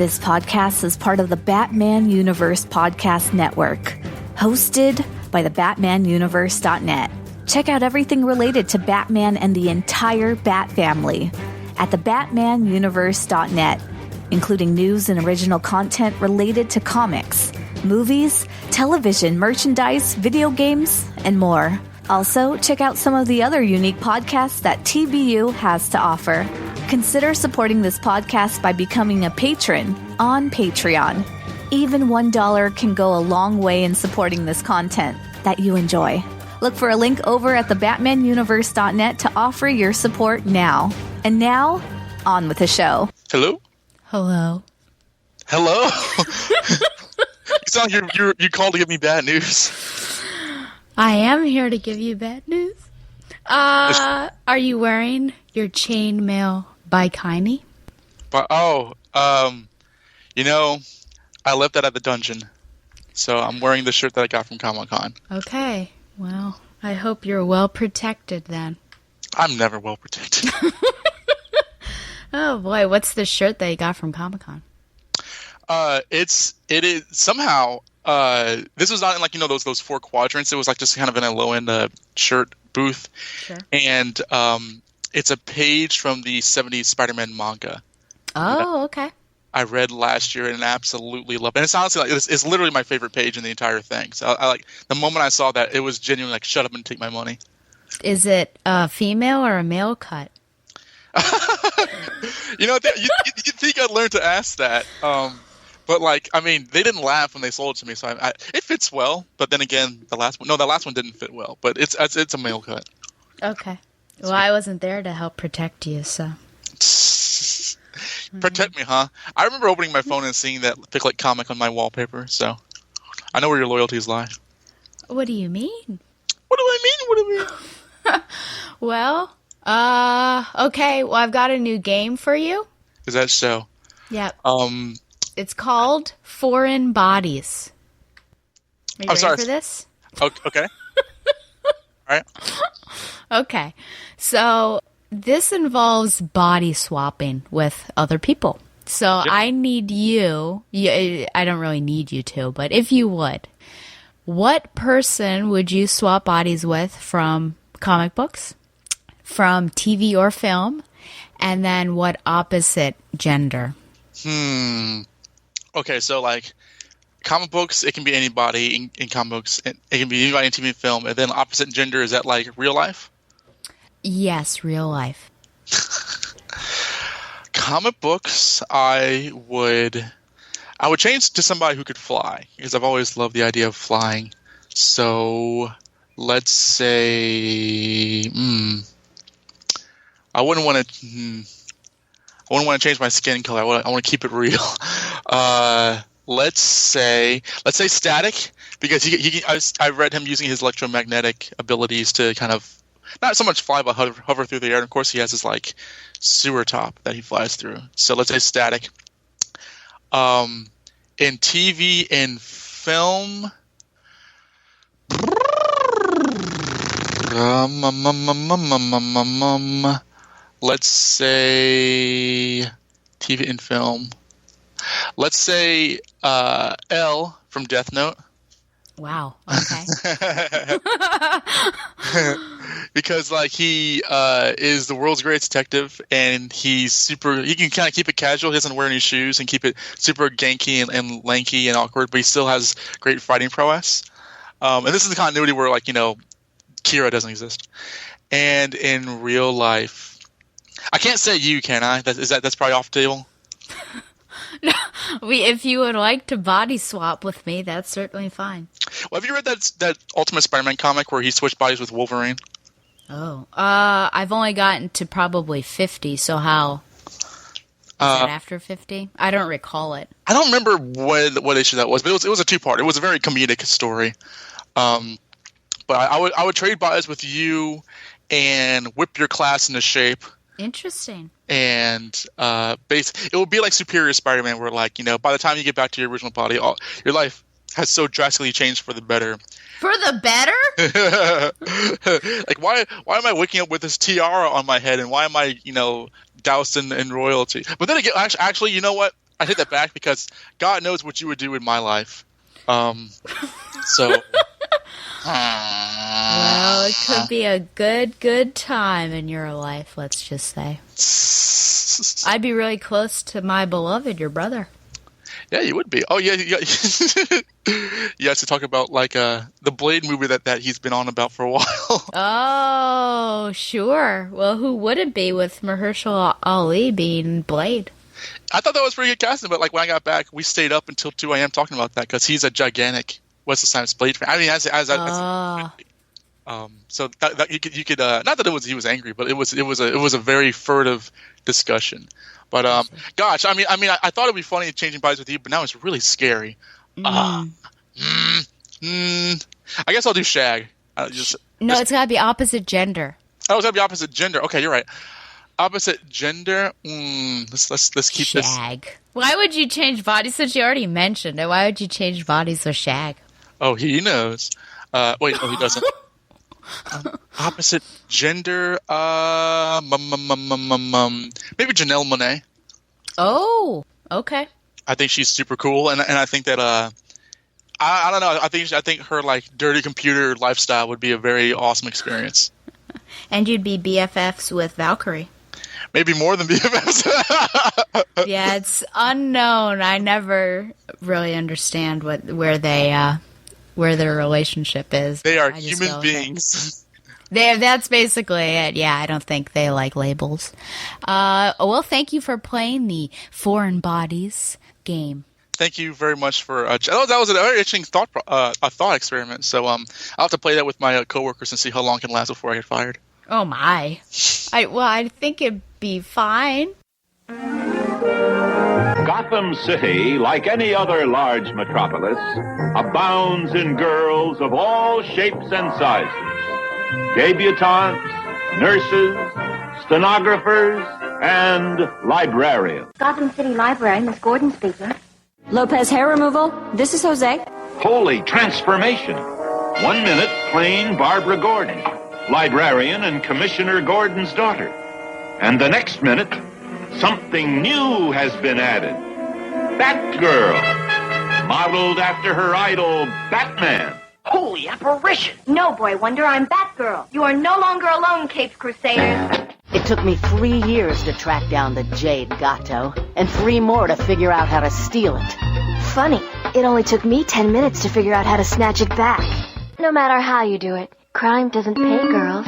This podcast is part of the Batman Universe Podcast Network, hosted by the BatmanUniverse.net. Check out everything related to Batman and the entire Bat family at the BatmanUniverse.net, including news and original content related to comics, movies, television, merchandise, video games, and more. Also, check out some of the other unique podcasts that TBU has to offer. Consider supporting this podcast by becoming a patron on Patreon. Even $1 can go a long way in supporting this content that you enjoy. Look for a link over at thebatmanuniverse.net to offer your support now. And now, on with the show. Hello? Hello. Hello? You sound like you called to give me bad news. I am here to give you bad news. Are you wearing your chainmail bikini? But I left that at the dungeon, so I'm wearing the shirt that I got from Comic-Con. Okay, well, I hope you're well protected then. I'm never well protected. Oh boy, what's the shirt that you got from Comic-Con? It is somehow. This was not in those 4 quadrants. It was just kind of in a low end shirt booth, Sure. And it's a page from the '70s Spider-Man manga. Oh, okay. I read last year and absolutely loved it. And it's honestly it's literally my favorite page in the entire thing. So I the moment I saw that, it was genuinely shut up and take my money. Is it a female or a male cut? You'd think I'd learn to ask that. But they didn't laugh when they sold it to me, so it fits well. But then again, the last one didn't fit well. But it's a male cut. Okay. Well, I wasn't there to help protect you, so. Protect me, huh? I remember opening my phone and seeing that Picklet comic on my wallpaper, so I know where your loyalties lie. What do you mean? What do I mean? Well, okay. Well, I've got a new game for you. Is that so? Yep. It's called Foreign Bodies. Are you ready for this? Okay. All right. Okay. So this involves body swapping with other people. So Yep. I need you. I don't really need you to, but if you would, what person would you swap bodies with from comic books, from TV or film, and then what opposite gender? Okay, so comic books, it can be anybody in comic books. It can be anybody in TV and film. And then opposite gender, is that real life? Yes, real life. Comic books, I would change to somebody who could fly, because I've always loved the idea of flying. So let's say I wouldn't want to change my skin color. I want to keep it real. Let's say Static, because I read him using his electromagnetic abilities to kind of not so much fly, but hover through the air. And of course, he has this sewer top that he flies through. So let's say Static. In TV and film, let's say TV and film. Let's say L from Death Note. Wow. Okay. Because he is the world's greatest detective, and he can kind of keep it casual. He doesn't wear any shoes and keep it super ganky and lanky and awkward, but he still has great fighting prowess. And this is the continuity where Kira doesn't exist. And in real life, I can't say you, can I? That's probably off the table. No, if you would like to body swap with me, that's certainly fine. Well, have you read that Ultimate Spider-Man comic where he switched bodies with Wolverine? Oh, I've only gotten to probably 50. So how? Is that after 50? I don't recall it. I don't remember what issue that was, but it was a 2-part. It was a very comedic story. But I would trade bodies with you and whip your class into shape. Interesting. And it would be like Superior Spider-Man, where by the time you get back to your original body, your life has so drastically changed for the better. For the better? Why am I waking up with this tiara on my head, and why am I doused in royalty? But then again, actually, you know what? I take that back because God knows what you would do in my life. So. Well, it could be a good time in your life, let's just say. I'd be really close to my beloved, your brother. Yeah, you would be. Oh, yeah. Yes, to talk about, like, the Blade movie that he's been on about for a while. Oh, sure. Well, who wouldn't be with Mahershala Ali being Blade? I thought that was pretty good casting, but, like, when I got back, we stayed up until 2 a.m. talking about that because he's a gigantic Wesley Snipes Blade fan. I mean, so that you could not that he was angry, but it was a very furtive discussion. But gosh, I thought it'd be funny changing bodies with you, but now it's really scary. I guess I'll do Shag. It's gotta be opposite gender. Oh, it's gotta be opposite gender. Okay, you're right. Opposite gender. Let's keep Shag. this. Shag. Why would you change bodies since you already mentioned it? Why would you change bodies with Shag? Oh, he knows. Wait, he doesn't. Opposite gender. Maybe Janelle Monáe. Oh, okay. I think she's super cool, and I think that I don't know. I think her like dirty computer lifestyle would be a very awesome experience. And you'd be BFFs with Valkyrie. Maybe more than BFFs. Yeah, it's unknown. I never really understand where their relationship is. They are human beings. That's basically it. Yeah, I don't think they like labels. Well, thank you for playing the Foreign Bodies game. Thank you very much for that was a very interesting thought experiment. So I'll have to play that with my coworkers and see how long it can last before I get fired. Oh my! I think it'd be fine. Gotham City, like any other large metropolis, abounds in girls of all shapes and sizes. Debutantes, nurses, stenographers, and librarians. Gotham City Library, Miss Gordon speaking. Lopez hair removal. This is Jose. Holy transformation. 1 minute, plain Barbara Gordon, librarian and Commissioner Gordon's daughter. And the next minute, something new has been added. Batgirl, modeled after her idol, Batman. Holy apparition! No, Boy Wonder, I'm Batgirl. You are no longer alone, Capes Crusaders. It took me 3 years to track down the Jade Gato, and 3 more to figure out how to steal it. Funny, it only took me 10 minutes to figure out how to snatch it back. No matter how you do it, crime doesn't pay girls.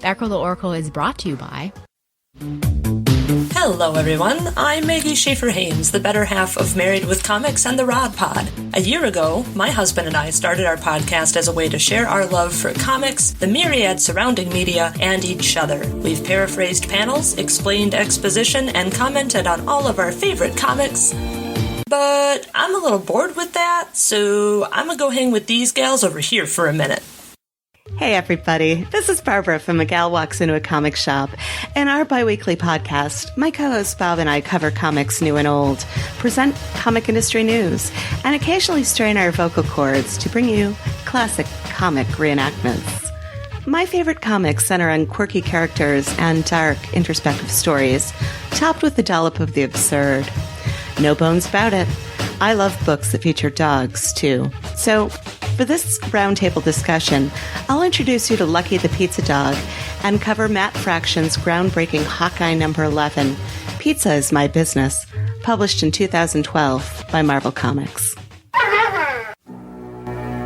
Batgirl the Oracle is brought to you by... Hello, everyone. I'm Maggie Schaefer-Hames, the better half of Married with Comics and the Rod Pod. A year ago, my husband and I started our podcast as a way to share our love for comics, the myriad surrounding media, and each other. We've paraphrased panels, explained exposition, and commented on all of our favorite comics. But I'm a little bored with that, so I'm gonna go hang with these gals over here for a minute. Hey everybody, this is Barbara from A Gal Walks Into a Comic Shop. In our bi-weekly podcast, my co-host Bob and I cover comics new and old, present comic industry news, and occasionally strain our vocal cords to bring you classic comic reenactments. My favorite comics center on quirky characters and dark, introspective stories, topped with a dollop of the absurd. No bones about it. I love books that feature dogs, too. So, for this roundtable discussion, I'll introduce you to Lucky the Pizza Dog and cover Matt Fraction's groundbreaking Hawkeye number 11, Pizza is My Business, published in 2012 by Marvel Comics.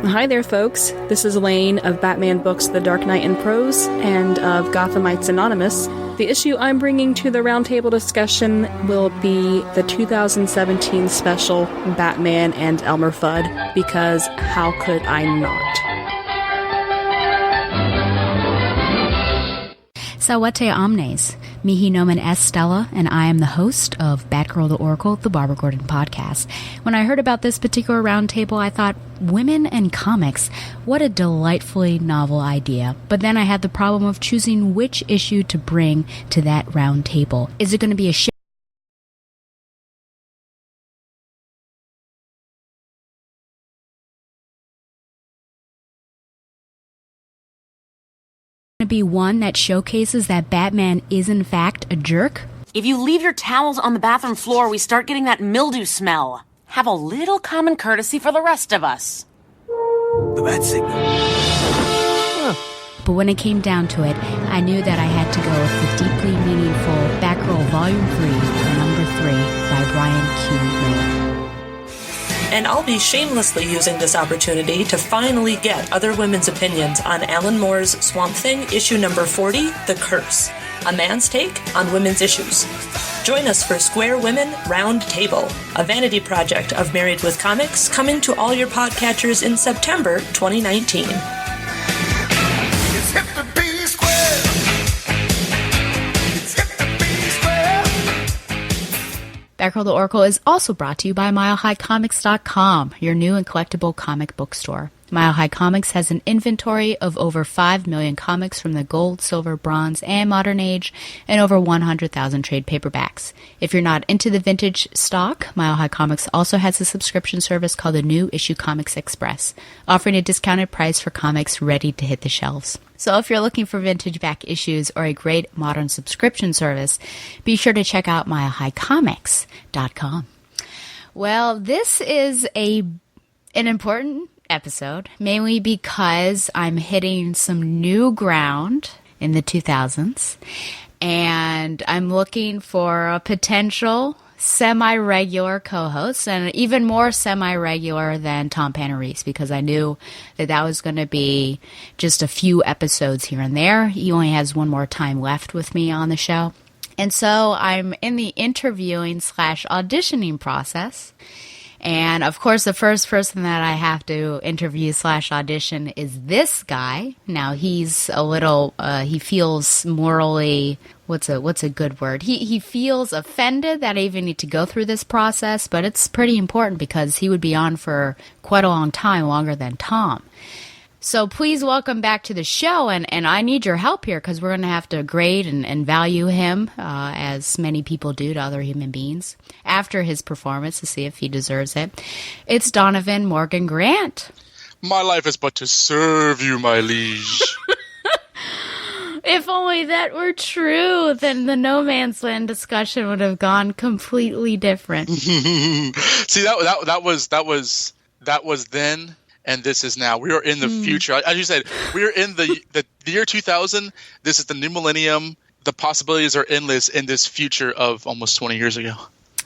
Hi there, folks. This is Elaine of Batman Books The Dark Knight in Prose and of Gothamites Anonymous. The issue I'm bringing to the roundtable discussion will be the 2017 special Batman and Elmer Fudd, because how could I not? Salvete omnes, mihi nomen est Stella, and I am the host of Batgirl the Oracle, the Barbara Gordon podcast. When I heard about this particular roundtable, I thought, women and comics, what a delightfully novel idea. But then I had the problem of choosing which issue to bring to that roundtable. Is it going to be a be one that showcases that Batman is in fact a jerk? If you leave your towels on the bathroom floor, we start getting that mildew smell. Have a little common courtesy for the rest of us. The bat signal. But when it came down to it, I knew that I had to go with the deeply meaningful Batgirl Volume 3, Number 3 by Brian Q. Miller. And I'll be shamelessly using this opportunity to finally get other women's opinions on Alan Moore's Swamp Thing, issue number 40, The Curse, a man's take on women's issues. Join us for Square Women Round Table, a vanity project of Married with Comics, coming to all your podcatchers in September 2019. It's hip to be square. It's hip to be square. Batgirl the Oracle is also brought to you by MileHighComics.com, your new and collectible comic book store. Mile High Comics has an inventory of over 5 million comics from the gold, silver, bronze, and modern age, and over 100,000 trade paperbacks. If you're not into the vintage stock, Mile High Comics also has a subscription service called the New Issue Comics Express, offering a discounted price for comics ready to hit the shelves. So if you're looking for vintage back issues or a great modern subscription service, be sure to check out MileHighComics.com. Well, this is an important episode, mainly because I'm hitting some new ground in the 2000s, and I'm looking for a potential semi-regular co-host, and even more semi-regular than Tom Panarese, because I knew that was going to be just a few episodes here and there. He only has one more time left with me on the show, and so I'm in the interviewing / auditioning process. And, of course, the first person that I have to interview / audition is this guy. Now, he's a little, he feels morally, what's a good word? He feels offended that I even need to go through this process, but it's pretty important because he would be on for quite a long time, longer than Tom. So please welcome back to the show, and I need your help here because we're going to have to grade and value him, as many people do to other human beings, after his performance to see if he deserves it. It's Donovan Morgan Grant. My life is but to serve you, my liege. If only that were true, then the No Man's Land discussion would have gone completely different. See, that was then. And this is now. We are in the future. As you said, we are in the year 2000. This is the new millennium. The possibilities are endless in this future of almost 20 years ago.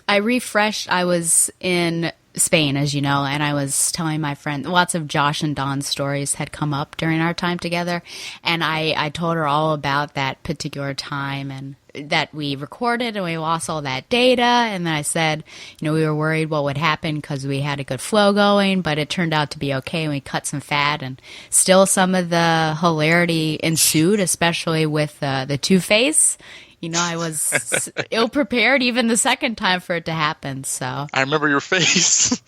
I refreshed. I was in Spain, as you know, and I was telling my friend, lots of Josh and Don's stories had come up during our time together, and I told her all about that particular time and that we recorded and we lost all that data, and then I said, we were worried what would happen because we had a good flow going, but it turned out to be okay, and we cut some fat, and still some of the hilarity ensued, especially with the Two-Face. I was ill-prepared even the second time for it to happen, so. I remember your face.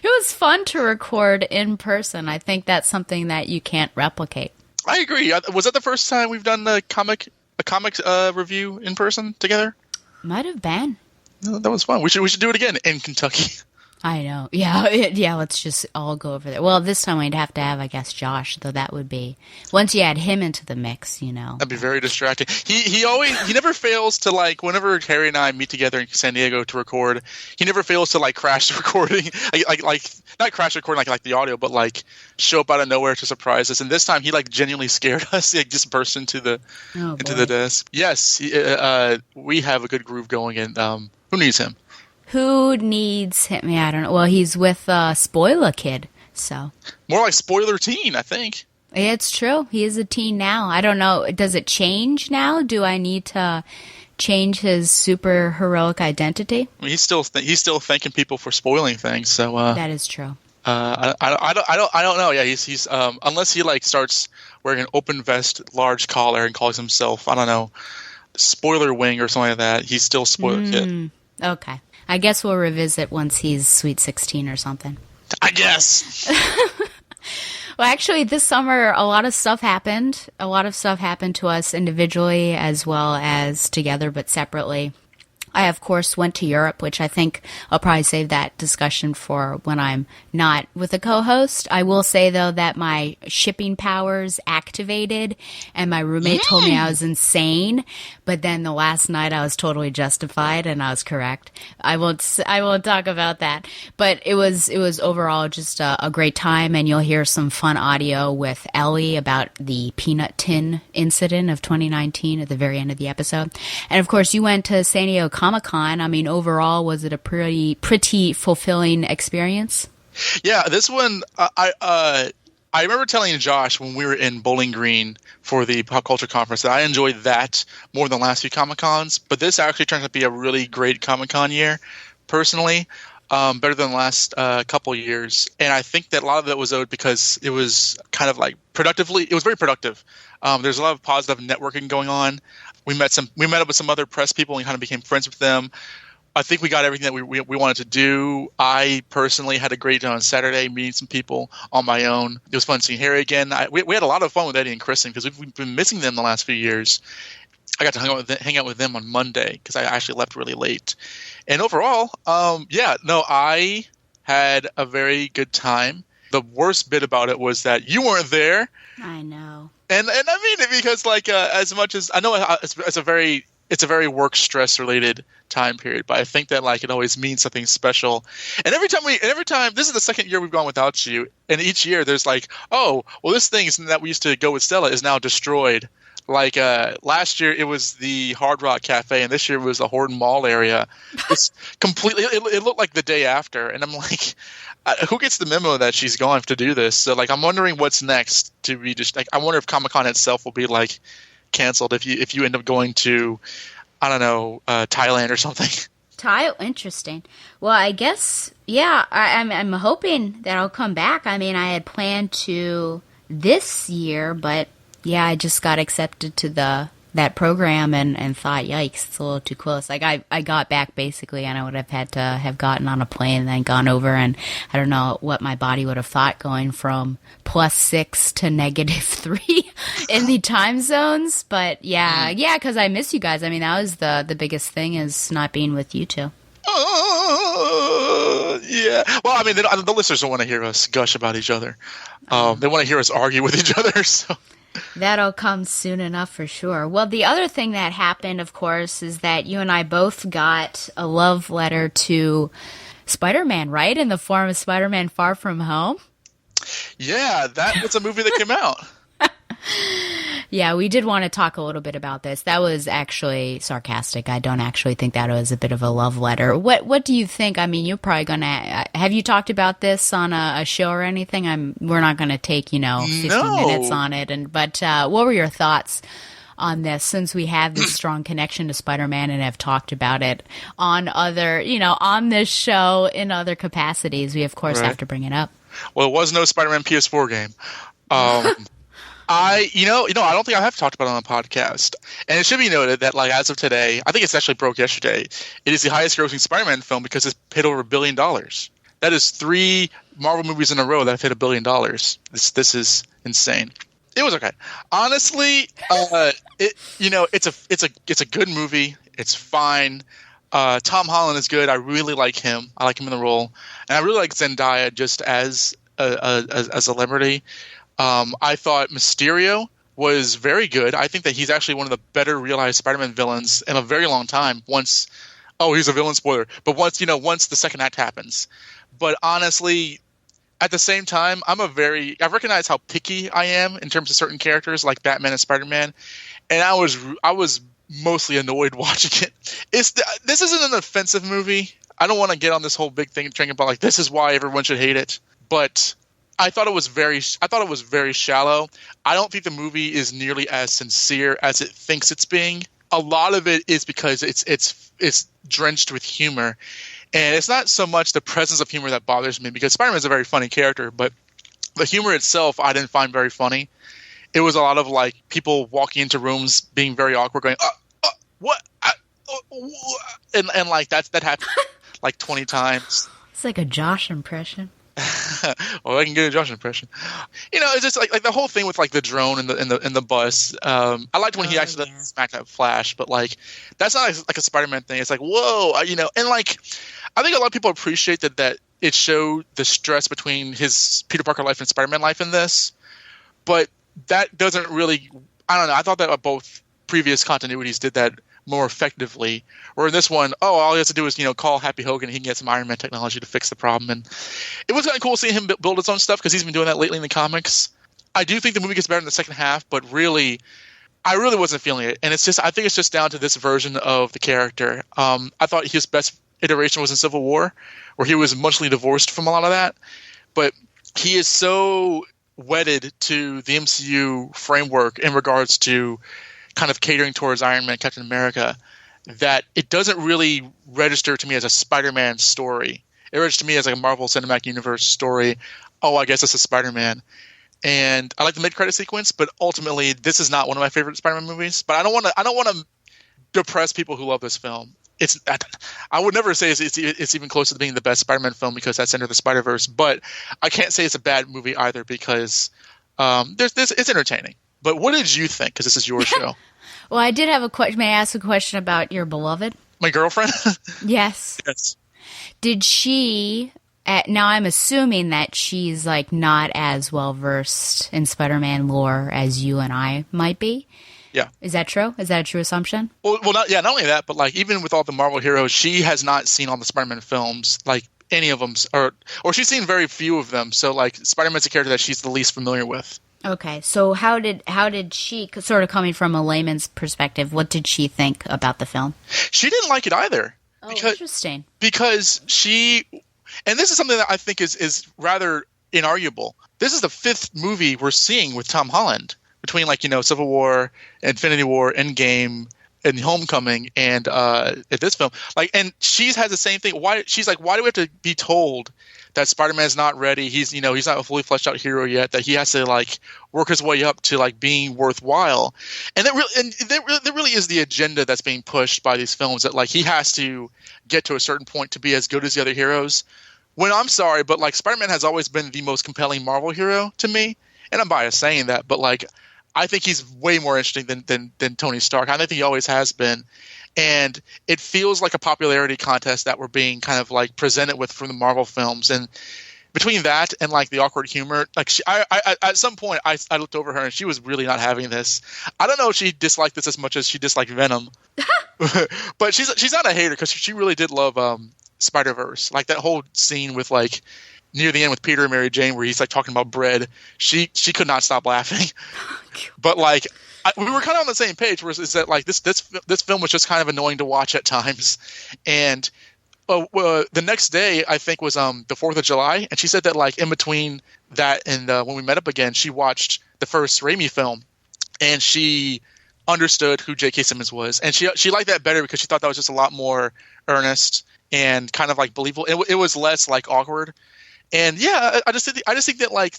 It was fun to record in person. I think that's something that you can't replicate. I agree. Was that the first time we've done a comics review in person together? Might have been. No, that was fun. We should do it again in Kentucky. I know. Yeah, let's just all go over there. Well, this time we'd have to have, I guess, Josh, though that would be, once you add him into the mix, That'd be very distracting. He never fails to, whenever Harry and I meet together in San Diego to record, he never fails to, crash the recording. Not crash the recording like the audio, but, show up out of nowhere to surprise us. And this time he, genuinely scared us. He, just burst into the desk. Yes, we have a good groove going, and who needs him? Who needs him? I don't know. Well, he's with Spoiler Kid, so. More like Spoiler Teen, I think. It's true. He is a teen now. I don't know. Does it change now? Do I need to change his super heroic identity? I mean, he's still thanking people for spoiling things. So that is true. I don't know. Yeah, he's unless he starts wearing an open vest, large collar, and calls himself, I don't know, Spoiler Wing or something like that. He's still Spoiler Kid. Okay. I guess we'll revisit once he's Sweet 16 or something. I guess. Well, actually, this summer, a lot of stuff happened. A lot of stuff happened to us individually as well as together, but separately. I, of course, went to Europe, which I think I'll probably save that discussion for when I'm not with a co-host. I will say, though, that my shipping powers activated, and my roommate told me I was insane. But then the last night I was totally justified, and I was correct. I won't talk about that. But it was overall just a great time, and you'll hear some fun audio with Ellie about the peanut tin incident of 2019 at the very end of the episode. And, of course, you went to San Diego Comic-Con. I mean, overall, was it a pretty fulfilling experience? Yeah, this one, I remember telling Josh when we were in Bowling Green for the Pop Culture Conference that I enjoyed that more than the last few Comic-Cons, but this actually turned out to be a really great Comic-Con year, personally, better than the last couple years. And I think that a lot of it was owed because it was kind of it was very productive. There's a lot of positive networking going on. We met up with some other press people and kind of became friends with them. I think we got everything that we wanted to do. I personally had a great day on Saturday meeting some people on my own. It was fun seeing Harry again. We had a lot of fun with Eddie and Kristen because we've been missing them the last few years. I got to hang out with them on Monday because I actually left really late. And overall, I had a very good time. The worst bit about it was that you weren't there. I know. And I mean it because as much as I know it's a very work stress related time period, but I think that it always means something special. And every time this is the second year we've gone without you, and each year there's this thing that we used to go with Stella is now destroyed. Last year it was the Hard Rock Cafe, and this year it was the Horton Mall area. It's completely. It looked like the day after, and I'm like, who gets the memo that she's gone to do this? So I'm wondering what's next to be just I wonder if Comic-Con itself will be canceled if you end up going to, I don't know, Thailand or something. Interesting. Well, I guess I'm hoping that I'll come back. I mean, I had planned to this year, but yeah, I just got accepted to that program and thought, yikes, it's a little too close. I got back basically, and I would have had to have gotten on a plane and then gone over, and I don't know what my body would have thought going from +6 to -3 in the time zones. But yeah, because I miss you guys. I mean, that was the biggest thing, is not being with you two. Yeah. Well, I mean, the listeners don't want to hear us gush about each other. They want to hear us argue with each other. So. That'll come soon enough for sure. Well, the other thing that happened, of course, is that you and I both got a love letter to Spider-Man, right? In the form of Spider-Man Far From Home. Yeah, that was a movie that came out. Yeah, we did want to talk a little bit about this. That was actually sarcastic. I don't actually think that was a bit of a love letter. What do you think? I mean, you're probably going to... Have you talked about this on a show or anything? We're not going to take, 50 minutes on it. But what were your thoughts on this, since we have this strong connection to Spider-Man and have talked about it on other, on this show in other capacities? We, of course, have to bring it up. Well, it was no Spider-Man PS4 game. I don't think I have talked about it on the podcast. And it should be noted that, like, as of today, I think it's actually broke yesterday, it is the highest grossing Spider-Man film because it's hit over $1 billion. That is 3 Marvel movies in a row that have hit $1 billion. This is insane. It was okay. Honestly, it's a good movie. It's fine. Tom Holland is good. I really like him. I like him in the role. And I really like Zendaya just as a celebrity. I thought Mysterio was very good. I think that he's actually one of the better realized Spider-Man villains in a very long time. He's a villain, spoiler. But once the second act happens. But honestly, at the same time, I recognize how picky I am in terms of certain characters like Batman and Spider-Man. And I was mostly annoyed watching it. This isn't an offensive movie. I don't want to get on this whole big thing and about like this is why everyone should hate it. But I thought it was very shallow. I don't think the movie is nearly as sincere as it thinks it's being. A lot of it is because it's drenched with humor. And it's not so much the presence of humor that bothers me, because Spider-Man is a very funny character, but the humor itself I didn't find very funny. It was a lot of like people walking into rooms being very awkward, going, what? And like that happened like 20 times. It's like a Josh impression. Well, I can get a Josh impression. It's just like the whole thing with like the drone and the bus. I liked when he actually smacked that Flash, but like that's not like a Spider-Man thing. It's like whoa, and like I think a lot of people appreciate that it showed the stress between his Peter Parker life and Spider-Man life in this, but that doesn't really. I don't know. I thought that both previous continuities did that more effectively. Or in this one, all he has to do is call Happy Hogan and he can get some Iron Man technology to fix the problem. And it was kind of cool seeing him build his own stuff because he's been doing that lately in the comics. I do think the movie gets better in the second half, but really, I really wasn't feeling it. And I think it's just down to this version of the character. I thought his best iteration was in Civil War, where he was emotionally divorced from a lot of that. But he is so wedded to the MCU framework in regards to kind of catering towards Iron Man, Captain America, that it doesn't really register to me as a Spider-Man story. It registers to me as like a Marvel Cinematic Universe story. Oh, I guess it's a Spider-Man. And I like the mid-credit sequence, but ultimately this is not one of my favorite Spider-Man movies. But I don't want to depress people who love this film. I would never say it's even close to being the best Spider-Man film because that's Into the Spider-Verse. But I can't say it's a bad movie either because it's entertaining. But what did you think? Because this is your show. Well, I did have a question. May I ask a question about your beloved? My girlfriend? Yes. Yes. Did she... now, I'm assuming that she's like not as well versed in Spider-Man lore as you and I might be. Yeah. Is that true? Is that a true assumption? Well, not only that, but like even with all the Marvel heroes, she has not seen all the Spider-Man films, like any of them, or she's seen very few of them. So like Spider-Man's a character that she's the least familiar with. Okay, so how did she, sort of coming from a layman's perspective, what did she think about the film? She didn't like it either. Oh, interesting. Because and this is something that I think is rather inarguable. This is the 5th movie we're seeing with Tom Holland between Civil War, Infinity War, Endgame, and Homecoming, and at this film. And she has the same thing. Why do we have to be told that Spider-Man's not ready? He's not a fully fleshed out hero yet. That he has to work his way up to being worthwhile. And that really is the agenda that's being pushed by these films. That he has to get to a certain point to be as good as the other heroes. When I'm sorry, but Spider-Man has always been the most compelling Marvel hero to me, and I'm biased saying that, but I think he's way more interesting than Tony Stark. I think he always has been. And it feels like a popularity contest that we're being kind of presented with from the Marvel films. And between that and the awkward humor, I at some point I looked over her and she was really not having this. I don't know if she disliked this as much as she disliked Venom, but she's not a hater because she really did love Spider-Verse. That whole scene with near the end with Peter and Mary Jane where he's talking about bread. She could not stop laughing. But we were kind of on the same page. Whereas is that like this film was just kind of annoying to watch at times, and the next day I think was the 4th of July, and she said that like in between that and when we met up again, she watched the first Raimi film, and she understood who J.K. Simmons was, and she liked that better because she thought that was just a lot more earnest and kind of like believable. It was less like awkward, and yeah, I just think that like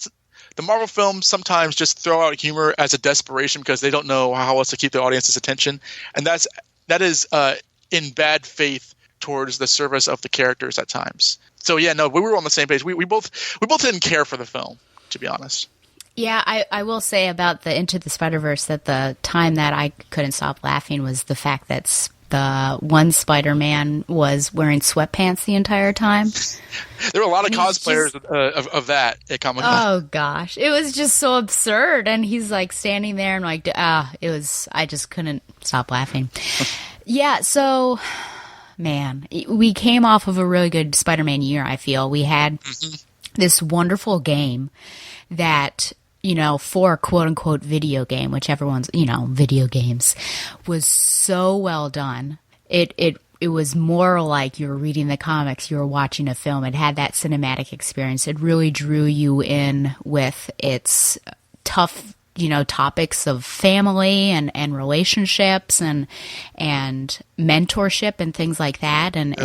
the Marvel films sometimes just throw out humor as a desperation because they don't know how else to keep their audience's attention, and that is in bad faith towards the service of the characters at times. So yeah, no, we were on the same page. We both didn't care for the film, to be honest. Yeah, I will say about the Into the Spider-Verse that the time that I couldn't stop laughing was the fact that the one Spider-Man was wearing sweatpants the entire time. There were a lot of cosplayers of that at Comic-Con. Oh gosh, it was just so absurd, and he's like standing there and like, I just couldn't stop laughing. Yeah, so man, we came off of a really good Spider-Man year. I feel we had this wonderful game that, for a quote-unquote video game, which everyone's, video games, was so well done. It was more like you were reading the comics, you were watching a film. It had that cinematic experience. It really drew you in with its tough, topics of family and relationships and mentorship and things like that. And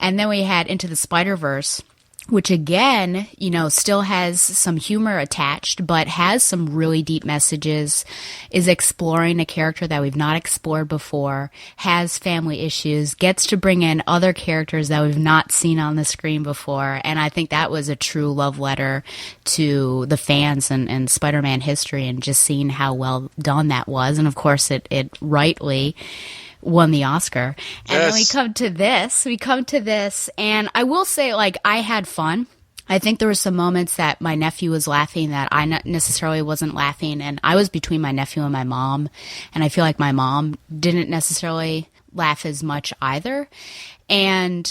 then we had Into the Spider-Verse, which again, still has some humor attached, but has some really deep messages, is exploring a character that we've not explored before, has family issues, gets to bring in other characters that we've not seen on the screen before. And I think that was a true love letter to the fans and Spider-Man history, and just seeing how well done that was. And of course, it rightly won the Oscar. And then we come to this, and I will say, like, I had fun. I think there were some moments that my nephew was laughing that I not necessarily wasn't laughing, and I was between my nephew and my mom, and I feel like my mom didn't necessarily laugh as much either. And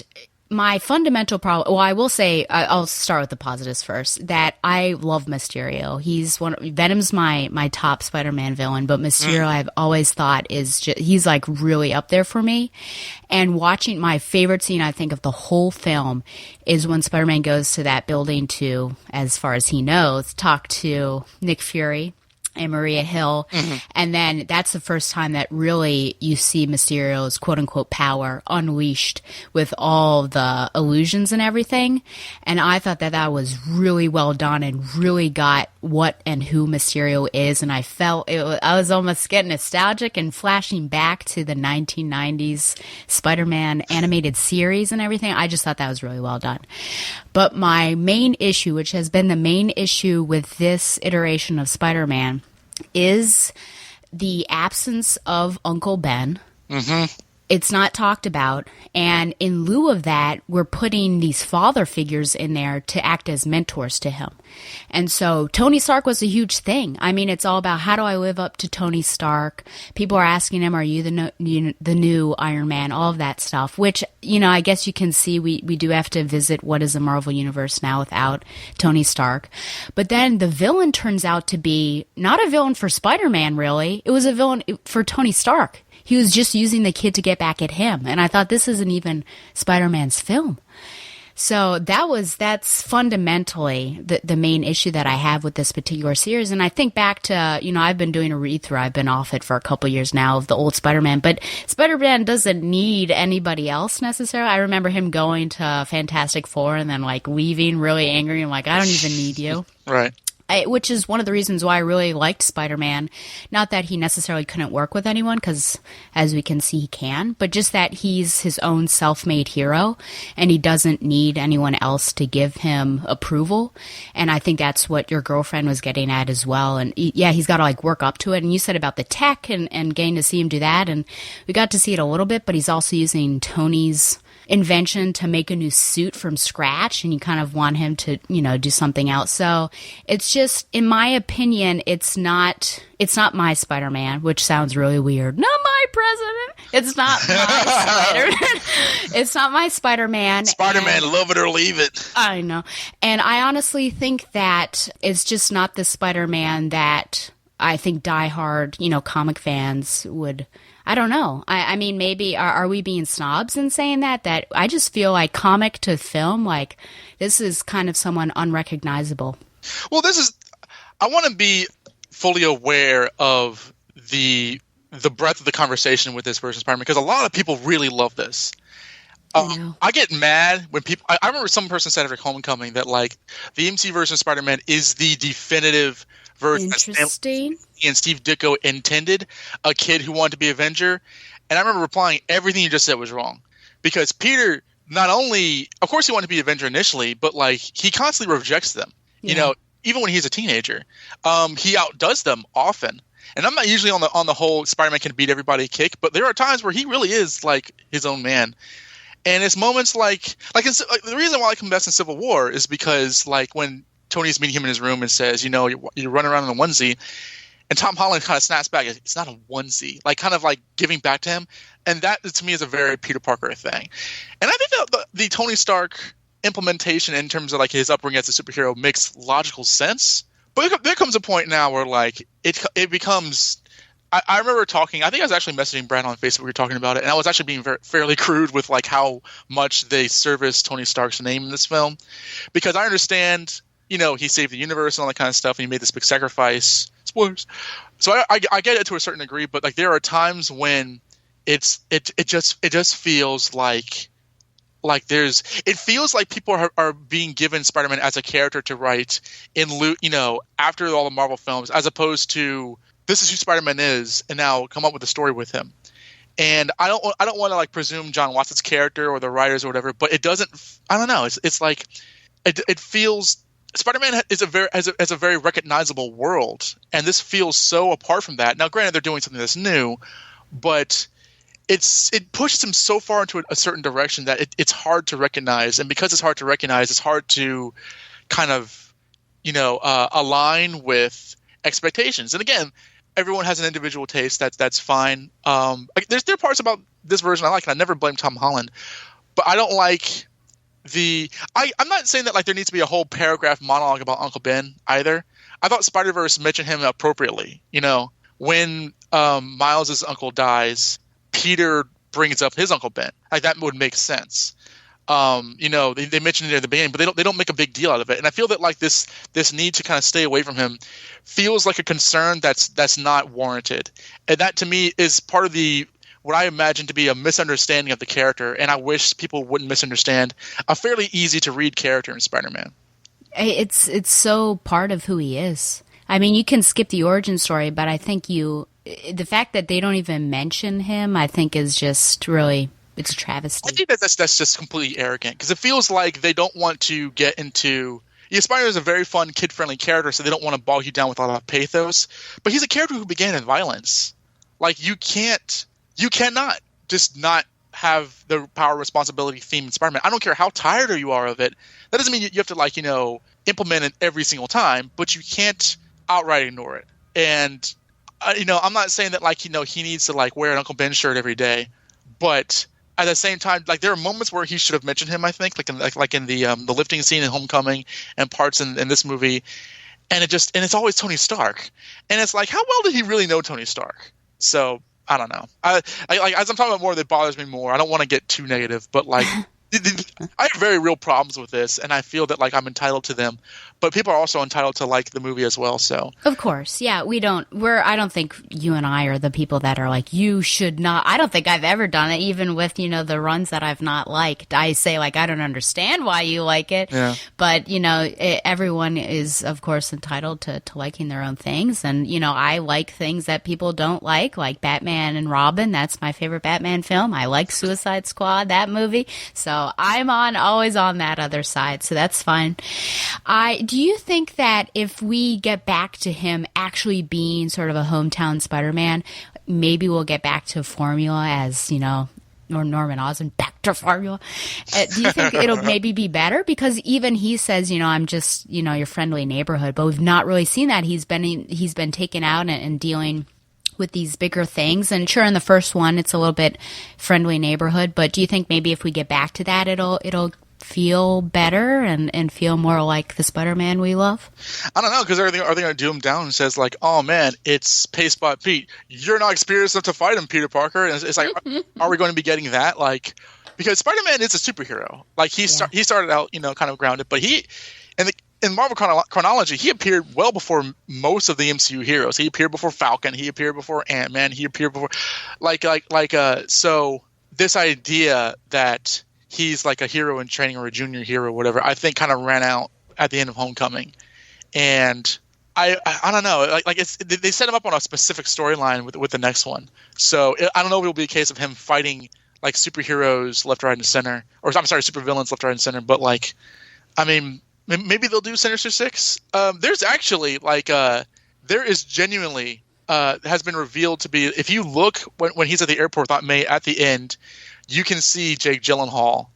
my fundamental problem, well, I will say, I'll start with the positives first, that I love Mysterio. Venom's my top Spider-Man villain, but Mysterio I've always thought he's like really up there for me. And watching, my favorite scene, I think, of the whole film is when Spider-Man goes to that building to, as far as he knows, talk to Nick Fury and Maria Hill. And then that's the first time that really you see Mysterio's quote-unquote power unleashed with all the illusions and everything. And I thought that was really well done and really got what and who Mysterio is. And I felt I was almost getting nostalgic and flashing back to the 1990s Spider-Man animated series and everything. I just thought that was really well done. But my main issue, which has been the main issue with this iteration of Spider-Man, is the absence of Uncle Ben. It's not talked about. And in lieu of that, we're putting these father figures in there to act as mentors to him. And so Tony Stark was a huge thing. I mean, it's all about, how do I live up to Tony Stark? People are asking him, are you the new Iron Man? All of that stuff, which, I guess you can see we do have to visit what is the Marvel Universe now without Tony Stark. But then the villain turns out to be not a villain for Spider-Man, really. It was a villain for Tony Stark. He was just using the kid to get back at him. And I thought, this isn't even Spider-Man's film. So that's fundamentally the main issue that I have with this particular series. And I think back to, I've been doing a read-through. I've been off it for a couple years now of the old Spider-Man. But Spider-Man doesn't need anybody else necessarily. I remember him going to Fantastic Four and then like leaving really angry and like, I don't even need you. Right. Which is one of the reasons why I really liked Spider-Man. Not that he necessarily couldn't work with anyone, because as we can see, he can, but just that he's his own self-made hero, and he doesn't need anyone else to give him approval. And I think that's what your girlfriend was getting at as well. And yeah, he's got to like work up to it. And you said about the tech and getting to see him do that, and we got to see it a little bit, but he's also using Tony's invention to make a new suit from scratch, and you kind of want him to, do something else. So it's just, in my opinion, it's not my Spider-Man, which sounds really weird. Not my president. It's not my Spider-Man. It's not my Spider-Man. Spider-Man, love it or leave it. I know. And I honestly think that it's just not the Spider-Man that I think diehard, comic fans would, I don't know. I mean, maybe are we being snobs in saying that? That I just feel like comic to film, like this is kind of someone unrecognizable. Well, I want to be fully aware of the breadth of the conversation with this version Spider-Man, because a lot of people really love this. I get mad when people. I remember some person said after Homecoming that like the MC version of Spider-Man is the definitive version that Stan and Steve Ditko intended, a kid who wanted to be Avenger. And I remember replying, everything you just said was wrong, because Peter not only, of course, he wanted to be Avenger initially, but like he constantly rejects them. Yeah. Even when he's a teenager, he outdoes them often. And I'm not usually on the whole Spider-Man can beat everybody kick, but there are times where he really is like his own man. And it's moments like the reason why I come best in Civil War is because like when Tony's meeting him in his room and says, you're running around in a onesie, and Tom Holland kind of snaps back, it's not a onesie, like kind of like giving back to him. And that to me is a very Peter Parker thing. And I think that the Tony Stark implementation in terms of like his upbringing as a superhero makes logical sense. But there comes a point now where like it becomes. I remember talking. I think I was actually messaging Brad on Facebook. We were talking about it, and I was actually being fairly crude with like how much they service Tony Stark's name in this film, because I understand, he saved the universe and all that kind of stuff, and he made this big sacrifice. Spoilers. So I get it to a certain degree, but like there are times when it just feels like it feels like people are being given Spider-Man as a character to write after all the Marvel films, as opposed to this is who Spider-Man is, and now come up with a story with him. And I don't want to like presume John Watson's character or the writers or whatever, but it doesn't. I don't know. It's like it feels Spider-Man is a very recognizable world, and this feels so apart from that. Now, granted, they're doing something that's new, but it pushes him so far into a certain direction that it's hard to recognize, and because it's hard to recognize, it's hard to kind of align with expectations. And again, everyone has an individual taste. That's fine. There are parts about this version I like, and I never blame Tom Holland, but I don't like I'm not saying that like there needs to be a whole paragraph monologue about Uncle Ben either. I thought Spider-Verse mentioned him appropriately. When Miles' uncle dies, Peter brings up his Uncle Ben. Like that would make sense. They mentioned it at the beginning, but they don't make a big deal out of it. And I feel that like this need to kind of stay away from him feels like a concern that's not warranted. And that to me is part of what I imagine to be a misunderstanding of the character. And I wish people wouldn't misunderstand a fairly easy to read character in Spider-Man. It's so part of who he is. I mean, you can skip the origin story, but I think the fact that they don't even mention him, I think is just really, it's a travesty. I think that's just completely arrogant, because it feels like they don't want to get into. Spider is a very fun, kid-friendly character, so they don't want to bog you down with a lot of pathos. But he's a character who began in violence. Like you cannot just not have the power responsibility theme in Spider-Man. I don't care how tired you are of it. That doesn't mean you have to implement it every single time, but you can't outright ignore it. And I'm not saying that he needs to wear an Uncle Ben shirt every day, but at the same time, there are moments where he should have mentioned him. I think, like in the lifting scene in Homecoming and parts in this movie, and it's always Tony Stark, and it's like, how well did he really know Tony Stark? So I don't know. As I'm talking about more, that bothers me more. I don't want to get too negative, but I have very real problems with this, and I feel that I'm entitled to them. But people are also entitled to like the movie as well. So of course, yeah, I don't think you and I are the people that are like, you should not. I don't think I've ever done it, even with the runs that I've not liked. I say I don't understand why you like it, yeah. But everyone is of course entitled to liking their own things, and I like things that people don't like Batman and Robin. That's my favorite Batman film. I like Suicide Squad, that movie. So I'm always on that other side, so that's fine. Do you think that if we get back to him actually being sort of a hometown Spider-Man, maybe we'll get back to formula as, or Norman Osborn, back to formula? Do you think it'll maybe be better? Because even he says, I'm just, your friendly neighborhood, but we've not really seen that. He's been taken out and dealing with these bigger things. And sure, in the first one, it's a little bit friendly neighborhood, but do you think maybe if we get back to that, it'll feel better and feel more like the Spider-Man we love? I don't know, because are they going to do him down and says like, oh man, it's Payspot Pete. You're not experienced enough to fight him, Peter Parker. And it's like, are we going to be getting that? Like, because Spider-Man is a superhero. Like he started out, kind of grounded, but in Marvel chronology, he appeared well before most of the MCU heroes. He appeared before Falcon. He appeared before Ant-Man. He appeared before, so this idea that he's like a hero in training or a junior hero or whatever, I think kind of ran out at the end of Homecoming. And I don't know, they set him up on a specific storyline with the next one. So I don't know if it'll be a case of him fighting like superheroes left, right, and center, or I'm sorry, supervillains left, right, and center. But like, I mean, maybe they'll do Sinister Six. There's actually there is genuinely has been revealed to be, if you look when he's at the airport at the end, you can see Jake Gyllenhaal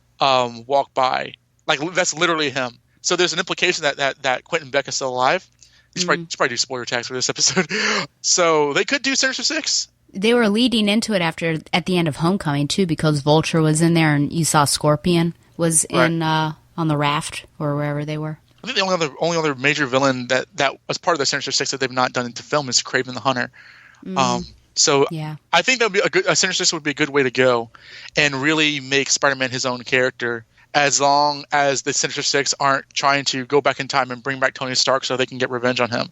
walk by. Like that's literally him. So there's an implication that Quentin Beck is still alive. You should probably do spoiler tags for this episode. So they could do Sinister Six. They were leading into it at the end of Homecoming too, because Vulture was in there and you saw Scorpion was in on the raft or wherever they were. I think the only other major villain that was part of the Sinister Six that they've not done into film is Kraven the Hunter. So yeah. I think that would be a Sinister Six would be a good way to go and really make Spider-Man his own character, as long as the Sinister Six aren't trying to go back in time and bring back Tony Stark so they can get revenge on him.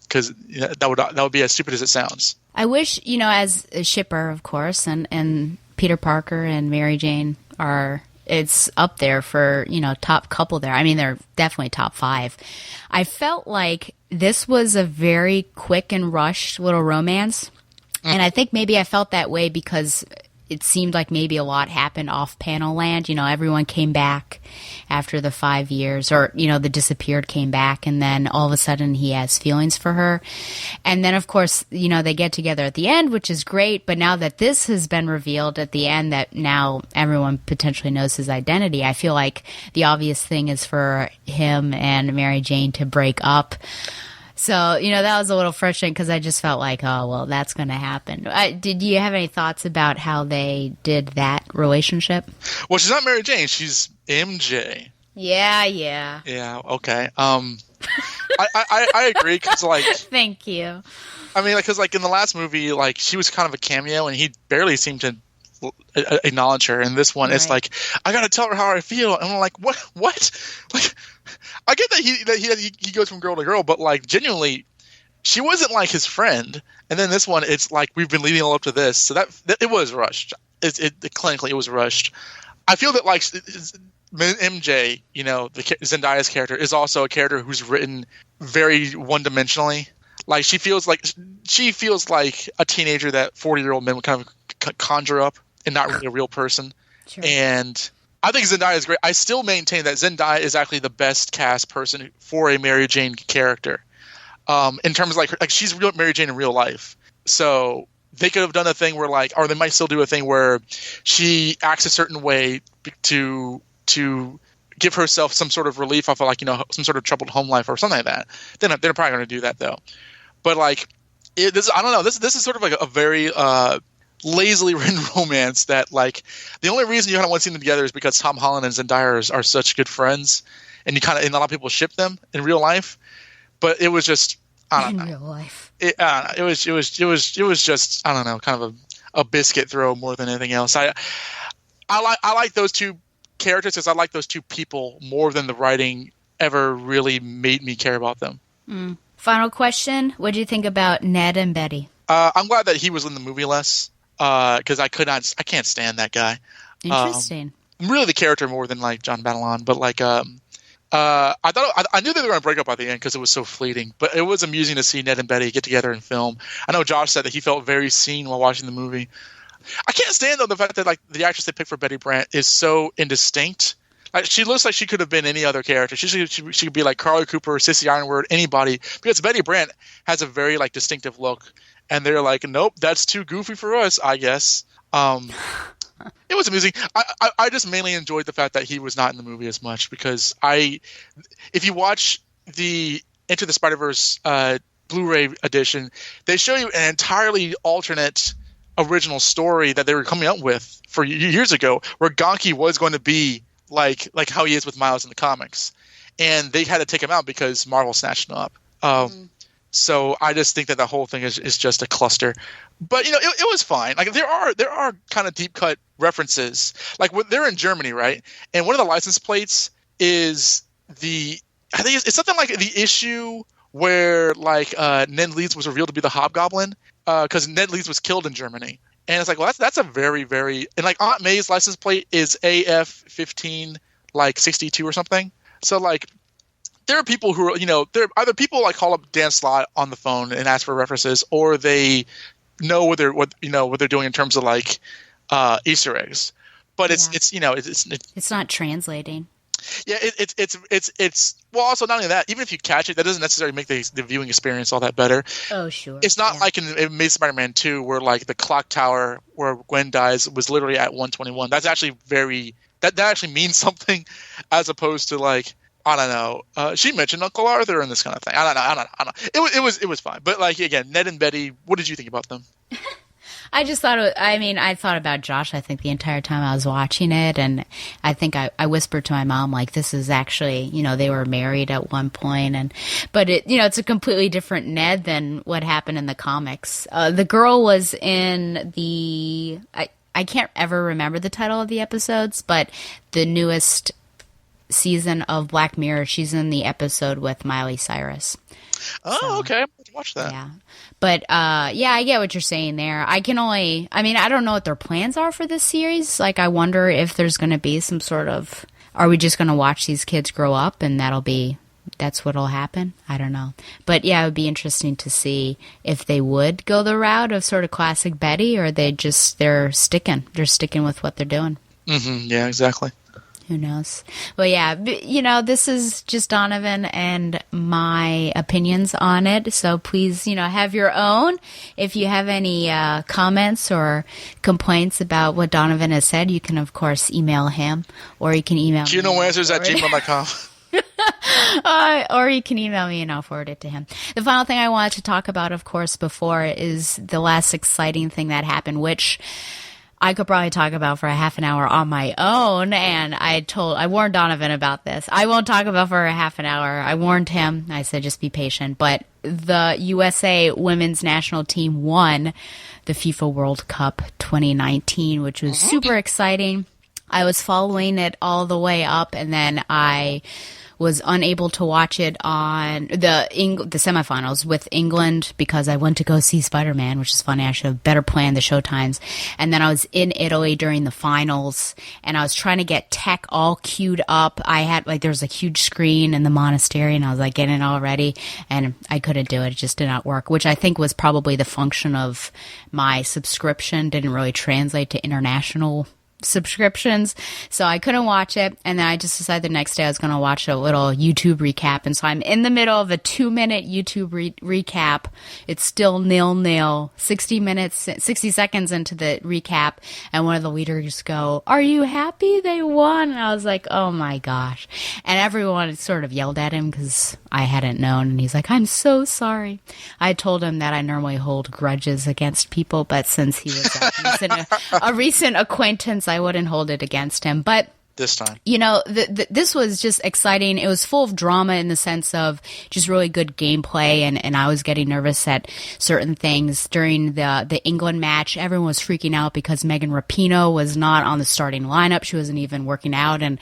Because that would be as stupid as it sounds. I wish, as a shipper, of course, and Peter Parker and Mary Jane it's up there for, top couple there. I mean, they're definitely top 5. I felt like this was a very quick and rushed little romance. And I think maybe I felt that way because it seemed like maybe a lot happened off panel land. Everyone came back after the 5 years, or, the disappeared came back, and then all of a sudden he has feelings for her. And then, of course, they get together at the end, which is great. But now that this has been revealed at the end, that now everyone potentially knows his identity, I feel like the obvious thing is for him and Mary Jane to break up. So, that was a little frustrating because I just felt like, oh, well, that's going to happen. Did you have any thoughts about how they did that relationship? Well, she's not Mary Jane. She's MJ. Yeah. Yeah, okay. I agree because, like... Thank you. I mean, because, like, in the last movie, like, she was kind of a cameo and he barely seemed to acknowledge her. In this one, It's like, I got to tell her how I feel. And I'm like, what? Like... I get that he goes from girl to girl, but like genuinely, she wasn't like his friend. And then this one, it's like we've been leading all up to this, so that it was rushed. Clinically, it was rushed. I feel that like MJ, Zendaya's character is also a character who's written very one-dimensionally. Like she feels like a teenager that 40-year-old men would kind of conjure up, and not really a real person. Sure. And I think Zendaya is great. I still maintain that Zendaya is actually the best cast person for a Mary Jane character. In terms of like she's real Mary Jane in real life. So they could have done a thing where or they might still do a thing where she acts a certain way to give herself some sort of relief off of some sort of troubled home life or something like that. They're probably going to do that though. But I don't know. This is sort of like a very lazily written romance that the only reason you kind of want to see them together is because Tom Holland and Zendaya are such good friends, and and a lot of people ship them in real life. But it was just real life. It was just I don't know, kind of a biscuit throw more than anything else. I like those two characters because I like those two people more than the writing ever really made me care about them. Final question: what do you think about Ned and Betty? I'm glad that he was in the movie less. Because I can't stand that guy. Interesting. I'm really the character more than John Batalon, but I knew they were going to break up at the end because it was so fleeting. But it was amusing to see Ned and Betty get together in film. I know Josh said that he felt very seen while watching the movie. I can't stand though the fact that the actress they picked for Betty Brant is so indistinct. She looks like she could have been any other character. She could be like Carly Cooper, Sissy Ironwood, anybody. Because Betty Brant has a very distinctive look. And they're like, nope, that's too goofy for us, I guess. It was amusing. I just mainly enjoyed the fact that he was not in the movie as much because if you watch the Into the Spider-Verse Blu-ray edition, they show you an entirely alternate original story that they were coming up with for years ago, where Gonki was going to be like how he is with Miles in the comics, and they had to take him out because Marvel snatched him up. So I just think that the whole thing is just a cluster. But it was fine. Like there are kind of deep cut references. Like they're in Germany, right? And one of the license plates is I think it's something like the issue where like Ned Leeds was revealed to be the Hobgoblin because Ned Leeds was killed in Germany. And it's like, well, that's a very, very, and like Aunt May's license plate is AF15 like 62 or something. So like there are people who are, there are either people like call up Dan Slott on the phone and ask for references, or they know what they're doing in terms of like Easter eggs. But it's not translating. Yeah, it's well. Also, not only that, even if you catch it, that doesn't necessarily make the viewing experience all that better. Oh, sure. It's not like in Amazing Spider-Man 2, where like the clock tower where Gwen dies was literally at 121. That's actually that actually means something, as opposed to like I don't know. She mentioned Uncle Arthur and this kind of thing. I don't know. It was fine. But like again, Ned and Betty, what did you think about them? I just thought I thought about Josh, I think, the entire time I was watching it. And I think I whispered to my mom, like, this is actually, they were married at one point. But it's a completely different Ned than what happened in the comics. The girl was in I can't ever remember the title of the episodes, but the newest season of Black Mirror, she's in the episode with Miley Cyrus. Oh, okay. Watch that. Yeah. But, I get what you're saying there. I don't know what their plans are for this series. Like, I wonder if there's going to be some sort of, are we just going to watch these kids grow up and that's what'll happen? I don't know. But yeah, it would be interesting to see if they would go the route of sort of classic Betty, or they're sticking with what they're doing. Mm-hmm. Yeah, exactly. Who knows? Well, yeah, this is just Donovan and my opinions on it. So please, have your own. If you have any comments or complaints about what Donovan has said, you can, of course, email him, or you can email me. QNoAnswers@gmail.com. Or you can email me and I'll forward it to him. The final thing I wanted to talk about, of course, before is the last exciting thing that happened, which I could probably talk about for a half an hour on my own, and I warned Donovan about this. I won't talk about for a half an hour. I warned him. I said, just be patient. But the USA women's national team won the FIFA World Cup 2019, which was super exciting. I was following it all the way up, and then I was unable to watch it on the semifinals with England because I went to go see Spider-Man, which is funny. I should have better planned the show times. And then I was in Italy during the finals, and I was trying to get tech all queued up. I had there was a huge screen in the monastery, and I was getting it all ready, and I couldn't do it. It just did not work, which I think was probably the function of my subscription. Didn't really translate to international subscriptions, so I couldn't watch it. And then I just decided the next day I was going to watch a little YouTube recap, and so I'm in the middle of a 2-minute YouTube recap. It's still 0-0, 60 seconds into the recap, and one of the leaders go, "Are you happy they won?" And I was like, oh my gosh. And everyone sort of yelled at him because I hadn't known, and he's like, "I'm so sorry." I told him that I normally hold grudges against people, but since he was a recent acquaintance, I wouldn't hold it against him. But this time, this was just exciting. It was full of drama in the sense of just really good gameplay, and I was getting nervous at certain things during the England match. Everyone was freaking out because Megan Rapinoe was not on the starting lineup. She wasn't even working out, and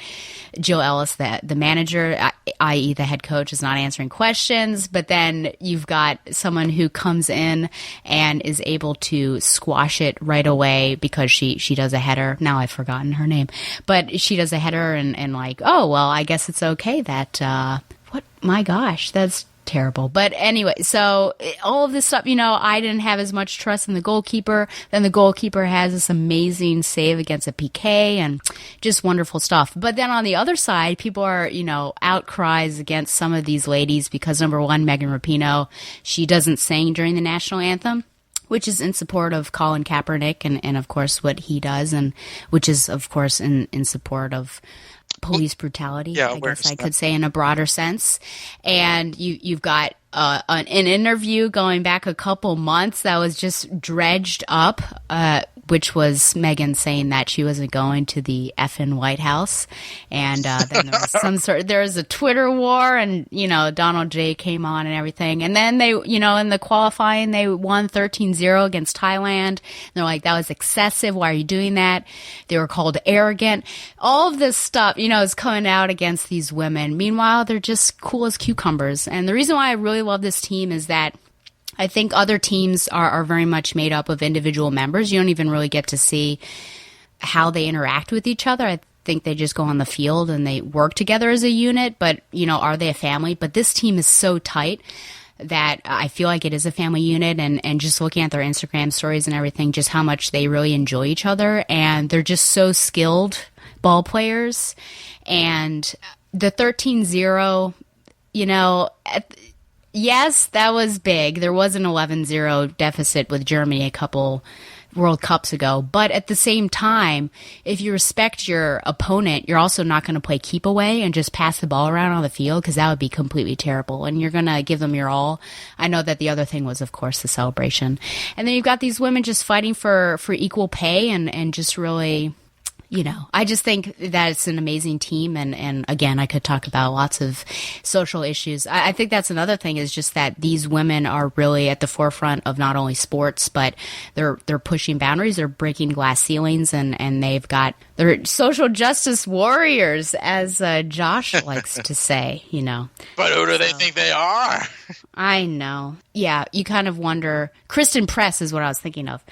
Jill Ellis, the manager, i.e. the head coach, is not answering questions. But then you've got someone who comes in and is able to squash it right away because she does a header. Now I've forgotten her name, but she does a header and oh, well, I guess it's okay that, my gosh, that's terrible. But anyway, so all of this stuff, I didn't have as much trust in the goalkeeper. Then the goalkeeper has this amazing save against a PK and just wonderful stuff. But then on the other side, people are, outcries against some of these ladies because, number one, Megan Rapinoe, she doesn't sing during the national anthem, which is in support of Colin Kaepernick and of course, what he does, and which is, of course, in support of police brutality, yeah, I guess I could say in a broader sense. And you've got an interview going back a couple months that was just dredged up which was Megan saying that she wasn't going to the effing White House. And then there was a Twitter war, and, Donald J came on and everything. And then they, in the qualifying, they won 13-0 against Thailand. And they're like, that was excessive. Why are you doing that? They were called arrogant. All of this stuff, is coming out against these women. Meanwhile, they're just cool as cucumbers. And the reason why I really love this team is that I think other teams are very much made up of individual members. You don't even really get to see how they interact with each other. I think they just go on the field and they work together as a unit, but, are they a family? But this team is so tight that I feel like it is a family unit, and just looking at their Instagram stories and everything, just how much they really enjoy each other, and they're just so skilled ball players. And the 13-0, yes, that was big. There was an 11-0 deficit with Germany a couple World Cups ago. But at the same time, if you respect your opponent, you're also not going to play keep away and just pass the ball around on the field, because that would be completely terrible. And you're going to give them your all. I know that the other thing was, of course, the celebration. And then you've got these women just fighting for equal pay and just really... I just think that it's an amazing team. And again, I could talk about lots of social issues. I think that's another thing, is just that these women are really at the forefront of not only sports, but they're pushing boundaries, they're breaking glass ceilings, and they're social justice warriors, as Josh likes to say, But who do they think they are? I know. Yeah, you kind of wonder. Kristen Press is what I was thinking of.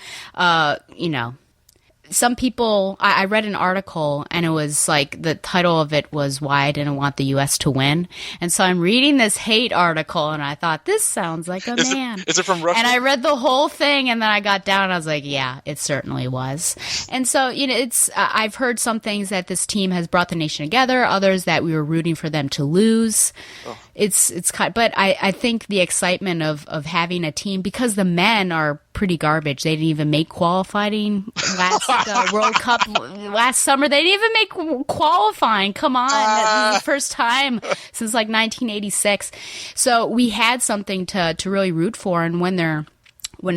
Some people, I read an article, and it was like, the title of it was Why I Didn't Want the U.S. to Win. And so I'm reading this hate article, and I thought, this sounds like a man. Is it from Russia? And I read the whole thing, and then I got down, and I was like, yeah, it certainly was. And so, it's, I've heard some things that this team has brought the nation together, others that we were rooting for them to lose. Oh. It's kind of, but I think the excitement of having a team, because the men are pretty garbage. They didn't even make qualifying last World Cup last summer. They didn't even make qualifying. Come on. This is the first time since like 1986. So we had something to really root for. And when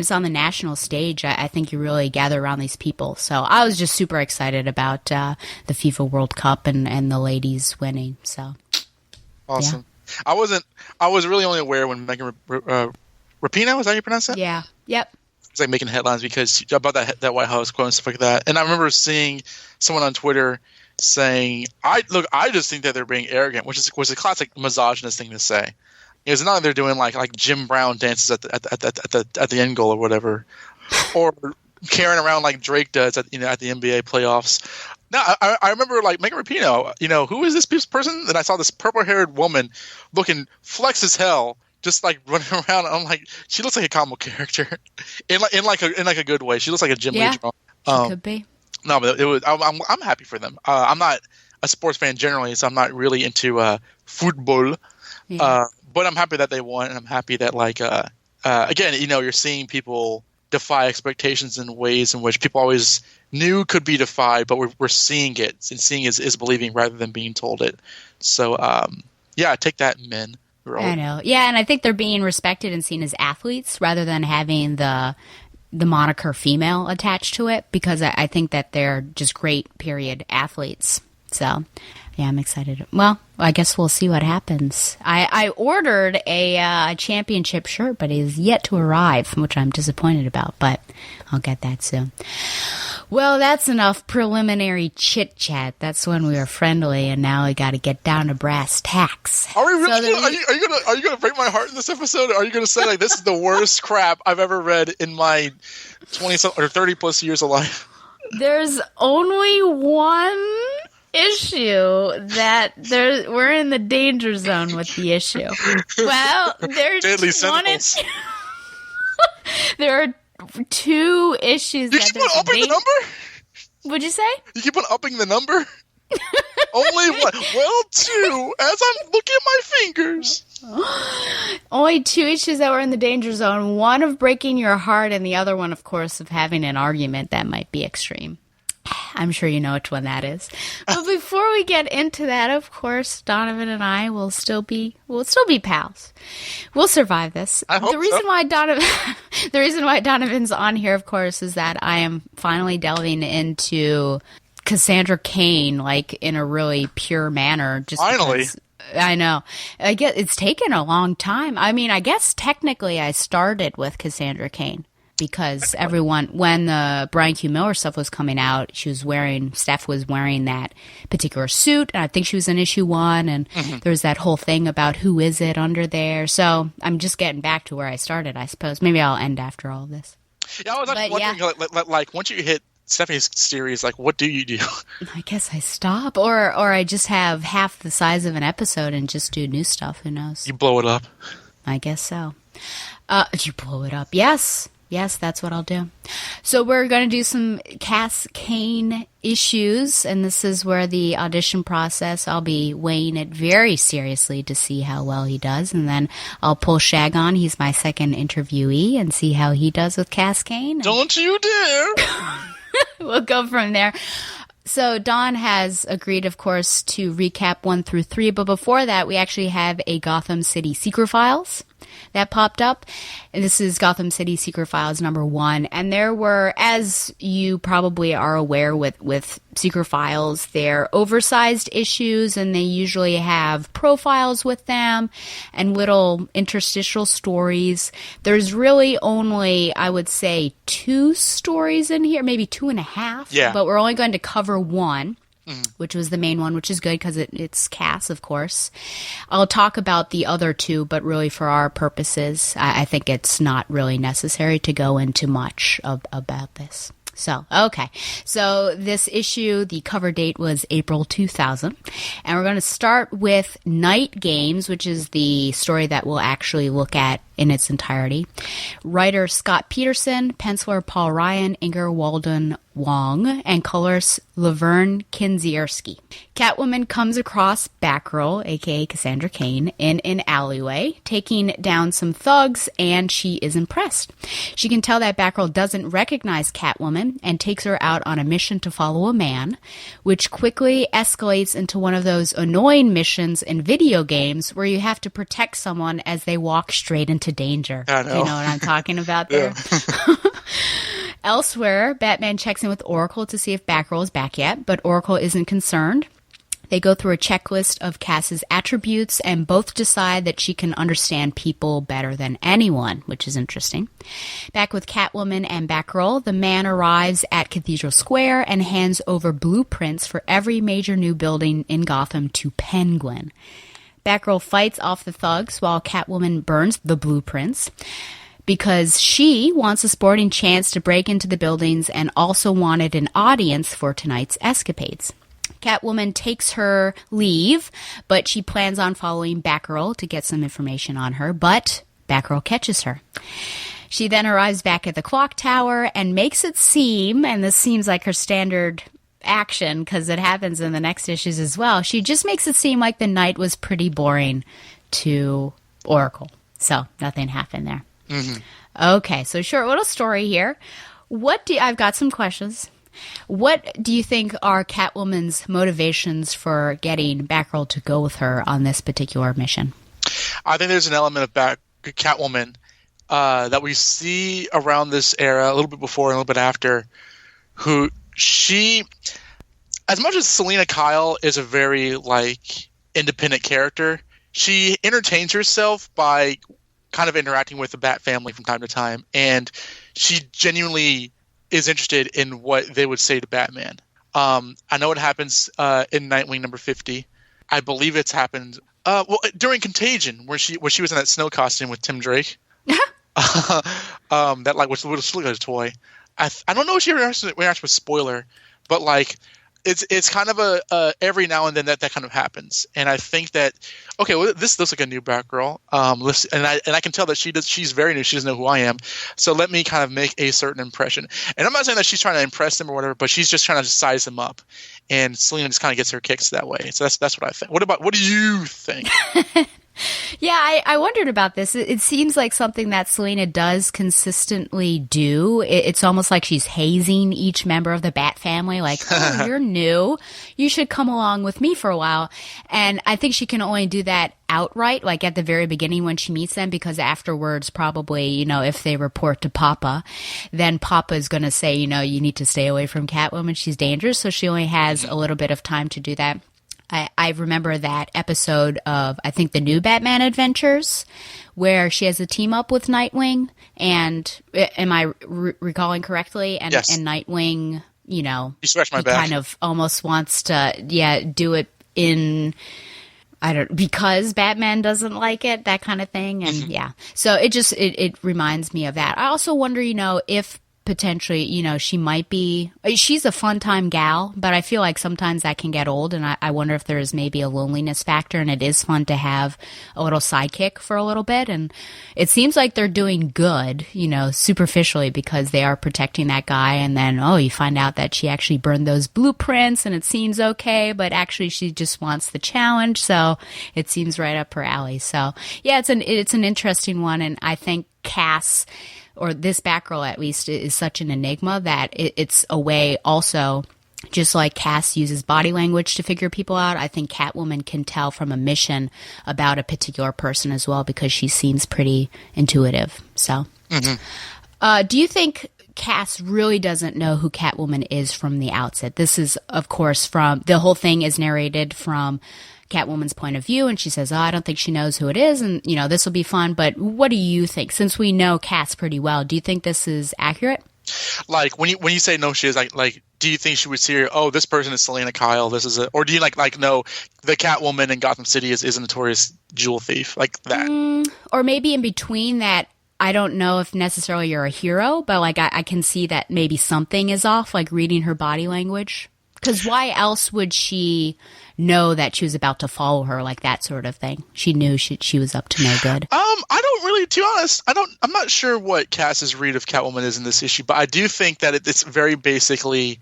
it's on the national stage, I think you really gather around these people. So I was just super excited about the FIFA World Cup and the ladies winning. So awesome. Yeah. I was really only aware when Megan Rapinoe, is that how you pronounce that? Yeah. Yep. It's like making headlines because about that White House quote and stuff like that. And I remember seeing someone on Twitter saying, I just think that they're being arrogant, which was a classic misogynist thing to say. It's not like they're doing like Jim Brown dances at the end goal or whatever, or carrying around like Drake does at the NBA playoffs. No, I remember like Megan Rapinoe. Who is this person? And I saw this purple-haired woman looking flex as hell, just like running around. I'm like, she looks like a comic character in a good way. She looks like a Jim Lee. She could be. No, but it was. I'm happy for them. I'm not a sports fan generally, so I'm not really into football. Yeah. But I'm happy that they won, and I'm happy that again, you're seeing people defy expectations in ways in which people always knew could be defied, but we're seeing it, and seeing is believing rather than being told it. So take that, men. I know. Yeah, and I think they're being respected and seen as athletes rather than having the moniker female attached to it, because I think that they're just great, period, athletes. So, yeah, I'm excited. Well, I guess we'll see what happens. I ordered a championship shirt, but it is yet to arrive, which I'm disappointed about, but I'll get that soon. Well, that's enough preliminary chit-chat. That's when we were friendly, and now we got to get down to brass tacks. Are we really? Are you gonna break my heart in this episode? Are you gonna say like this is the worst crap I've ever read in my 20 or 30 plus years of life? There's only one issue that we're in the danger zone with the issue. Well, there's deadly sentinels. There are two issues. You keep on upping the number? What'd you say? You keep on upping the number? Only one. Well, two, as I'm looking at my fingers. Only two issues that were in the danger zone. One of breaking your heart, and the other one, of course, of having an argument that might be extreme. I'm sure you know which one that is. But before we get into that, of course, Donovan and I will still be pals. We'll survive this. I hope the reason so. why the reason why Donovan's on here, of course, is that I am finally delving into Cassandra Cain, like in a really pure manner. Just Finally. because, I know. I guess it's taken a long time. I mean, I guess technically I started with Cassandra Cain. Because everyone, when the Brian Q. Miller stuff was coming out, Steph was wearing that particular suit, and I think she was in issue 1, and there was that whole thing about who is it under there. So I'm just getting back to where I started, I suppose. Maybe I'll end after all of this. Yeah, I was actually wondering, like, once you hit Stephanie's series, like, what do you do? I guess I stop, or I just have half the size of an episode and just do new stuff. Who knows? You blow it up. I guess so. You blow it up. Yes. Yes, that's what I'll do. So we're going to do some Cass Cain issues, and this is where the audition process, I'll be weighing it very seriously to see how well he does, and then I'll pull Shag on. He's my second interviewee, and see how he does with Cass Cain. Don't you dare! We'll go from there. So Don has agreed, of course, to recap 1 through 3, but before that, we actually have a Gotham City Secret Files that popped up. And this is Gotham City Secret Files number 1. And there were, as you probably are aware with Secret Files, they're oversized issues, and they usually have profiles with them and little interstitial stories. There's really only, I would say, 2 stories in here, maybe 2.5. Yeah. But we're only going to cover 1. Which was the main one, which is good because it's Cass, of course. I'll talk about the other 2, but really for our purposes, I think it's not really necessary to go into much about this. So, okay. So this issue, the cover date was April 2000. And we're going to start with Night Games, which is the story that we'll actually look at in its entirety. Writer Scott Peterson, penciler Paul Ryan, inker Walden Wong, and colorist Laverne Kinzierski. Catwoman comes across Batgirl, aka Cassandra Cain, in an alleyway, taking down some thugs, and she is impressed. She can tell that Batgirl doesn't recognize Catwoman and takes her out on a mission to follow a man, which quickly escalates into one of those annoying missions in video games where you have to protect someone as they walk straight into danger. I know. Do you know what I'm talking about there? Elsewhere, Batman checks in with Oracle to see if Batgirl is back yet, but Oracle isn't concerned. They go through a checklist of Cass's attributes, and both decide that she can understand people better than anyone, which is interesting. Back with Catwoman and Batgirl, the man arrives at Cathedral Square and hands over blueprints for every major new building in Gotham to Penguin. Batgirl fights off the thugs while Catwoman burns the blueprints, because she wants a sporting chance to break into the buildings and also wanted an audience for tonight's escapades. Catwoman takes her leave, but she plans on following Batgirl to get some information on her, but Batgirl catches her. She then arrives back at the clock tower and makes it seem, and this seems like her standard action because it happens in the next issues as well, she just makes it seem like the night was pretty boring to Oracle. So nothing happened there. Okay, so short little story here. I've got some questions. What do you think are Catwoman's motivations for getting Batgirl to go with her on this particular mission? I think there's an element of Catwoman that we see around this era, a little bit before and a little bit after, who she, as much as Selina Kyle is a very, like, independent character, she entertains herself by kind of interacting with the Bat family from time to time, and she genuinely is interested in what they would say to Batman. I know it happens in Nightwing number 50. I believe it's happened during Contagion, where she was in that snow costume with Tim Drake. That like was like a toy. I don't know if she reacts with spoiler, but like it's kind of a every now and then that kind of happens, and I think that this looks like a new Batgirl. And I can tell that she's very new. She doesn't know who I am, so let me kind of make a certain impression. And I'm not saying that she's trying to impress them or whatever, but she's just trying to size them up. And Selina just kind of gets her kicks that way. So that's what I think. What do you think? Yeah, I wondered about this. It seems like something that Selena does consistently do. It's almost like she's hazing each member of the Bat family, like, oh, you're new. You should come along with me for a while. And I think she can only do that outright, like at the very beginning when she meets them, because afterwards, probably, you know, if they report to Papa, then Papa is going to say, you know, you need to stay away from Catwoman. She's dangerous. So she only has a little bit of time to do that. I remember that episode of, I think, the new Batman Adventures, where she has a team up with Nightwing, and am I recalling correctly? And, yes. And Nightwing, you know, he scratched my back. Kind of almost wants to, do it because Batman doesn't like it, that kind of thing. And so it reminds me of that. I also wonder, you know, if potentially, you know, she's a fun time gal, but I feel like sometimes that can get old, and I wonder if there's maybe a loneliness factor, and it is fun to have a little sidekick for a little bit. And it seems like they're doing good, you know, superficially, because they are protecting that guy, and then, you find out that she actually burned those blueprints, and it seems okay, but actually she just wants the challenge, so it seems right up her alley. So, yeah, it's an interesting one, and I think Cass, or this Batgirl at least, is such an enigma that it's a way also, just like Cass uses body language to figure people out, I think Catwoman can tell from a mission about a particular person as well, because she seems pretty intuitive. So, do you think Cass really doesn't know who Catwoman is from the outset? This is, of course, the whole thing is narrated from Catwoman's point of view, and she says, I don't think she knows who it is, and, you know, this will be fun. But what do you think? Since we know Cass pretty well, do you think this is accurate? Like, when you say no, she is, like, do you think she would see her, this person is Selena Kyle, this is or do you like know the Catwoman in Gotham City is a notorious jewel thief, like that? Or maybe in between that, I don't know if necessarily you're a hero, but like I can see that maybe something is off, like reading her body language. Because why else would she know that she was about to follow her, like that sort of thing? She knew she was up to no good. I don't really, to be honest, I'm not sure what Cass's read of Catwoman is in this issue, but I do think that it's very basically,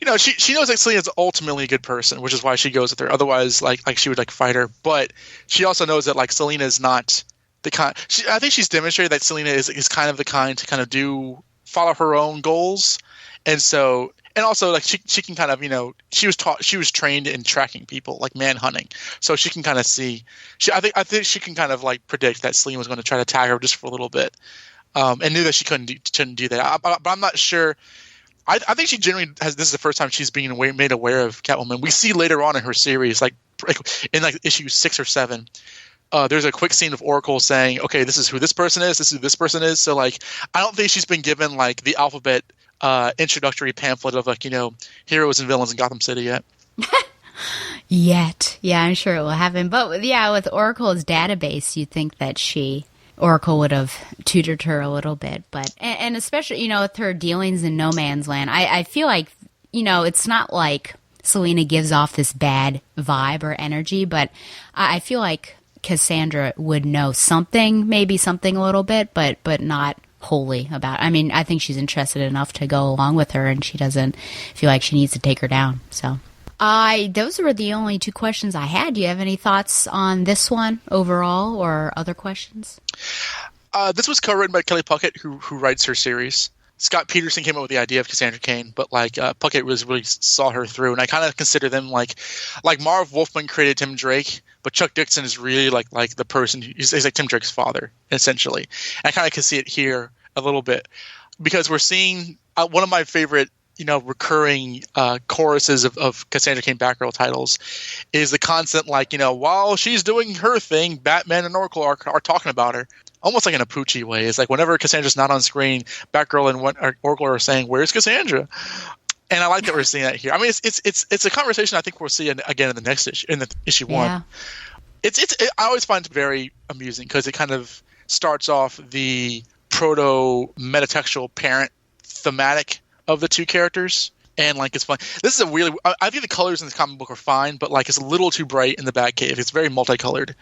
you know, she knows that Selena's ultimately a good person, which is why she goes with her. Otherwise, like she would like fight her. But she also knows that like Selena is not the kind. I think she's demonstrated that Selena is kind of the kind to kind of follow her own goals, and so. And also, like she can kind of, you know, she was trained in tracking people, like manhunting, so she can kind of see. I think she can kind of like predict that Selena was going to try to tag her just for a little bit, and knew that she shouldn't do that. But I'm not sure. I think she generally has. This is the first time she's being made aware of Catwoman. We see later on in her series, like in like issue 6 or 7. There's a quick scene of Oracle saying, "Okay, this is who this person is. This is who this person is." So like, I don't think she's been given like the alphabet introductory pamphlet of like, you know, heroes and villains in Gotham City yet. Yeah, I'm sure it will happen. But yeah, with Oracle's database, you'd think that Oracle would have tutored her a little bit, but and especially, you know, with her dealings in No Man's Land, I feel like, you know, it's not like Selena gives off this bad vibe or energy, but I feel like Cassandra would know something, maybe something a little bit, but not wholly about. I mean, I think she's interested enough to go along with her, and she doesn't feel like she needs to take her down. So, those were the only 2 questions I had. Do you have any thoughts on this one overall, or other questions? This was co-written by Kelly Puckett, who writes her series. Scott Peterson came up with the idea of Cassandra Cain, but like Puckett really saw her through, and I kind of consider them like Marv Wolfman created Tim Drake, but Chuck Dixon is really like the person he's like Tim Drake's father, essentially. And I kind of can see it here a little bit, because we're seeing one of my favorite, you know, recurring choruses of Cassandra Cain Batgirl titles is the constant, like, you know, while she's doing her thing, Batman and Oracle are talking about her. Almost like in a Poochie way. It's like whenever Cassandra's not on screen, Batgirl and Oracle are saying, "Where's Cassandra?" And I like that we're seeing that here. I mean, it's a conversation I think we'll see again in the next issue, in the issue 1. I always find it very amusing because it kind of starts off the proto metatextual parent thematic of the 2 characters, and like it's fun. This is a really. I think the colors in this comic book are fine, but like it's a little too bright in the Batcave. It's very multicolored.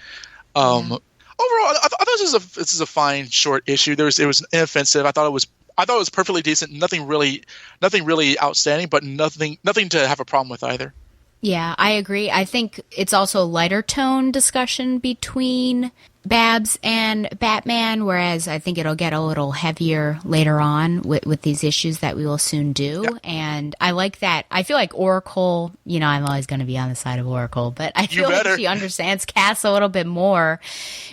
Overall, I thought this is a fine short issue. It was inoffensive. I thought it was perfectly decent. Nothing really outstanding, but nothing to have a problem with either. Yeah, I agree. I think it's also a lighter tone discussion between Babs and Batman, whereas I think it'll get a little heavier later on with these issues that we will soon do. Yeah. And I like that. I feel like Oracle, I'm always going to be on the side of Oracle, but I feel like she understands Cass a little bit more.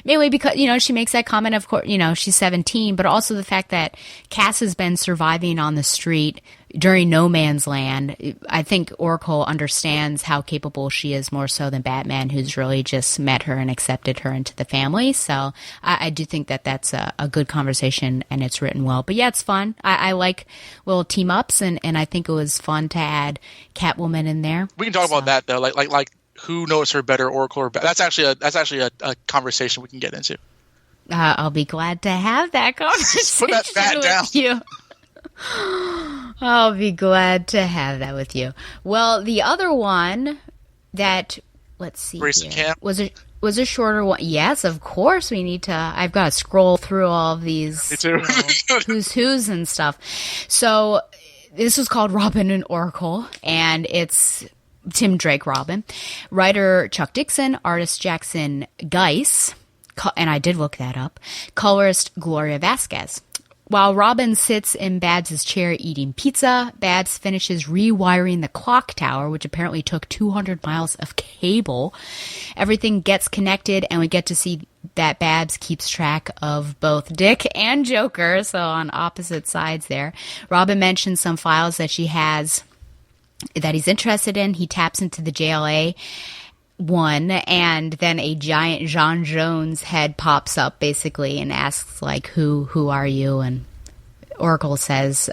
Mainly because, she makes that comment, of course, she's 17, but also the fact that Cass has been surviving on the street during no man's land. I think Oracle understands how capable she is more so than Batman, who's really just met her and accepted her into the family. So I do think that that's a good conversation, and it's written well. But yeah, it's fun. I like little team ups, and I think it was fun to add Catwoman in there. We can talk about that though, like who knows her better, Oracle or Batman? That's actually a conversation we can get into. I'll be glad to have that conversation. Put that bat down. You. I'll be glad to have that with you. Well, the other one that, let's see, Grayson Camp was a shorter one. Yes, of course we need to. I've got to scroll through all of these who's and stuff. So this was called Robin and Oracle, and it's Tim Drake Robin, writer Chuck Dixon, artist Jackson Geiss, and I did look that up, colorist Gloria Vasquez. While Robin sits in Babs' chair eating pizza, Babs finishes rewiring the clock tower, which apparently took 200 miles of cable. Everything gets connected, and we get to see that Babs keeps track of both Dick and Joker, so on opposite sides there. Robin mentions some files that she has that he's interested in. He taps into the JLA one, and then a giant John Jones head pops up basically and asks like, who are you? And Oracle says,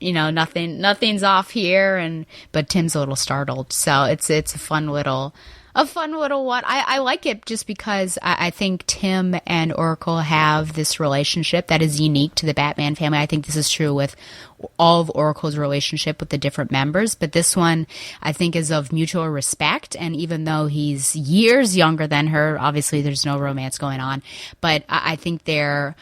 nothing's off here, but Tim's a little startled. So it's a fun little one. I like it just because I think Tim and Oracle have this relationship that is unique to the Batman family. I think this is true with all of Oracle's relationship with the different members, but this one I think is of mutual respect. And even though he's years younger than her, obviously there's no romance going on, but I think they're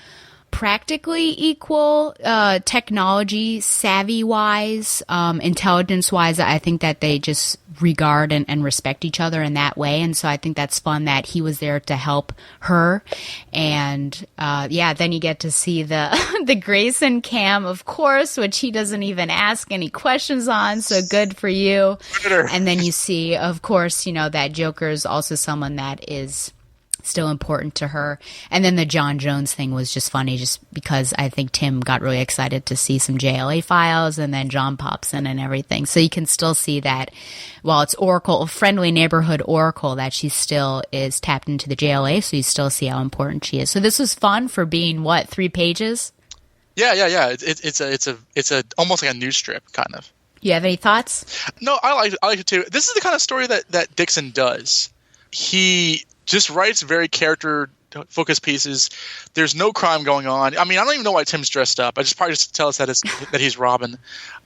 practically equal, technology savvy wise, intelligence wise. I think that they just regard and respect each other in that way. And so I think that's fun that he was there to help her. And then you get to see the Grayson cam, of course, which he doesn't even ask any questions on. So good for you. And then you see, of course, that Joker is also someone that is still important to her. And then the John Jones thing was just funny just because I think Tim got really excited to see some JLA files, and then John pops in and everything. So you can still see that while it's Oracle, friendly neighborhood Oracle, that she still is tapped into the JLA. So you still see how important she is. So this was fun for being 3 pages? Yeah. It's a almost like a news strip kind of. You have any thoughts? No, I like it too. This is the kind of story that Dixon does. He just writes very character-focused pieces. There's no crime going on. I mean, I don't even know why Tim's dressed up. I just probably just tell us that he's Robin.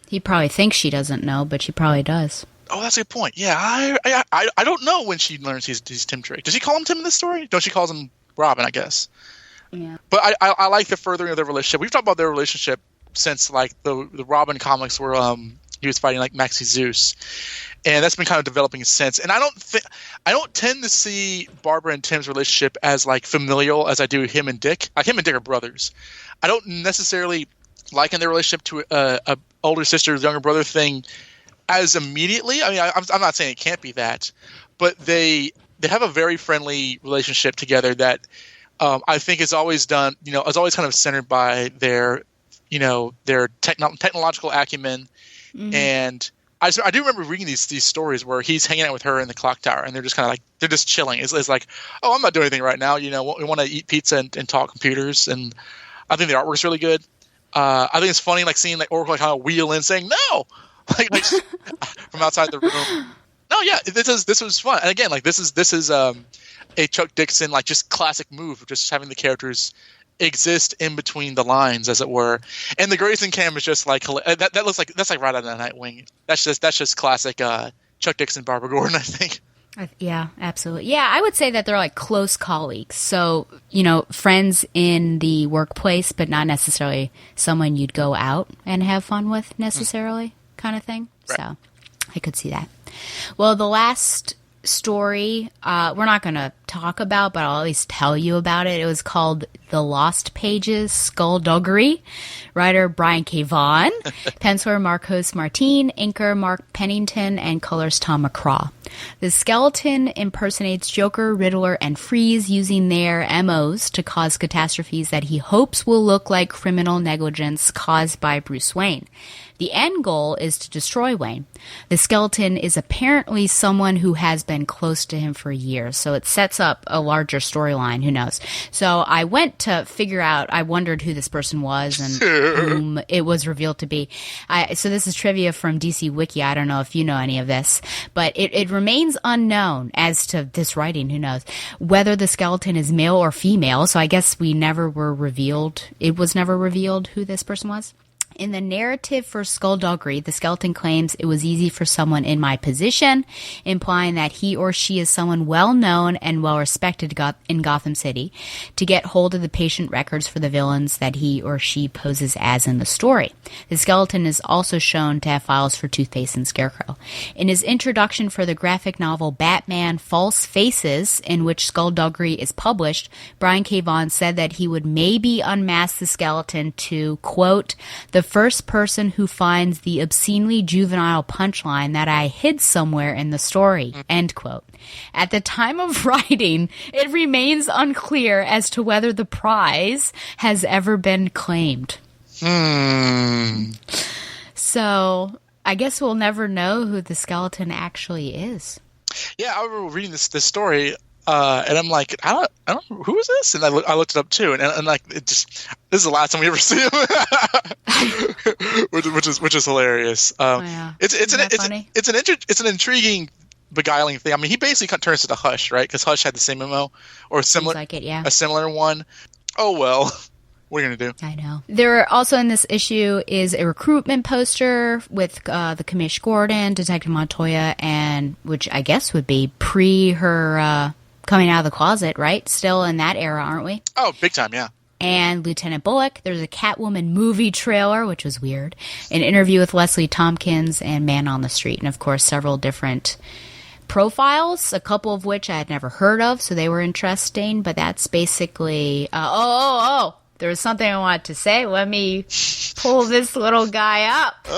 He probably thinks she doesn't know, but she probably does. Oh, that's a good point. Yeah, I don't know when she learns he's Tim Drake. Does he call him Tim in this story? No, she calls him Robin, I guess. Yeah. But I like the furthering of their relationship. We've talked about their relationship since like the Robin comics where he was fighting like Maxie Zeus. And that's been kind of developing since. And I don't tend to see Barbara and Tim's relationship as like familial as I do him and Dick. Like him and Dick are brothers. I don't necessarily liken their relationship to a older sister younger brother thing as immediately. I mean, I'm not saying it can't be that, but they have a very friendly relationship together that I think is always done. Is always kind of centered by their technological acumen. Mm-hmm. And I do remember reading these stories where he's hanging out with her in the clock tower, and they're just kind of like they're just chilling. It's like, oh, I'm not doing anything right now. We want to eat pizza and talk computers, and I think the artwork's really good. I think it's funny like seeing like Oracle kind of wheel in saying no, like from outside the room. No, yeah, this was fun, and again, like this is a Chuck Dixon like just classic move of just having the characters exist in between the lines, as it were. And the Grayson cam is just like that looks like that's like right out of the Nightwing. That's just classic Chuck Dixon, Barbara Gordon, I think. Yeah, absolutely. Yeah, I would say that they're like close colleagues. So, friends in the workplace, but not necessarily someone you'd go out and have fun with necessarily kind of thing. Right. So I could see that. Well, the last story we're not going to talk about, but I'll at least tell you about it. It was called The Lost Pages, Skullduggery. Writer Brian K. Vaughan, penciler Marcos Martin, inker Mark Pennington, and colors Tom McCraw. The skeleton impersonates Joker, Riddler, and Freeze using their MOs to cause catastrophes that he hopes will look like criminal negligence caused by Bruce Wayne. The end goal is to destroy Wayne. The skeleton is apparently someone who has been close to him for years, so it sets up a larger storyline. Who knows? So I went to figure out, I wondered who this person was and whom it was revealed to be. So this is trivia from DC Wiki. I don't know if you know any of this, but it remains unknown as to this writing, who knows, whether the skeleton is male or female. So I guess it was never revealed who this person was. In the narrative for Skullduggery, the skeleton claims it was easy for someone in my position, implying that he or she is someone well-known and well-respected in Gotham City, to get hold of the patient records for the villains that he or she poses as in the story. The skeleton is also shown to have files for Two-Face and Scarecrow. In his introduction for the graphic novel Batman False Faces, in which Skullduggery is published, Brian K. Vaughan said that he would maybe unmask the skeleton to, quote, the first person who finds the obscenely juvenile punchline that I hid somewhere in the story, end quote. At the time of writing, it remains unclear as to whether the prize has ever been claimed. So I guess we'll never know who the skeleton actually is. Yeah, I remember reading this story, and I'm like, I don't know, who is this? And I looked it up too, and like, this is the last time we ever see him, which is hilarious. Yeah. It's an intriguing, beguiling thing. I mean, he basically turns into Hush, right? Because Hush had the same MO or a similar, like it, yeah. A similar one. Oh well. What are you going to do? I know. There also in this issue is a recruitment poster with the Commish Gordon, Detective Montoya, and which I guess would be pre her coming out of the closet, right? Still in that era, aren't we? Oh, big time, yeah. And Lieutenant Bullock. There's a Catwoman movie trailer, which was weird. An interview with Leslie Tompkins and Man on the Street. And, of course, several different profiles, a couple of which I had never heard of, so they were interesting. But that's basically... There was something I wanted to say. Let me pull this little guy up.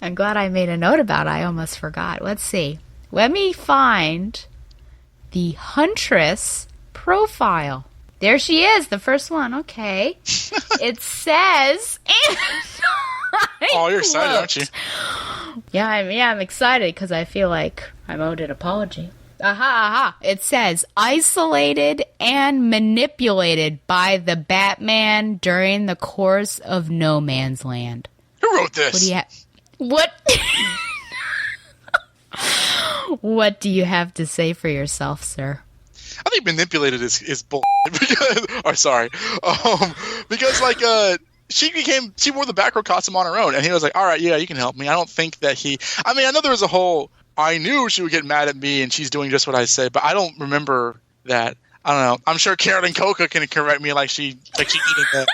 I'm glad I made a note about it. I almost forgot. Let's see. Let me find the Huntress profile. There she is, the first one. Okay. It says... Oh, you're excited, aren't you? Yeah, I'm excited because I feel like I'm owed an apology. Aha. It says, isolated and manipulated by the Batman during the course of No Man's Land. Who wrote this? What do you have? What? What do you have to say for yourself, sir? I think manipulated is bull. Because like she wore the Batgirl costume on her own, and he was like, all right, yeah, you can help me. I don't think that I know there was a whole, I knew she would get mad at me and she's doing just what I say, but I don't remember that. I don't know. I'm sure Carolyn Coca can correct me like she did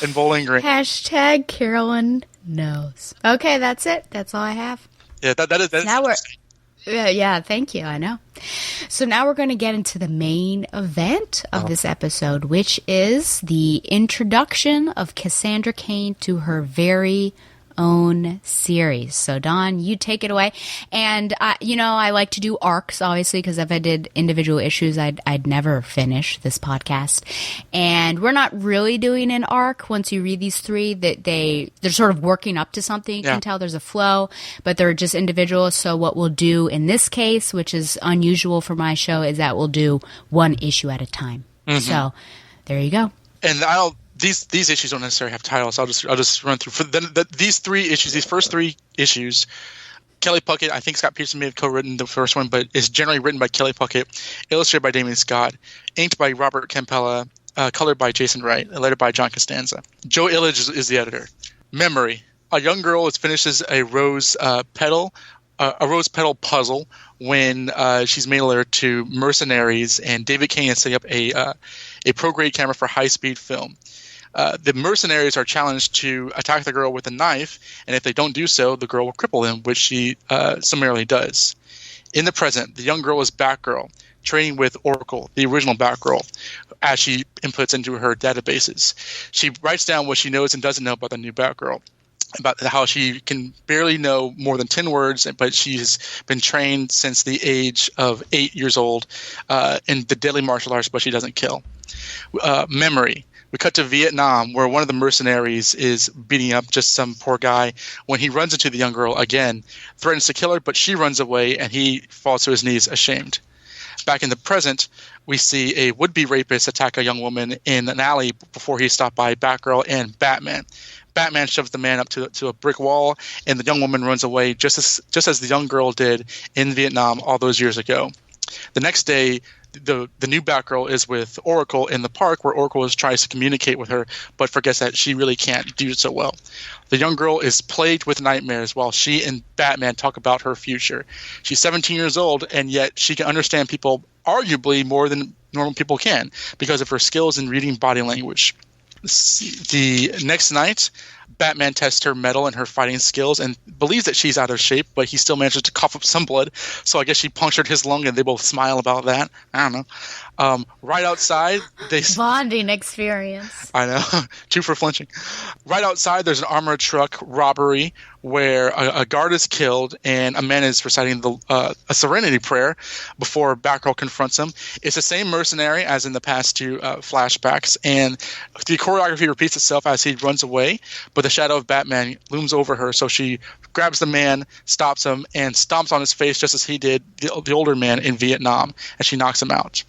in Bowling Green. Hashtag Carolyn knows. Okay, that's it. That's all I have. Yeah, that is now yeah, thank you. I know. So now we're going to get into the main event of this episode, which is the introduction of Cassandra Cain to her very own series. So Dawn, you take it away. And I like to do arcs, obviously, because if I did individual issues, I'd never finish this podcast. And we're not really doing an arc. Once you read these three, that they're sort of working up to something. You can tell there's a flow, but they're just individual. So what we'll do in this case, which is unusual for my show, is that we'll do one issue at a time. Mm-hmm. So there you go. And these issues don't necessarily have titles. I'll just run through these first three issues. Kelly Puckett, I think Scott Peterson may have co-written the first one, but it's generally written by Kelly Puckett, illustrated by Damian Scott, inked by Robert Campella, colored by Jason Wright, and lettered by John Costanza. Joe Illidge is the editor. Memory: a young girl finishes a rose petal puzzle when she's made alert to mercenaries, and David Kane is setting up a pro-grade camera for high-speed film. The mercenaries are challenged to attack the girl with a knife, and if they don't do so, the girl will cripple them, which she summarily does. In the present, the young girl is Batgirl, training with Oracle, the original Batgirl, as she inputs into her databases. She writes down what she knows and doesn't know about the new Batgirl, about how she can barely know more than 10 words, but she's been trained since the age of 8 years old in the deadly martial arts, but she doesn't kill. Memory. We cut to Vietnam, where one of the mercenaries is beating up just some poor guy when he runs into the young girl again, threatens to kill her, but she runs away and he falls to his knees ashamed. Back in the present, we see a would-be rapist attack a young woman in an alley before he stopped by Batgirl and Batman. Batman shoves the man up to a brick wall, and the young woman runs away just as the young girl did in Vietnam all those years ago. The next day, the new Batgirl is with Oracle in the park, where Oracle tries to communicate with her, but forgets that she really can't do so well. The young girl is plagued with nightmares while she and Batman talk about her future. She's 17 years old, and yet she can understand people arguably more than normal people can because of her skills in reading body language. The next night, Batman tests her mettle and her fighting skills and believes that she's out of shape, but he still manages to cough up some blood. So I guess she punctured his lung, and they both smile about that. I don't know. Right outside, they bonding experience. I know, two for flinching. Right outside, there's an armored truck robbery where a guard is killed and a man is reciting a Serenity Prayer before Batgirl confronts him. It's the same mercenary as in the past two flashbacks, and the choreography repeats itself as he runs away, but the shadow of Batman looms over her, so she grabs the man, stops him, and stomps on his face just as he did the older man in Vietnam, and she knocks him out.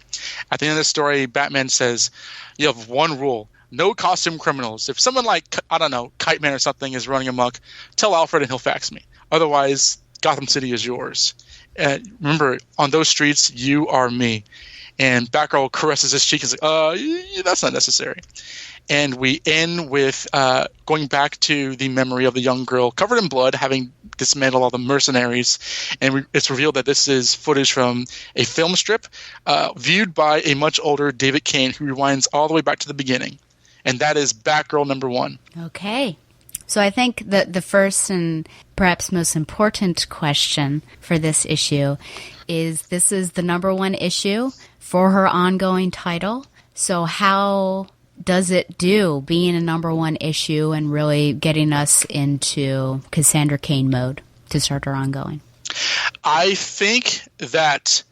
At the end of the story, Batman says, "You have one rule. No costume criminals. If someone like, I don't know, Kite Man or something is running amok, tell Alfred and he'll fax me. Otherwise, Gotham City is yours. Remember, on those streets, you are me." And Batgirl caresses his cheek and is like, that's not necessary. And we end with going back to the memory of the young girl covered in blood, having dismantled all the mercenaries. And it's revealed that this is footage from a film strip viewed by a much older David Kane, who rewinds all the way back to the beginning. And that is Batgirl #1. Okay. So I think that the first and perhaps most important question for this issue is, this is the #1 issue for her ongoing title. So how does it do being a #1 issue and really getting us into Cassandra Cain mode to start her ongoing? I think that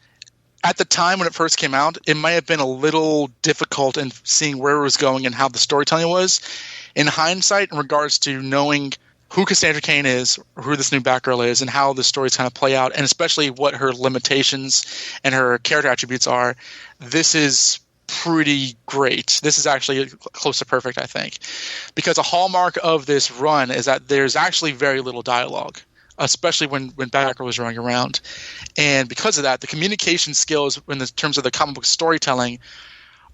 at the time when it first came out, it might have been a little difficult in seeing where it was going and how the storytelling was. In hindsight, in regards to knowing who Cassandra Cain is, or who this new Batgirl is, and how the stories kind of play out, and especially what her limitations and her character attributes are, this is pretty great. This is actually close to perfect, I think. Because a hallmark of this run is that there's actually very little dialogue, especially when Batgirl was running around. And because of that, the communication skills in terms of the comic book storytelling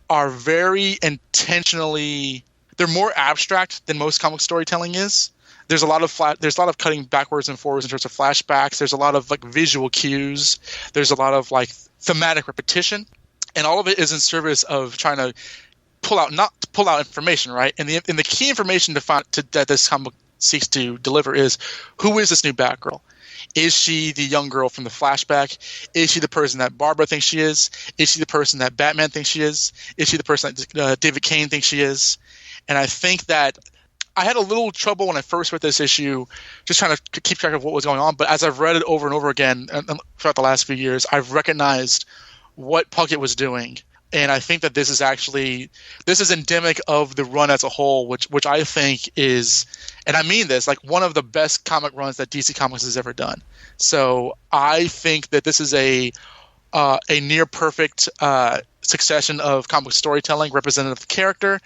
are very intentionally – they're more abstract than most comic storytelling is. There's a lot of cutting backwards and forwards in terms of flashbacks. There's a lot of like visual cues. There's a lot of like thematic repetition, and all of it is in service of trying to pull out information, right? And the key information that this comic book seeks to deliver is, who is this new Batgirl? Is she the young girl from the flashback? Is she the person that Barbara thinks she is? Is she the person that Batman thinks she is? Is she the person that David Kane thinks she is? And I think that I had a little trouble when I first read this issue just trying to keep track of what was going on. But as I've read it over and over again throughout the last few years, I've recognized what Puckett was doing. And I think that this is endemic of the run as a whole, which I think is, and I mean this, like one of the best comic runs that DC Comics has ever done. So I think that this is a near perfect succession of comic storytelling, representative character.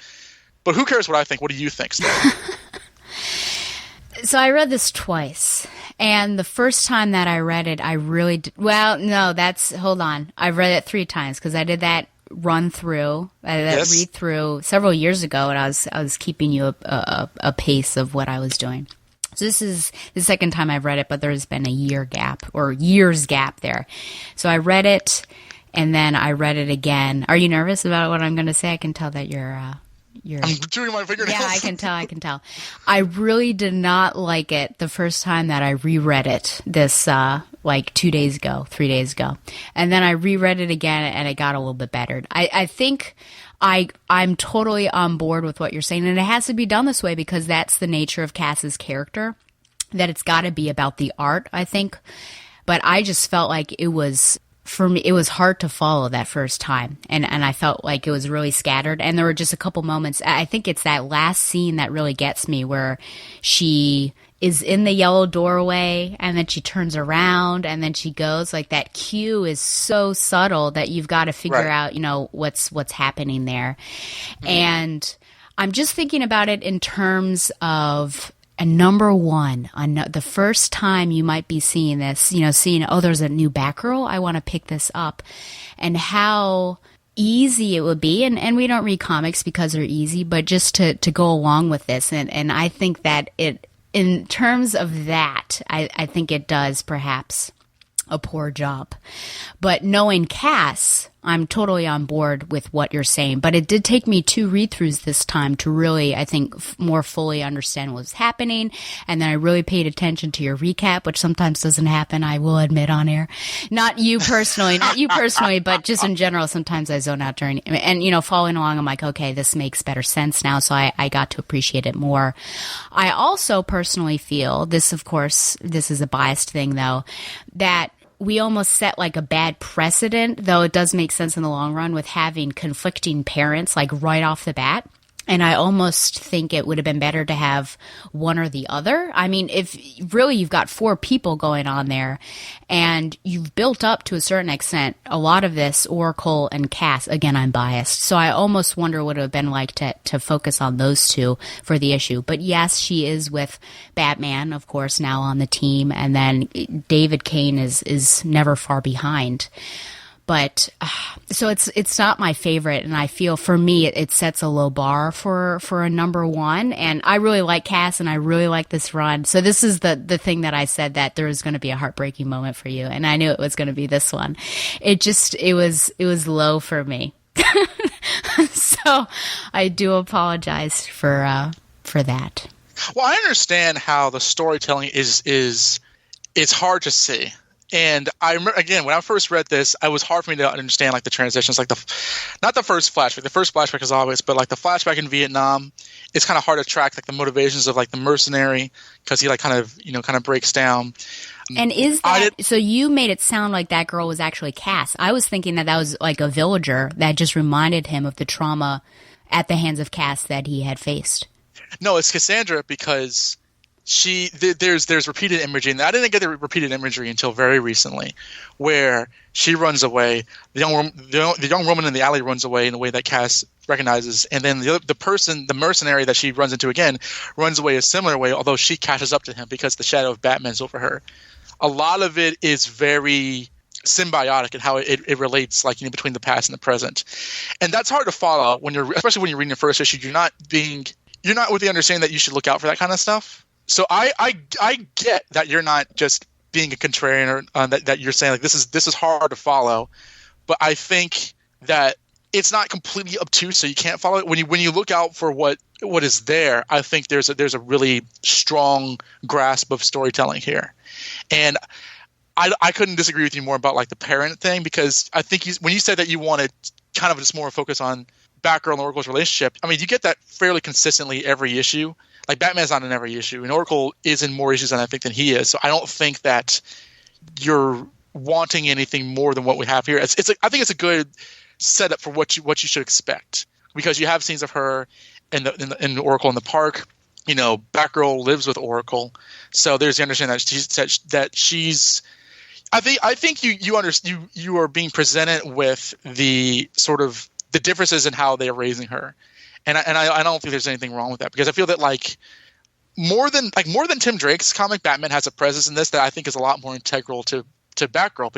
But who cares what I think? What do you think, Steph? So I read this twice. And the first time that I read it, I really did. Well, no, hold on. I read it 3 times because I did that read through several years ago, and I was keeping you a pace of what I was doing. So this is the second time I've read it, but there's been a years gap there. So I read it, and then I read it again. Are you nervous about what I'm going to say? I can tell that you're I'm chewing my fingernails. Yeah, I can tell. I really did not like it the first time that I reread it this like 2 days ago, 3 days ago. And then I reread it again and it got a little bit better. I think I'm totally on board with what you're saying. And it has to be done this way because that's the nature of Cass's character, that it's got to be about the art, I think. But I just felt like it was, for me, it was hard to follow that first time. And I felt like it was really scattered. And there were just a couple moments. I think it's that last scene that really gets me, where she is in the yellow doorway and then she turns around and then she goes. Like, that cue is so subtle that you've got to figure out, what's happening there. And I'm just thinking about it in terms of a number one, the first time you might be seeing this, seeing, oh, there's a new Batgirl, I want to pick this up, and how easy it would be, and we don't read comics because they're easy, but just to go along with this, and I think that it, in terms of that, I think it does perhaps a poor job. But knowing Cass, I'm totally on board with what you're saying. But it did take me 2 read-throughs this time to really, I think, more fully understand what was happening. And then I really paid attention to your recap, which sometimes doesn't happen, I will admit on air. Not you personally, but just in general, sometimes I zone out during, and following along, I'm like, okay, this makes better sense now. So I got to appreciate it more. I also personally feel, this is a biased thing though, that we almost set like a bad precedent, though it does make sense in the long run, with having conflicting parents like right off the bat. And I almost think it would have been better to have one or the other. I mean, if really you've got 4 people going on there and you've built up to a certain extent a lot of this Oracle and Cass, again, I'm biased. So I almost wonder what it would have been like to focus on those 2 for the issue. But yes, she is with Batman, of course, now on the team. And then David Kane is never far behind. But so it's not my favorite, and I feel for me it sets a low bar for a number one. And I really like Cass, and I really like this run. So this is the thing that I said that there was going to be a heartbreaking moment for you, and I knew it was going to be this one. It was low for me, so I do apologize for that. Well, I understand how the storytelling is it's hard to see. And I remember, again, when I first read this, it was hard for me to understand like the transitions, like not the first flashback. The first flashback is obvious, but like the flashback in Vietnam, it's kind of hard to track like the motivations of like the mercenary, because he like kind of breaks down. And is that so? You made it sound like that girl was actually Cass. I was thinking that was like a villager that just reminded him of the trauma at the hands of Cass that he had faced. No, it's Cassandra, because there's repeated imagery, and I didn't get the repeated imagery until very recently, where she runs away. The young woman in the alley runs away in a way that Cass recognizes, and then the mercenary that she runs into again runs away a similar way, although she catches up to him because the shadow of Batman's over her. A lot of it is very symbiotic in how it relates, like between the past and the present, and that's hard to follow especially when you're reading the first issue. You're not with the understanding that you should look out for that kind of stuff. So I get that you're not just being a contrarian, or that you're saying like this is hard to follow, but I think that it's not completely obtuse, so you can't follow it. When you look out for what is there, I think there's a really strong grasp of storytelling here, and I couldn't disagree with you more about like the parent thing, because I think when you said that you wanted kind of just more focus on Batgirl and Oracle's relationship, I mean you get that fairly consistently every issue. Like Batman's not in every issue, and Oracle is in more issues than he is. So I don't think that you're wanting anything more than what we have here. I think it's a good setup for what you should expect, because you have scenes of her in Oracle in the park. Batgirl lives with Oracle, so there's the understanding that she's. I think you are being presented with the sort of the differences in how they are raising her. And I don't think there's anything wrong with that, because I feel that like more than Tim Drake's comic, Batman has a presence in this that I think is a lot more integral to Batgirl,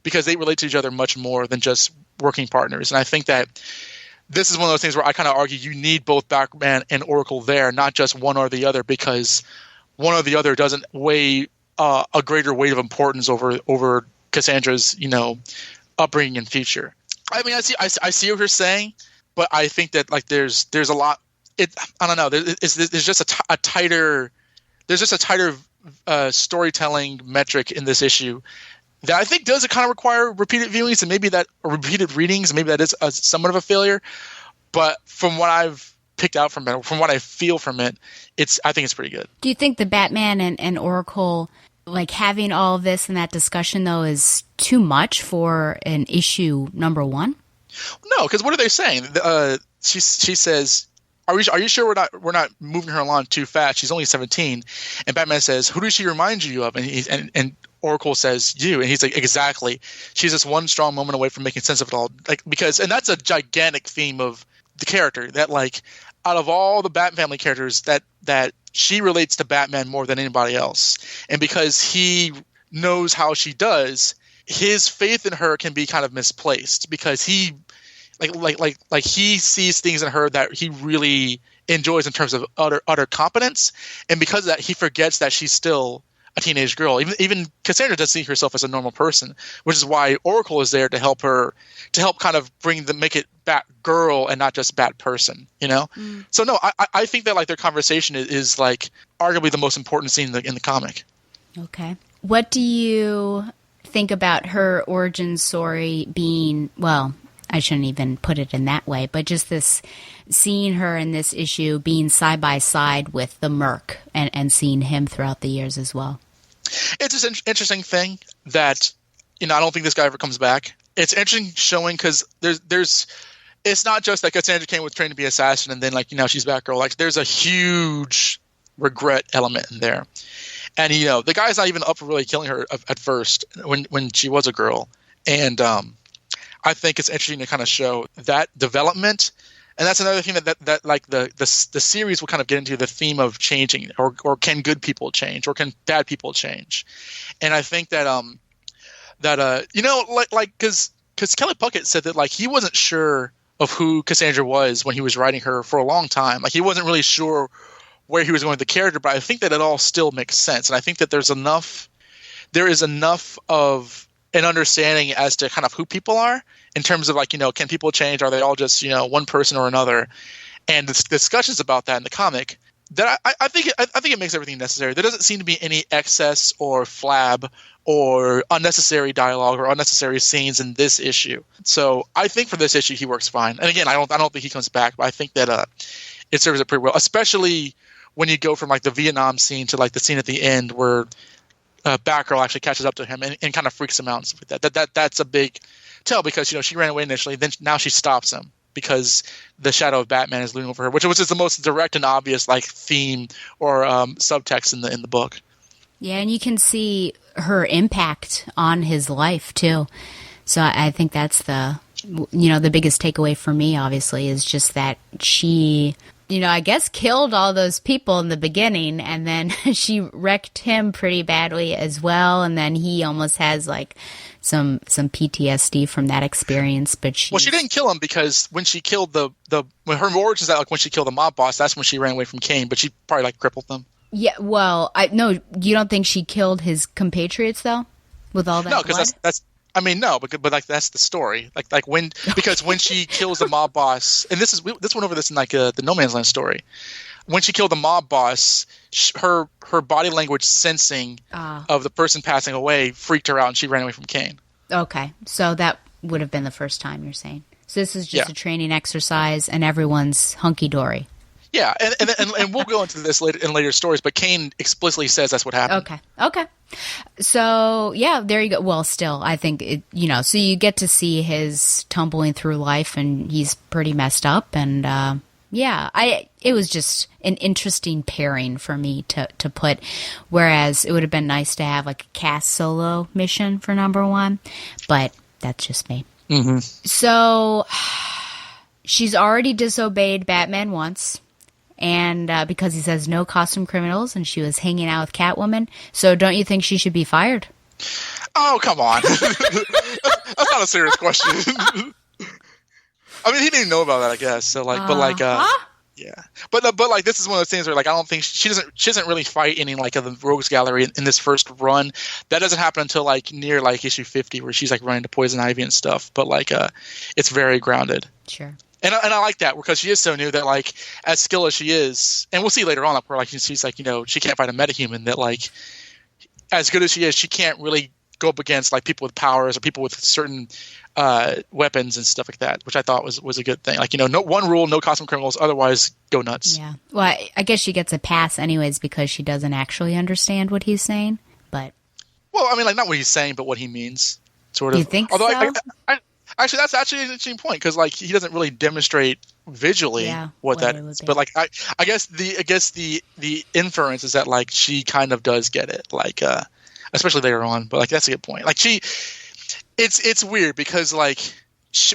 because they relate to each other much more than just working partners. And I think that this is one of those things where I kind of argue you need both Batman and Oracle there, not just one or the other, because one or the other doesn't weigh a greater weight of importance over Cassandra's upbringing and future. I mean, I see what you're saying. But I think that like there's a lot. I don't know. There's just a tighter storytelling metric in this issue that I think does kind of require repeated viewings and maybe that or repeated readings. Maybe that is somewhat of a failure. But from what I've picked out from it, from what I feel from it, I think it's pretty good. Do you think the Batman and Oracle, like having all of this in that discussion though, is too much for an issue number 1? No, because what are they saying? She says, Are you sure we're not moving her along too fast? She's only 17, and Batman says, "Who does she remind you of?" And Oracle says, "You." And he's like, "Exactly. She's just one strong moment away from making sense of it all." And that's a gigantic theme of the character. That like, out of all the Bat family characters, that she relates to Batman more than anybody else, and because he knows how she does, his faith in her can be kind of misplaced because he. Like he sees things in her that he really enjoys in terms of utter competence, and because of that, he forgets that she's still a teenage girl. Even Cassandra doesn't see herself as a normal person, which is why Oracle is there to help kind of make it Batgirl and not just Bat person. You know. So no, I think that like their conversation is like arguably the most important scene in the comic. Okay, what do you think about her origin story being well? I shouldn't even put it in that way, but just this seeing her in this issue being side by side with the Merc and seeing him throughout the years as well. It's an interesting thing that, I don't think this guy ever comes back. It's interesting showing because there's it's not just that Cassandra came with trained to be assassin and then she's Batgirl. Like there's a huge regret element in there. And, the guy's not even up for really killing her at first when she was a girl. And, I think it's interesting to kind of show that development, and that's another thing that like the series will kind of get into the theme of changing, or can good people change, or can bad people change, and I think that because Kelly Puckett said that like he wasn't sure of who Cassandra was when he was writing her for a long time, like he wasn't really sure where he was going with the character, but I think that it all still makes sense, and I think that there is enough of an understanding as to kind of who people are in terms of can people change? Are they all just, one person or another? And the discussions about that in the comic that I think it makes everything necessary. There doesn't seem to be any excess or flab or unnecessary dialogue or unnecessary scenes in this issue. So I think for this issue, he works fine. And again, I don't think he comes back, but I think that it serves it pretty well, especially when you go from like the Vietnam scene to like the scene at the end where Batgirl actually catches up to him and kind of freaks him out and stuff like that. That's a big tell because she ran away initially, then now she stops him because the shadow of Batman is looming over her, which is the most direct and obvious like theme or subtext in the book. Yeah, and you can see her impact on his life too. So I think that's the biggest takeaway for me. Obviously, is just that she. I guess killed all those people in the beginning, and then she wrecked him pretty badly as well, and then he almost has like some PTSD from that experience. But she didn't kill him because when she killed when her origins that like when she killed the mob boss, that's when she ran away from Kane, but she probably like crippled them. Yeah, well, you don't think she killed his compatriots though, with all that? No, because that's. I mean, no, but like that's the story. Like when she kills the mob boss, and this went over this in like the No Man's Land story. When she killed the mob boss, her body language sensing of the person passing away freaked her out, and she ran away from Kane. Okay, so that would have been the first time you're saying. So this is just a training exercise, and everyone's hunky dory. Yeah, and we'll go into this later stories, but Kane explicitly says that's what happened. Okay. So, yeah, there you go. Well, still, I think, so you get to see his tumbling through life, and he's pretty messed up. And, it was just an interesting pairing for me to put, whereas it would have been nice to have, like, a cast solo mission for number 1, but that's just me. Mm-hmm. So, she's already disobeyed Batman once. And because he says no costume criminals, and she was hanging out with Catwoman. So don't you think she should be fired? Oh, come on. That's not a serious question. I mean, he didn't know about that, I guess. So yeah. But like this is one of those things where like I don't think she doesn't really fight any like of the Rogues Gallery in this first run. That doesn't happen until like near like issue 50 where she's like running to Poison Ivy and stuff. But like it's very grounded. Sure. And I like that because she is so new that, like, as skilled as she is, and we'll see later on, like, where, like, she's like, she can't fight a metahuman, that, like, as good as she is, she can't really go up against, like, people with powers or people with certain weapons and stuff like that, which I thought was a good thing. Like, no one rule, no costume criminals, otherwise go nuts. Yeah. Well, I guess she gets a pass anyways because she doesn't actually understand what he's saying, but... Well, I mean, like, not what he's saying, but what he means, sort of. You think Although so? Actually, that's actually an interesting point because, like, he doesn't really demonstrate visually what that is. But, like, I guess the inference is that, like, she kind of does get it, like, especially later on. But, like, that's a good point. Like, it's weird because, like,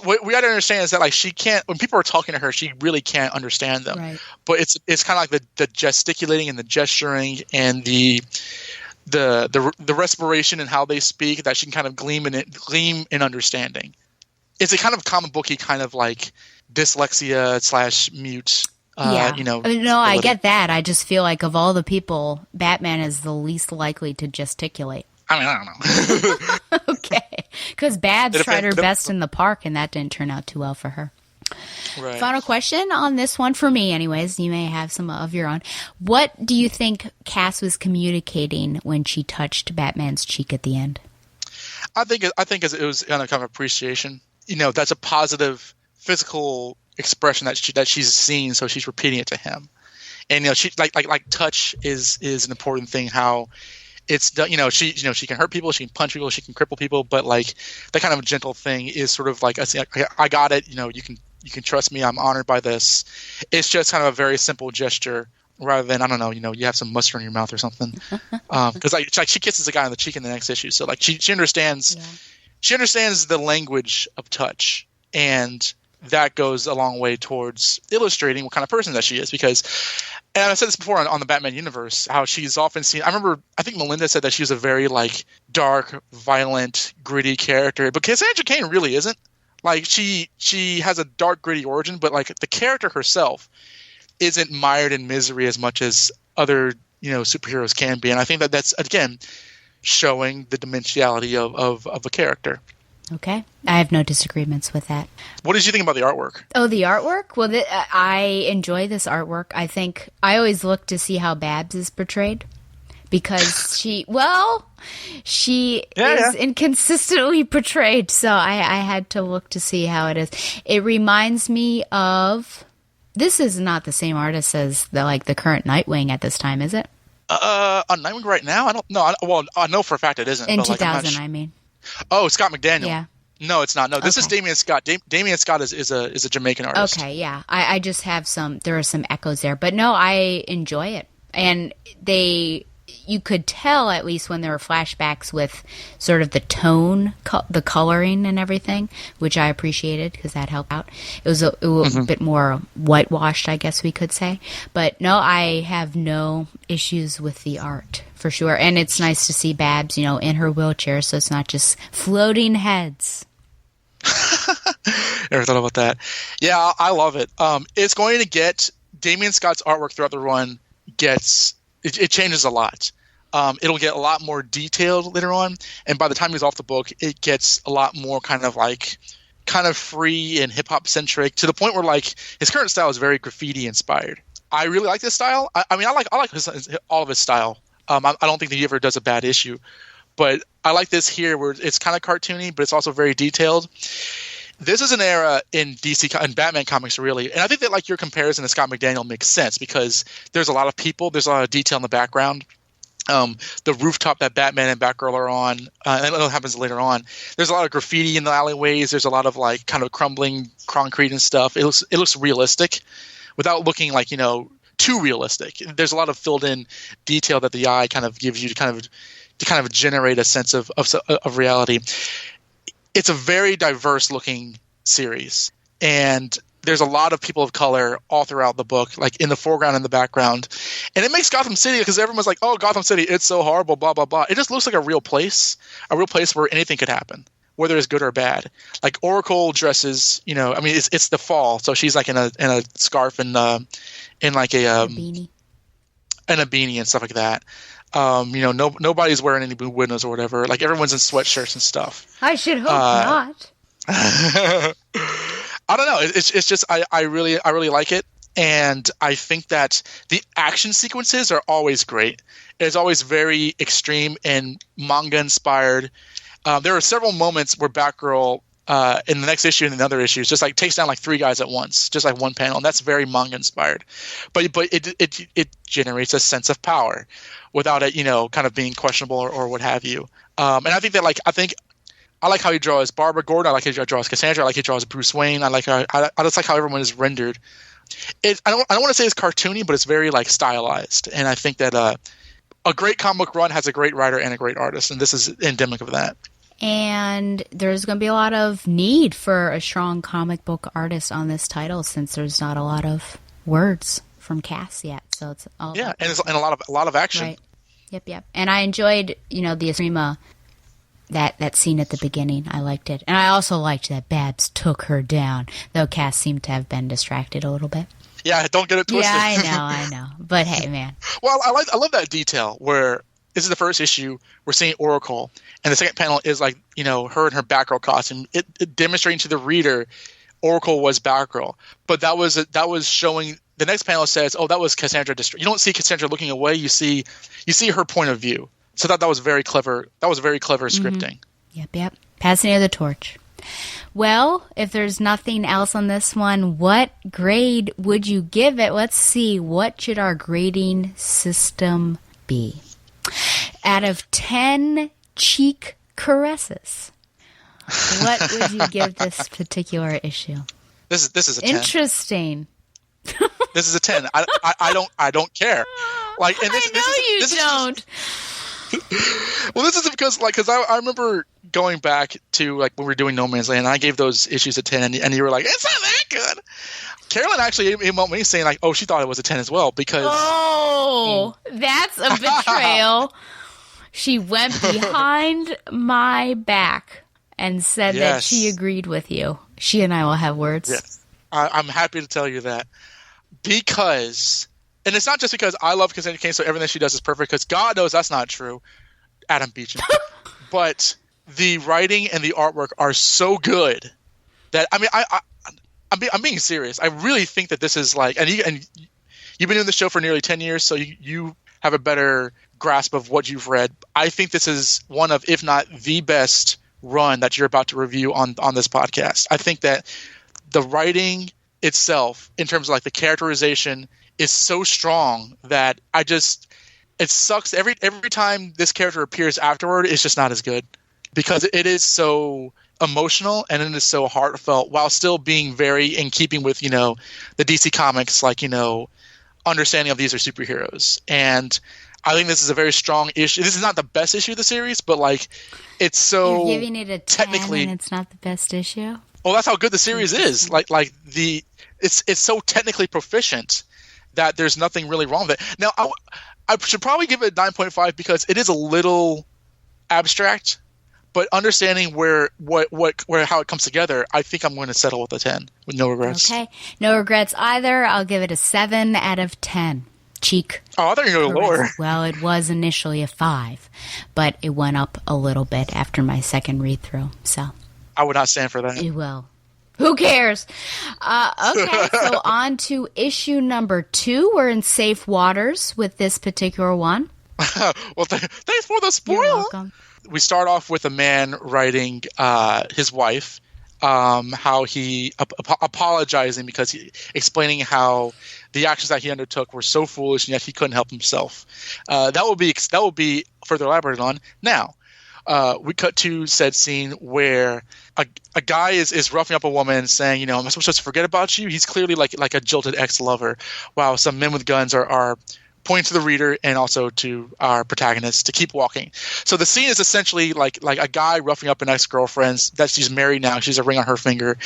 what we got to understand is that, like, she can't, when people are talking to her, she really can't understand them. Right. But it's kind of like the gesticulating and the gesturing and the respiration and how they speak that she can kind of gleam in understanding. It's a kind of comic booky kind of like dyslexia / mute. No, I get that. I just feel like of all the people, Batman is the least likely to gesticulate. I mean, I don't know. Okay, because Babs tried her best in the park, and that didn't turn out too well for her. Right. Final question on this one for me, anyways. You may have some of your own. What do you think Cass was communicating when she touched Batman's cheek at the end? I think it was kind of appreciation. That's a positive physical expression that she's seeing, so she's repeating it to him. And she like touch is an important thing. How it's done. She can hurt people, she can punch people, she can cripple people, but like that kind of gentle thing is sort of like I got it. You can trust me. I'm honored by this. It's just kind of a very simple gesture rather than, I don't know, you have some mustard in your mouth or something. Because like she kisses a guy on the cheek in the next issue, so like she understands. Yeah. She understands the language of touch, and that goes a long way towards illustrating what kind of person that she is. Because, and I've said this before on the Batman universe, how she's often seen. I think Melinda said that she was a very like dark, violent, gritty character, but Cassandra Cain really isn't. Like she has a dark, gritty origin, but like the character herself isn't mired in misery as much as other superheroes can be, and I think that's again showing the dimensionality of a character. Okay. I have no disagreements with that. What did you think about the artwork? Oh, the artwork? Well, I enjoy this artwork. I think I always look to see how Babs is portrayed because she is inconsistently portrayed. So I had to look to see how it is. It reminds me of, this is not the same artist as the current Nightwing at this time, is it? On Nightwing right now, I don't know. I know for a fact it isn't. In 2000, I mean. Oh, Scott McDaniel. Yeah. No, it's not. No, this is Damian Scott. Damian Scott is a Jamaican artist. Okay, yeah. I just have there are some echoes there, but no, I enjoy it, and you could tell at least when there were flashbacks with sort of the tone, the coloring and everything, which I appreciated because that helped out. It was a bit more whitewashed, I guess we could say. But no, I have no issues with the art for sure. And it's nice to see Babs, in her wheelchair, so it's not just floating heads. Never thought about that. Yeah, I love it. It's going to get Damian Scott's artwork throughout the run it changes a lot. It'll get a lot more detailed later on, and by the time he's off the book, it gets a lot more kind of free and hip hop centric, to the point where like his current style is very graffiti inspired. I really like this style. I like all of his style. I don't think that he ever does a bad issue, but I like this here where it's kind of cartoony, but it's also very detailed. This is an era in DC and Batman comics, really, and I think that like your comparison to Scott McDaniel makes sense because there's a lot of people, there's a lot of detail in the background. The rooftop that Batman and Batgirl are on, and it happens later on. There's a lot of graffiti in the alleyways. There's a lot of like kind of crumbling concrete and stuff. It looks realistic, without looking like too realistic. There's a lot of filled in detail that the eye kind of gives you to kind of generate a sense of reality. It's a very diverse looking series, and there's a lot of people of color all throughout the book, like in the foreground and the background. And it makes Gotham City, because everyone's like, oh, Gotham City, it's so horrible, blah, blah, blah. It just looks like a real place where anything could happen, whether it's good or bad. Like Oracle dresses, it's the fall, so she's like in a scarf and in like a beanie. And a beanie and stuff like that. Nobody's wearing any windows or whatever. Like everyone's in sweatshirts and stuff. I should hope not. I don't know. It's just I really like it, and I think that the action sequences are always great. It's always very extreme and manga inspired. There are several moments where Batgirl in the next issue and another issue just like takes down like 3 guys at once, just like one panel, and that's very manga inspired. But it generates a sense of power without it, kind of being questionable or what have you. And I think that I like how he draws Barbara Gordon. I like how he draws Cassandra. I like how he draws Bruce Wayne. I just like how everyone is rendered. I don't want to say it's cartoony, but it's very like stylized. And I think that a great comic book run has a great writer and a great artist, and this is endemic of that. And there's going to be a lot of need for a strong comic book artist on this title since there's not a lot of words from Cass yet. So it's all and a lot of action. Right. Yep. And I enjoyed, the Eskrima, that scene at the beginning. I liked it. And I also liked that Babs took her down, though Cass seemed to have been distracted a little bit. Yeah, don't get it twisted. Yeah, I know. But hey, man. Well, I love that detail where this is the first issue. We're seeing Oracle, and the second panel is like, her in her Batgirl costume. It demonstrating to the reader Oracle was Batgirl. But that was showing. The next panel says, "Oh, that was Cassandra." You don't see Cassandra looking away. You see her point of view. So that was very clever. That was very clever scripting. Yep. Passing of the torch. Well, if there's nothing else on this one, what grade would you give it? Let's see. What should our grading system be? Out of 10 cheek caresses, what would you give this particular issue? This is a 10. Interesting. This is a 10. I don't care. Like, and this, I know this you don't. Well, this is because I remember going back to like when we were doing No Man's Land, and I gave those issues a 10, and you were like, it's not that good. Carolyn actually emailed me saying like, oh, she thought it was a 10 as well because that's a betrayal. She went behind my back and said that she agreed with you. She and I will have words. Yes, I'm happy to tell you that because. And it's not just because I love Cassandra Cain, so everything she does is perfect, because God knows that's not true. Adam Beecham. But the writing and the artwork are so good that, I mean, I'm being serious. I really think that this is like, and you've been doing the show for nearly 10 years, so you have a better grasp of what you've read. I think this is one of, if not the best run that you're about to review on this podcast. I think that the writing itself, in terms of like the characterization, is so strong that it sucks every time this character appears afterward. It's just not as good because it is so emotional and it is so heartfelt while still being very in keeping with the DC Comics understanding of these are superheroes. And I think this is a very strong issue. This is not the best issue of the series, but like it's so you're giving it a 10 technically, and it's not the best issue. Well, that's how good the series is. It's so technically proficient that there's nothing really wrong with it. Now, I should probably give it a 9.5 because it is a little abstract, but understanding how it comes together, I think I'm going to settle with a 10 with no regrets. Okay, no regrets either. I'll give it a 7 out of 10. Cheek. Oh, I thought you were going to go lower. Well, it was initially a 5, but it went up a little bit after my second read through. So I would not stand for that. It will. Who cares? Okay, so on to issue number 2. We're in safe waters with this particular one. Well, thanks for the spoiler. You're welcome. We start off with a man writing his wife, how he apologizing because explaining how the actions that he undertook were so foolish and yet he couldn't help himself. That will be further elaborated on. Now, we cut to said scene where a guy is roughing up a woman saying, am I supposed to forget about you? He's clearly like a jilted ex-lover, while some men with guns are pointing to the reader and also to our protagonist to keep walking. So the scene is essentially like a guy roughing up an ex-girlfriend that she's married now. She has a ring on her finger,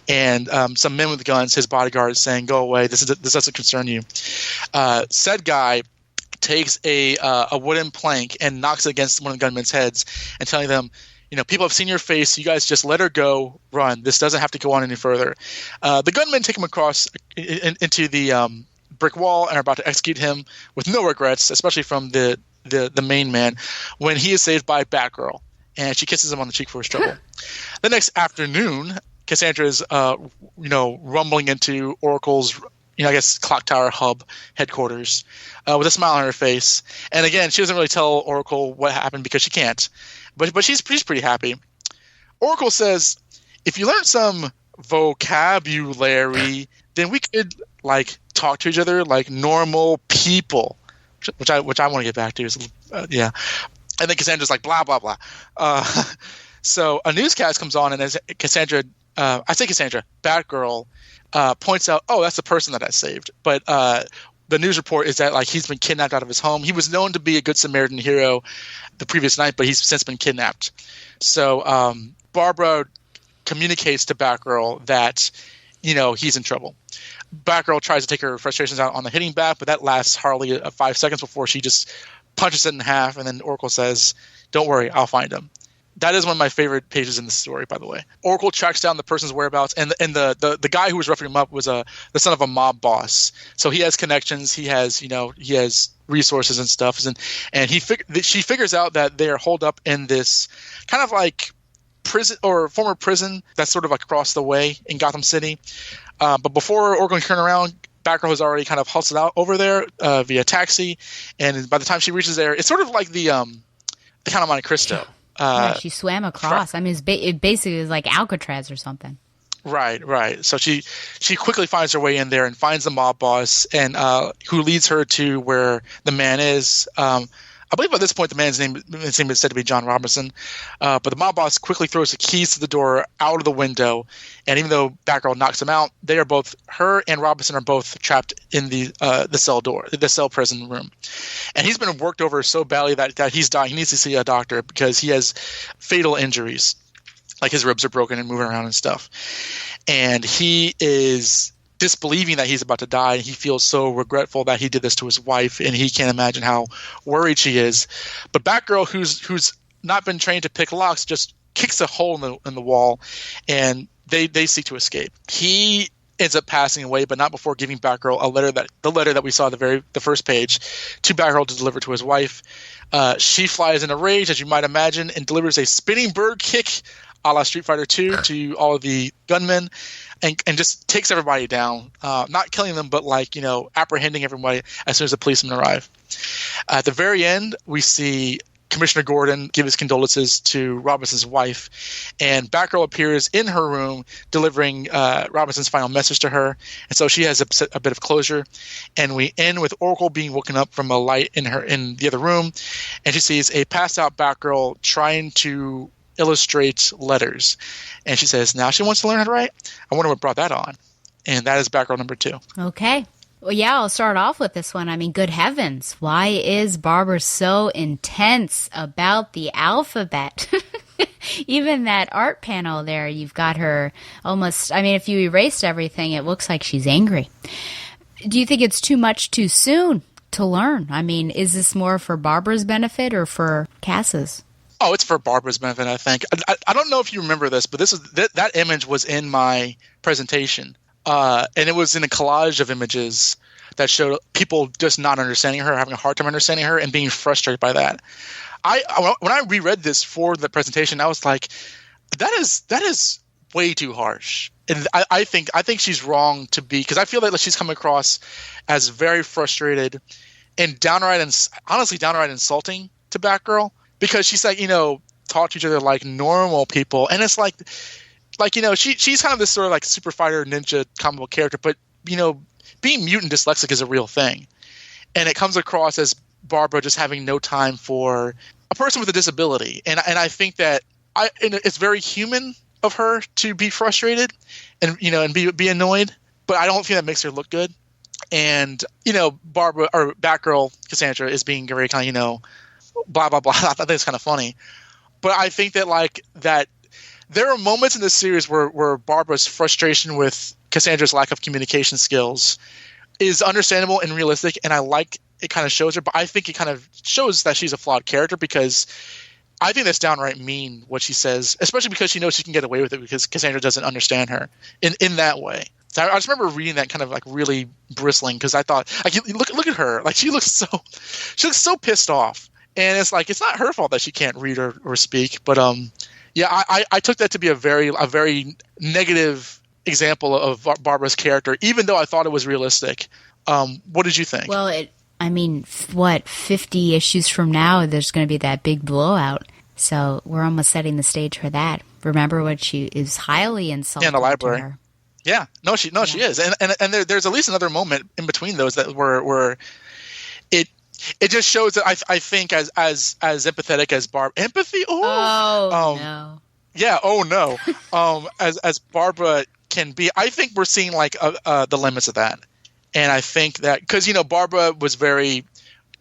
and some men with guns, his bodyguards, saying, "Go away. This doesn't concern you." Said guy takes a wooden plank and knocks it against one of the gunmen's heads and telling them, people have seen your face. You guys just let her go. Run. This doesn't have to go on any further. The gunmen take him across into the brick wall and are about to execute him with no regrets, especially from the main man, when he is saved by Batgirl. And she kisses him on the cheek for his trouble. The next afternoon, Cassandra's, rumbling into Oracle's, I guess, clock tower hub headquarters with a smile on her face. And again, she doesn't really tell Oracle what happened because she can't. But she's pretty happy. Oracle says, if you learn some vocabulary, then we could, talk to each other like normal people, which I want to get back to. Yeah. And then Cassandra's like, blah, blah, blah. So a newscast comes on, and as Cassandra, Batgirl, points out, oh, that's the person that I saved. But the news report is that he's been kidnapped out of his home. He was known to be a good Samaritan hero the previous night, but he's since been kidnapped. So Barbara communicates to Batgirl that, he's in trouble. Batgirl tries to take her frustrations out on the hitting bat, but that lasts hardly 5 seconds before she just punches it in half, and then Oracle says, don't worry, I'll find him. That is one of my favorite pages in the story, by the way. Oracle tracks down the person's whereabouts, and the guy who was roughing him up was the son of a mob boss. So he has connections, he has resources and stuff, and she figures out that they are holed up in this kind of prison or former prison that's sort of across the way in Gotham City. But before Oracle can turn around, Batgirl has already kind of hustled out over there via taxi, and by the time she reaches there, it's sort of like the Count of Monte Cristo. She swam across. I mean, it basically is like Alcatraz or something. Right. So she quickly finds her way in there and finds the mob boss, and who leads her to where the man is. I believe at this point the man's name is said to be John Robinson, but the mob boss quickly throws the keys to the door out of the window, and even though Batgirl knocks him out, her and Robinson are both trapped in the cell prison room, and he's been worked over so badly that he's dying. He needs to see a doctor because he has fatal injuries, like his ribs are broken and moving around and stuff, and he is disbelieving that he's about to die, and he feels so regretful that he did this to his wife, and he can't imagine how worried she is. But Batgirl, who's not been trained to pick locks, just kicks a hole in the wall, and they seek to escape. He ends up passing away, but not before giving Batgirl the letter that we saw the first page to Batgirl to deliver to his wife. She flies in a rage, as you might imagine, and delivers a spinning bird kick a la Street Fighter 2 to all of the gunmen, and just takes everybody down, not killing them, but apprehending everybody as soon as the policemen arrive. At the very end, we see Commissioner Gordon give his condolences to Robinson's wife, and Batgirl appears in her room delivering Robinson's final message to her, and so she has a bit of closure. And we end with Oracle being woken up from a light in the other room, and she sees a passed out Batgirl trying to illustrate letters, and she says now she wants to learn how to write. I wonder what brought that on. And that is Batgirl number 2. Okay. Well, yeah, I'll start off with this one. I mean, good heavens, why is Barbara so intense about the alphabet? Even that art panel there, you've got her almost, I mean, if you erased everything, it looks like she's angry. Do you think it's too much too soon to learn? I mean, is this more for Barbara's benefit or for Cass's? Oh, it's for Barbara's benefit, I think. I don't know if you remember this, but that image was in my presentation. And it was in a collage of images that showed people just not understanding her, having a hard time understanding her, and being frustrated by that. When I reread this for the presentation, I was like, that is way too harsh. And I think she's wrong to be, because I feel like she's coming across as very frustrated and downright insulting to Batgirl. Because she's like, talk to each other like normal people. And it's like she's kind of this sort of like super fighter ninja comic book character, but, being mute and dyslexic is a real thing. And it comes across as Barbara just having no time for a person with a disability. And I think that it's very human of her to be frustrated and, and be annoyed, but I don't think that makes her look good. And, Barbara or Batgirl, Cassandra, is being very kind of, blah, blah, blah. I think it's kind of funny. But I think that there are moments in this series where Barbara's frustration with Cassandra's lack of communication skills is understandable and realistic, and I like it kind of shows her. But I think it kind of shows that she's a flawed character, because I think that's downright mean what she says, especially because she knows she can get away with it because Cassandra doesn't understand her in that way. So I just remember reading that kind of like really bristling, because I thought, like, look at her, like she looks so pissed off. And it's like, it's not her fault that she can't read or speak, but Yeah, I took that to be a very negative example of Barbara's character, even though I thought it was realistic. What did you think? Well, 50 issues from now, there's going to be that big blowout. So we're almost setting the stage for that. Remember when she is highly insulting in the library. to her. Yeah, she is, and there's at least another moment in between those that where it just shows that I think as empathetic as empathy. No. Yeah. Oh no. As Barbara can be, I think we're seeing like the limits of that, and I think that because Barbara was very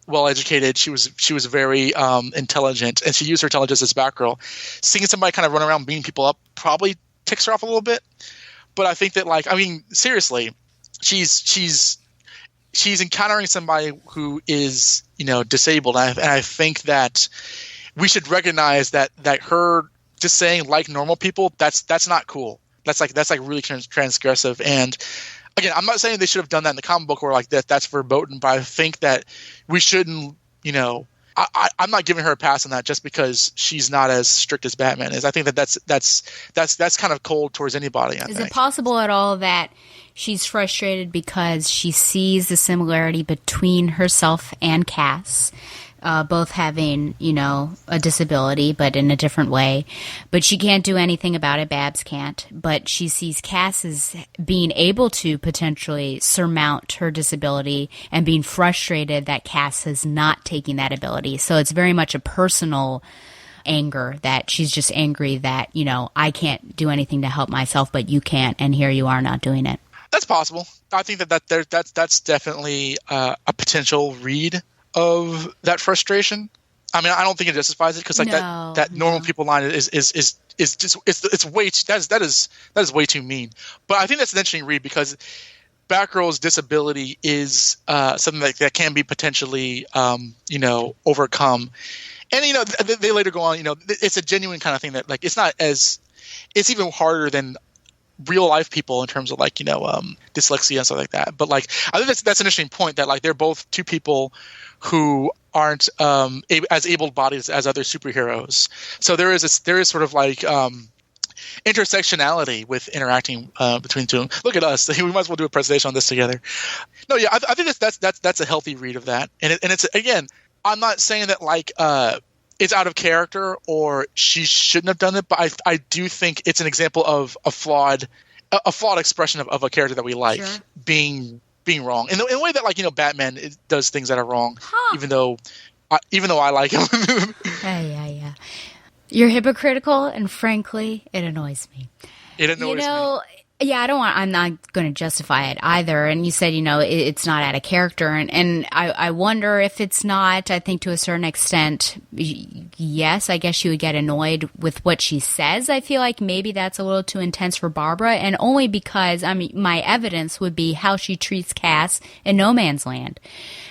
well educated, she was very intelligent, and she used her intelligence as Batgirl. Seeing somebody kind of run around beating people up probably ticks her off a little bit. But I think that, seriously, she's encountering somebody who is, disabled. And I think that we should recognize that her just saying like normal people, that's not cool. That's really transgressive. And again, I'm not saying they should have done that in the comic book or like that. That's verboten. But I think that we shouldn't, I'm not giving her a pass on that just because she's not as strict as Batman is. I think that's kind of cold towards anybody. Is it possible at all that she's frustrated because she sees the similarity between herself and Cass, both having, a disability, but in a different way. But she can't do anything about it. Babs can't. But she sees Cass as being able to potentially surmount her disability and being frustrated that Cass is not taking that ability. So it's very much a personal anger that she's just angry that, I can't do anything to help myself, but you can't. And here you are not doing it. That's possible. I think that's definitely a potential read of that frustration. I mean, I don't think it justifies it because that normal people line is just it's way that is way too mean. But I think that's an interesting read because Batgirl's disability is something that can be potentially overcome. And they later go on. It's a genuine kind of thing that it's not as it's even harder than real life people in terms of dyslexia and stuff like that. But I think that's an interesting point that they're both two people who aren't as able-bodied as other superheroes. So there is sort of intersectionality with interacting between the two. Look at us. We might as well do a presentation on this together. No, yeah, I think that's a healthy read of that. And it's again, I'm not saying that it's out of character or she shouldn't have done it, but I do think it's an example of a flawed expression of a character that we like being wrong in a way that Batman does things that are wrong, even though I like him. Yeah. You're hypocritical, and frankly, it annoys me. It annoys me. Yeah, I'm not going to justify it either. And you said, it's not out of character. And I wonder if it's not. I think to a certain extent, yes, I guess you would get annoyed with what she says. I feel like maybe that's a little too intense for Barbara. And only because, my evidence would be how she treats Cass in No Man's Land.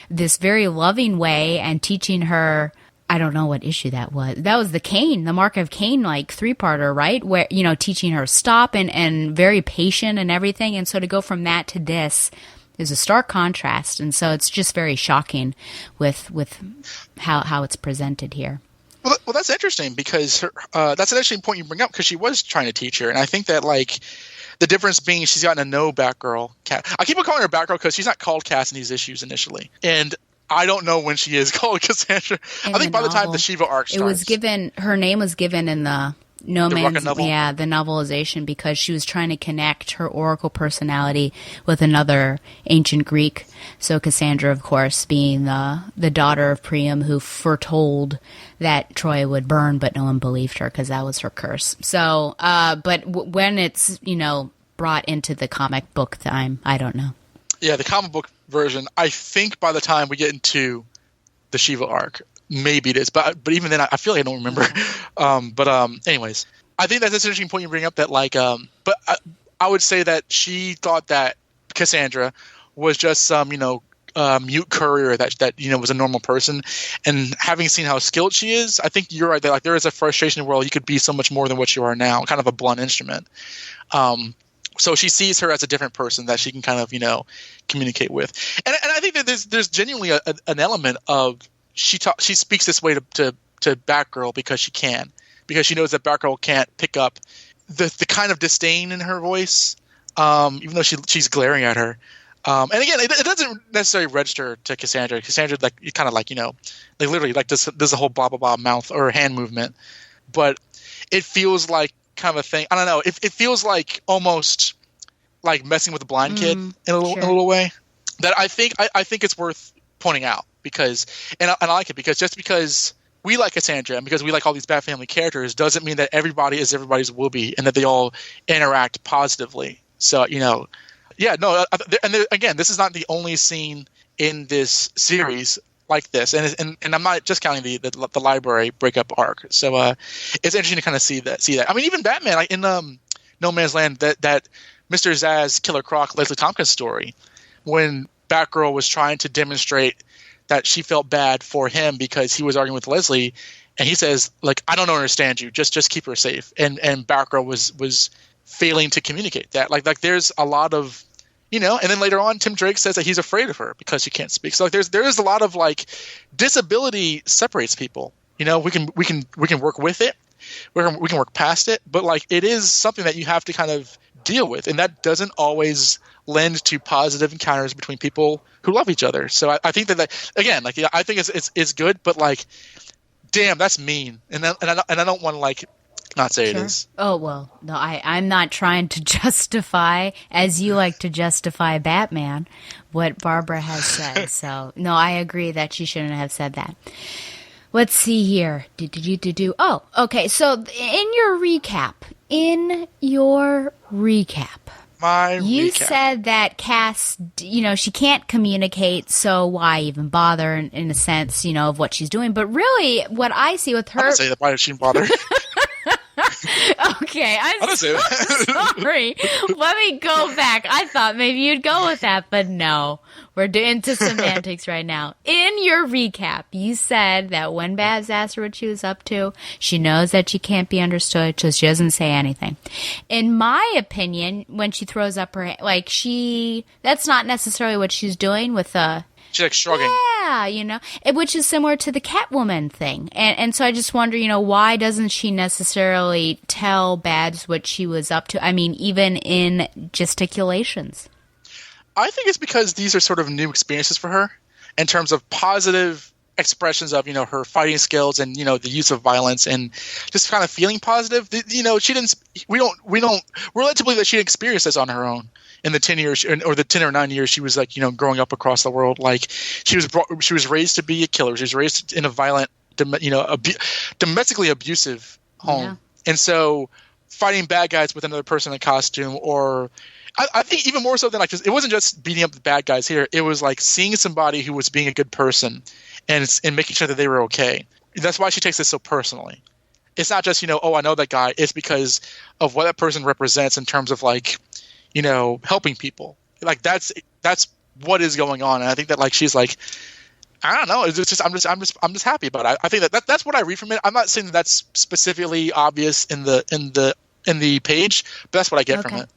This very loving way and teaching her... I don't know what issue that was. That was the Mark of Cain, 3-parter, right? Where, teaching her stop and very patient and everything. And so to go from that to this is a stark contrast. And so it's just very shocking with how it's presented here. Well, that's interesting because that's an interesting point you bring up because she was trying to teach her. And I think that the difference being she's gotten to know Batgirl. I keep on calling her Batgirl because she's not called Cass in these issues initially. And I don't know when she is called Cassandra. I think by the time the Shiva arc starts. Her name was given in the No Man's, novel? Yeah, the novelization because she was trying to connect her Oracle personality with another ancient Greek. So Cassandra, of course, being the daughter of Priam who foretold that Troy would burn, but no one believed her because that was her curse. So, but when it's, brought into the comic book time, I don't know. Yeah, the comic book version, I think by the time we get into the Shiva arc, maybe it is. But even then, I feel like I don't remember. Anyways, I think that's an interesting point you bring up that but I would say that she thought that Cassandra was just some, mute courier that was a normal person. And having seen how skilled she is, I think you're right that there is a frustration where you could be so much more than what you are now, kind of a blunt instrument. So she sees her as a different person that she can kind of, communicate with. And I think that there's genuinely an element of she speaks this way to Batgirl because she can. because she knows that Batgirl can't pick up the kind of disdain in her voice, even though she's glaring at her. And again, it doesn't necessarily register to Cassandra. Cassandra, like, you kind of like, like literally like does a whole blah blah blah mouth or hand movement, but it feels like kind of a thing. I don't know. It feels like almost like messing with a blind kid in a little way. That I think it's worth pointing out because and I like it because we like Cassandra and because we like all these Bat Family characters doesn't mean that everybody is everybody's Whoopi and that they all interact positively. So again, this is not the only scene in this series like this, and I'm not just counting the library breakup arc. So it's interesting to kind of see that. I mean, even Batman, like in No Man's Land, that Mr. Zsasz Killer Croc Leslie Tompkins story, when Batgirl was trying to demonstrate that she felt bad for him because he was arguing with Leslie, and he says, like, I don't understand you, just keep her safe, and Batgirl was failing to communicate that. Like there's a lot of, and then later on Tim Drake says that he's afraid of her because she can't speak. So like there is a lot of like disability separates people. We can work with it. We can work past it, but like it is something that you have to kind of deal with, and that doesn't always lend to positive encounters between people who love each other. So I think that again, like, I think it's good, but like, damn, that's mean, and I don't want to like not say it is. Oh well, no, I'm not trying to justify, as you like to justify Batman, what Barbara has said. So no, I agree that she shouldn't have said that. Let's see here. Oh, okay. So in your recap, you said that Cass, she can't communicate, so why even bother in a sense, of what she's doing. But really, what I see with her... I didn't say that. Why did she bother? Okay, I'm so sorry. Let me go back. I thought maybe you'd go with that, but no. We're into semantics right now. In your recap, you said that when Babs asked her what she was up to, she knows that she can't be understood, so she doesn't say anything. In my opinion, when she throws up her hand, like that's not necessarily what she's doing with she's like shrugging. Yeah, which is similar to the Catwoman thing. And so I just wonder, why doesn't she necessarily tell Babs what she was up to? I mean, even in gesticulations. I think it's because these are sort of new experiences for her in terms of positive expressions of, her fighting skills and, the use of violence and just kind of feeling positive. We're led to believe that she experienced this on her own in the 10 years or the 10 or 9 years she was like, growing up across the world. Like she was raised to be a killer. She was raised in a violent, domestically abusive home. Yeah. And so fighting bad guys with another person in a costume, or I think even more so than like, it wasn't just beating up the bad guys here. It was like seeing somebody who was being a good person and making sure that they were okay. That's why she takes this so personally. It's not just, oh, I know that guy. It's because of what that person represents in terms of like, helping people. Like that's what is going on. And I think that like, she's like, I don't know. It's just, I'm just happy about it. I think that's what I read from it. I'm not saying that that's specifically obvious in the page, but that's what I get from it.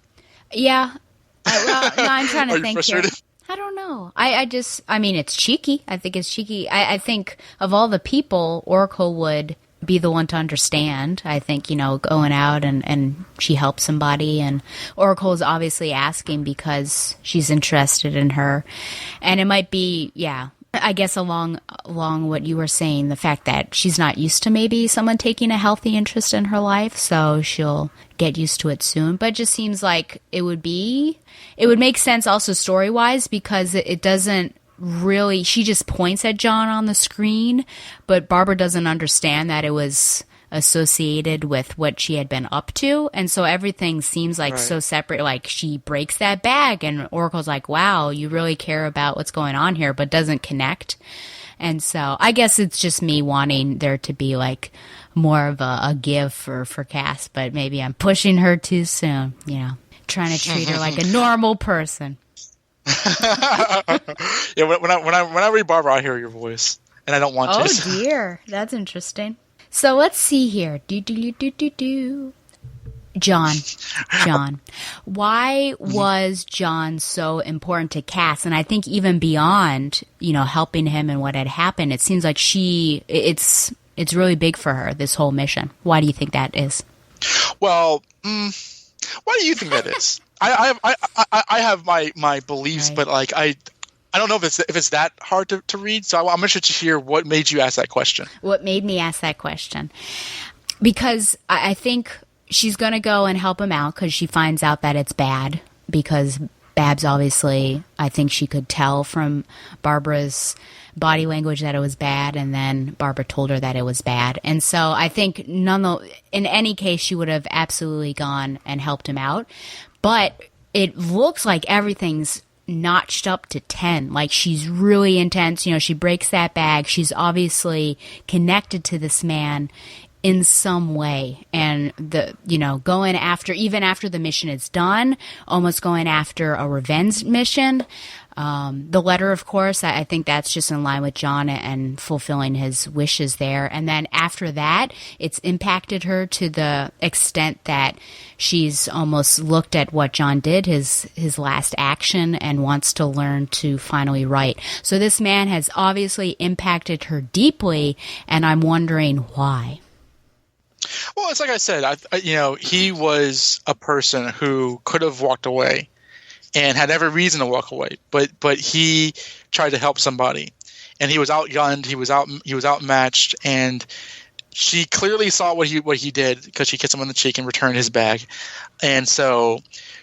Yeah. No, I'm trying to think here. Frustrated? I don't know. I mean, it's cheeky. I think it's cheeky. I think of all the people, Oracle would be the one to understand. I think, going out and she helps somebody, and Oracle is obviously asking because she's interested in her. And it might be, I guess along what you were saying, the fact that she's not used to maybe someone taking a healthy interest in her life, so she'll get used to it soon. But it just seems like it would make sense also story-wise, because it doesn't really, she just points at John on the screen, but Barbara doesn't understand that it was associated with what she had been up to, and so everything seems like so separate. Like she breaks that bag and Oracle's like, wow, you really care about what's going on here, but doesn't connect. And so I guess it's just me wanting there to be like more of a give for Cass, but maybe I'm pushing her too soon, trying to treat her like a normal person. Yeah, when I read Barbara, I hear your voice, and I don't want to. Oh dear, that's interesting. So let's see here. John. Why was John so important to Cass? And I think even beyond, helping him and what had happened, it seems like it's it's really big for her, this whole mission. Why do you think that is? Well, why do you think that is? I have my beliefs, Right. but like I don't know if it's that hard to read. So I'm interested to hear what made you ask that question. What made me ask that question? Because I think she's going to go and help him out because she finds out that it's bad. Because Babs obviously, I think she could tell from Barbara's body language that it was bad, and then Barbara told her that it was bad. And so I think in any case, she would have absolutely gone and helped him out. But it looks like everything's notched up to 10. Like, she's really intense. You know, she breaks that bag. She's obviously connected to this man in some way, and going after, even after the mission is done, almost going after a revenge mission. The letter, of course, I think that's just in line with John and fulfilling his wishes there. And then after that, it's impacted her to the extent that she's almost looked at what John did, his last action, and wants to learn to finally write. So this man has obviously impacted her deeply, and I'm wondering why. Well, it's like I said, he was a person who could have walked away and had every reason to walk away, but he tried to help somebody, and he was outgunned, he was outmatched, and she clearly saw what he did because she kissed him on the cheek and returned his bag, and so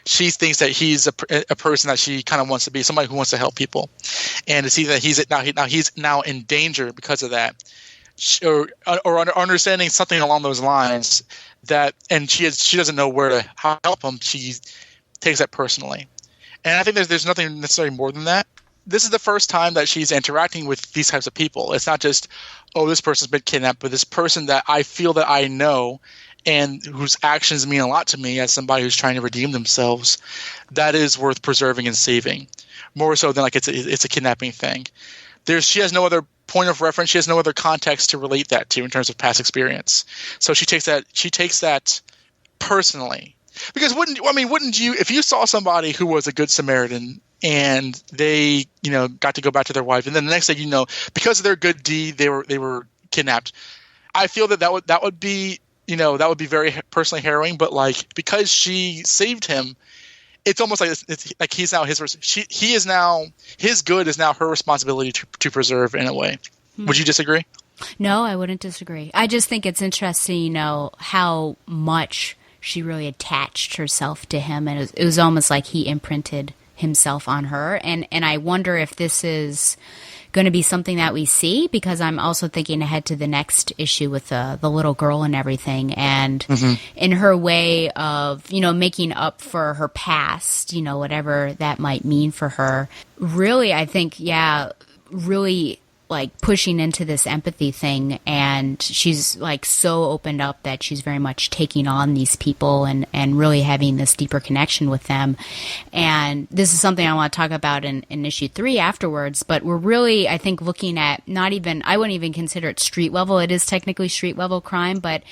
she thinks that he's a person that she kind of wants to be, somebody who wants to help people, and to see that he's now in danger because of that. Or understanding something along those lines, that, and she doesn't know where to help him. She takes that personally, and I think there's nothing necessarily more than that. This is the first time that she's interacting with these types of people. It's not just, oh, this person's been kidnapped, but this person that I feel that I know and whose actions mean a lot to me as somebody who's trying to redeem themselves. That is worth preserving and saving, more so than like it's a kidnapping thing. She has no other point of reference. She has no other context to relate that to in terms of past experience. So she takes that personally. Because wouldn't you, if you saw somebody who was a good Samaritan and they, got to go back to their wife, and then the next thing you know, because of their good deed, they were kidnapped. I feel that would be very personally harrowing. But like, because she saved him, it's almost like it's like he's now he is now, his good is now her responsibility to preserve in a way. Would you disagree? No, I wouldn't disagree. I just think it's interesting, how much she really attached herself to him, and it was almost like he imprinted himself on her. And I wonder if this is going to be something that we see, because I'm also thinking ahead to the next issue with the little girl and everything, and in her way of, making up for her past, whatever that might mean for her. Really, I think, really like pushing into this empathy thing, and she's like so opened up that she's very much taking on these people and really having this deeper connection with them. And this is something I want to talk about in issue 3 afterwards, but we're really, I think, looking at I wouldn't even consider it street level. It is technically street level crime, but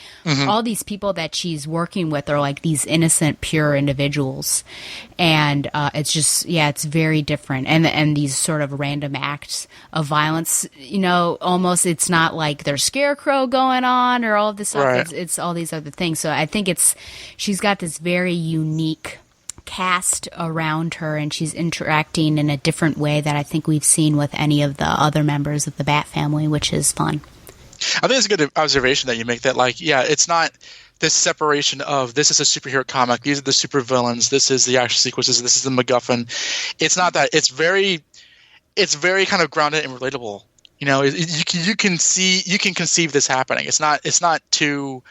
all these people that she's working with are like these innocent, pure individuals. And it's just, it's very different. And these sort of random acts of violence, almost, it's not like there's Scarecrow going on or all of this stuff. Right. It's all these other things. So I think she's got this very unique cast around her, and she's interacting in a different way that I think we've seen with any of the other members of the Bat family, which is fun. I think it's a good observation that you make, that it's not this separation of, this is a superhero comic, these are the supervillains, this is the action sequences, this is the MacGuffin. It's not that. It's very kind of grounded and relatable. You can conceive this happening. It's not too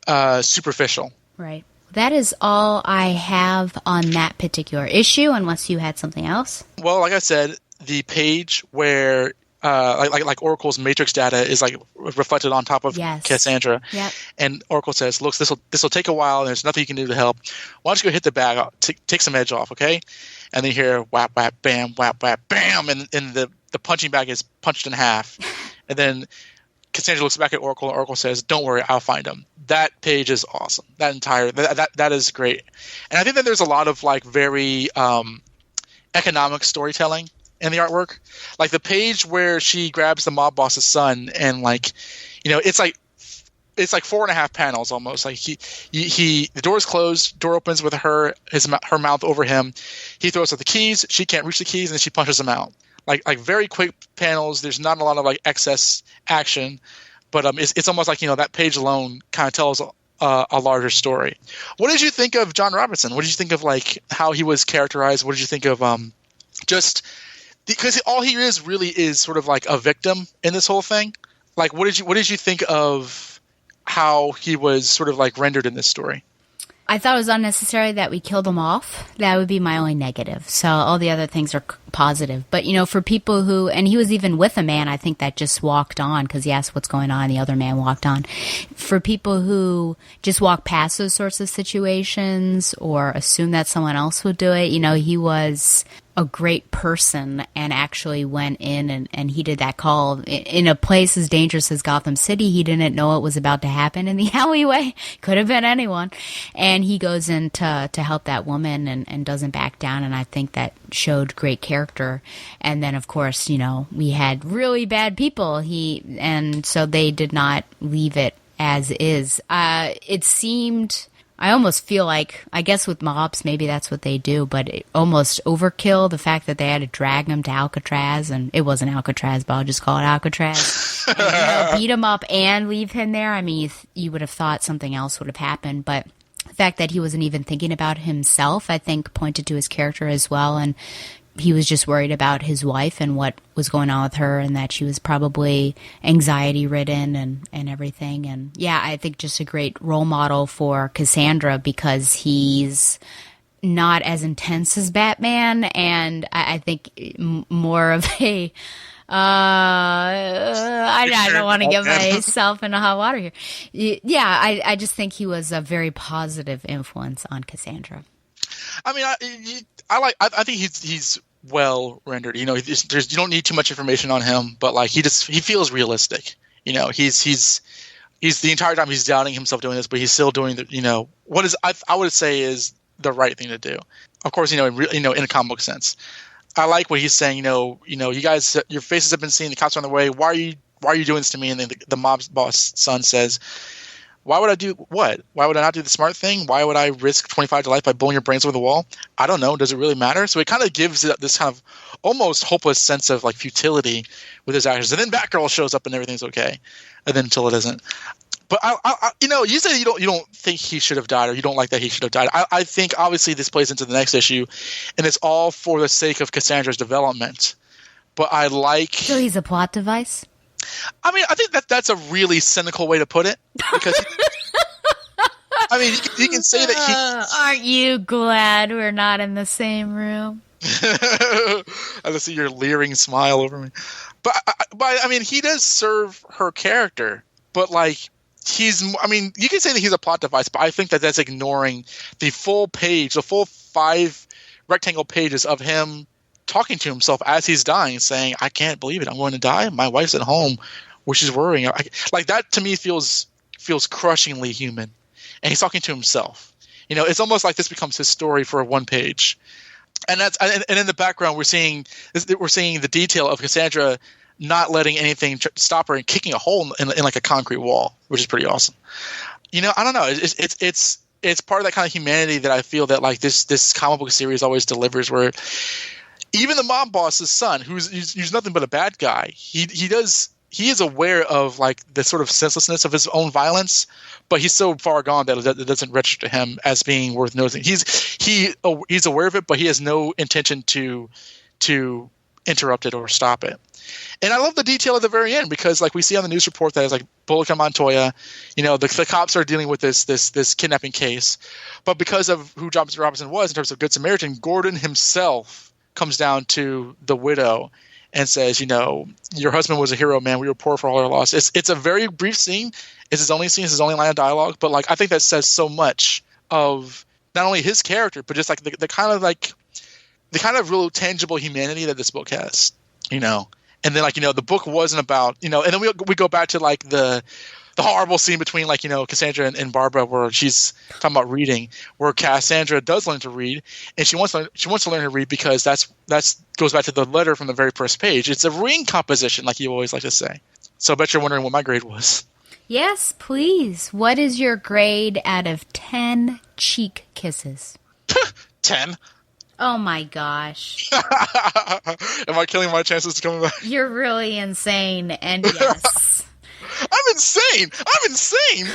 superficial. Right. That is all I have on that particular issue, unless you had something else. Well, like I said, the page where like Oracle's matrix data is like reflected on top of Cassandra, and Oracle says, "Look, this will take a while, and there's nothing you can do to help. Why don't you go hit the bag, take some edge off, okay?" And then you hear whap whap bam, and the punching bag is punched in half, and then Cassandra looks back at Oracle, and Oracle says, "Don't worry, I'll find him." That page is awesome. That is great, and I think that there's a lot of like very economic storytelling in the artwork. Like the page where she grabs the mob boss's son and like, it's like 4.5 panels almost. Like the door's closed, door opens with her mouth over him. He throws out the keys. She can't reach the keys, and then she punches him out. Like very quick panels. There's not a lot of like excess action, but it's almost like that page alone kind of tells a larger story. What did you think of John Robinson? What did you think of like how he was characterized? What did you think of just because all he is really is sort of like a victim in this whole thing? Like what did you think of how he was sort of like rendered in this story? I thought it was unnecessary that we killed him off. That would be my only negative. So all the other things are positive. But, for people who, and he was even with a man, I think, that just walked on because he asked what's going on. The other man walked on. For people who just walk past those sorts of situations or assume that someone else would do it, he was a great person and actually went in and he did that call in a place as dangerous as Gotham City. He didn't know it was about to happen in the alleyway. Could have been anyone. And he goes in to help that woman and doesn't back down. And I think that showed great character. And then, of course, we had really bad people. And so they did not leave it as is. It seemed... I almost feel like, I guess with mobs, maybe that's what they do, but it almost overkill, the fact that they had to drag him to Alcatraz, and it wasn't Alcatraz, but I'll just call it Alcatraz, and, beat him up and leave him there. I mean, you would have thought something else would have happened, but the fact that he wasn't even thinking about himself, I think, pointed to his character as well, and he was just worried about his wife and what was going on with her and that she was probably anxiety-ridden and everything. And, yeah, I think just a great role model for Cassandra because he's not as intense as Batman and I think more of a... I don't want to get myself into hot water here. Yeah, I just think he was a very positive influence on Cassandra. I mean, I think he's well rendered. You don't need too much information on him, but like he feels realistic. He's the entire time he's doubting himself doing this, but he's still doing what is I would say is the right thing to do. Of course, in a comic book sense. I like what he's saying. You guys, your faces have been seen. The cops are on the way. Why are you doing this to me? And then the mob boss son says, why would I do what? Why would I not do the smart thing? Why would I risk 25 to life by blowing your brains over the wall? I don't know. Does it really matter? So it kind of gives it this kind of almost hopeless sense of like futility with his actions. And then Batgirl shows up and everything's okay. And then until it isn't. But you said you don't think he should have died, or you don't like that he should have died. I think obviously this plays into the next issue, and it's all for the sake of Cassandra's development. But I like. So he's a plot device. I mean, I think that's a really cynical way to put it. Because I mean, you can say that he. Aren't you glad we're not in the same room? I see your leering smile over me. But I mean, he does serve her character, but like. You can say that he's a plot device, but I think that that's ignoring the full 5 rectangle pages of him talking to himself as he's dying, saying, I can't believe it. I'm going to die. My wife's at home where she's worrying. Like that to me feels crushingly human. And he's talking to himself. It's almost like this becomes his story for one page. And in the background, we're seeing the detail of Cassandra not letting anything stop her and kicking a hole in like a concrete wall, which is pretty awesome. I don't know. It's part of that kind of humanity that I feel that like this comic book series always delivers, where even the mob boss's son, who's nothing but a bad guy, he is aware of like the sort of senselessness of his own violence, but he's so far gone that it doesn't register to him as being worth noticing. He's aware of it, but he has no intention to interrupt it or stop it. And I love the detail at the very end because, like, we see on the news report that it's like Bullock and Montoya, the cops are dealing with this kidnapping case, but because of who John Robinson was in terms of Good Samaritan, Gordon himself comes down to the widow and says, your husband was a hero, man. We were poor for all our loss. It's a very brief scene. It's his only scene. It's his only line of dialogue. But like, I think that says so much of not only his character, but just like the kind of real tangible humanity that this book has. And then, like, the book wasn't about, and then we go back to, like, the horrible scene between Cassandra and Barbara, where she's talking about reading, where Cassandra does learn to read, and she wants to learn to read because that's goes back to the letter from the very first page. It's a ring composition, like you always like to say. So I bet you're wondering what my grade was. Yes, please. What is your grade out of 10 cheek kisses? 10. Oh my gosh. Am I killing my chances of coming back? You're really insane, and yes. I'm insane.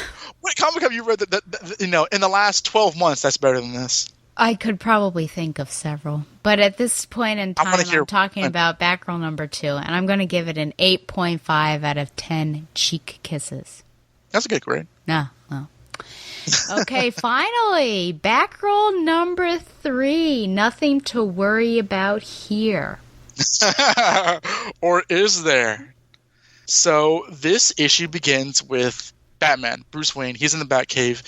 What comic have you read that in the last 12 months that's better than this? I could probably think of several. But at this point in time, I'm talking about Batgirl number 2, and I'm going to give it an 8.5 out of 10 cheek kisses. That's a good grade. No. Okay, finally, Batgirl number 3. Nothing to worry about here. Or is there? So this issue begins with Batman, Bruce Wayne. He's in the Batcave.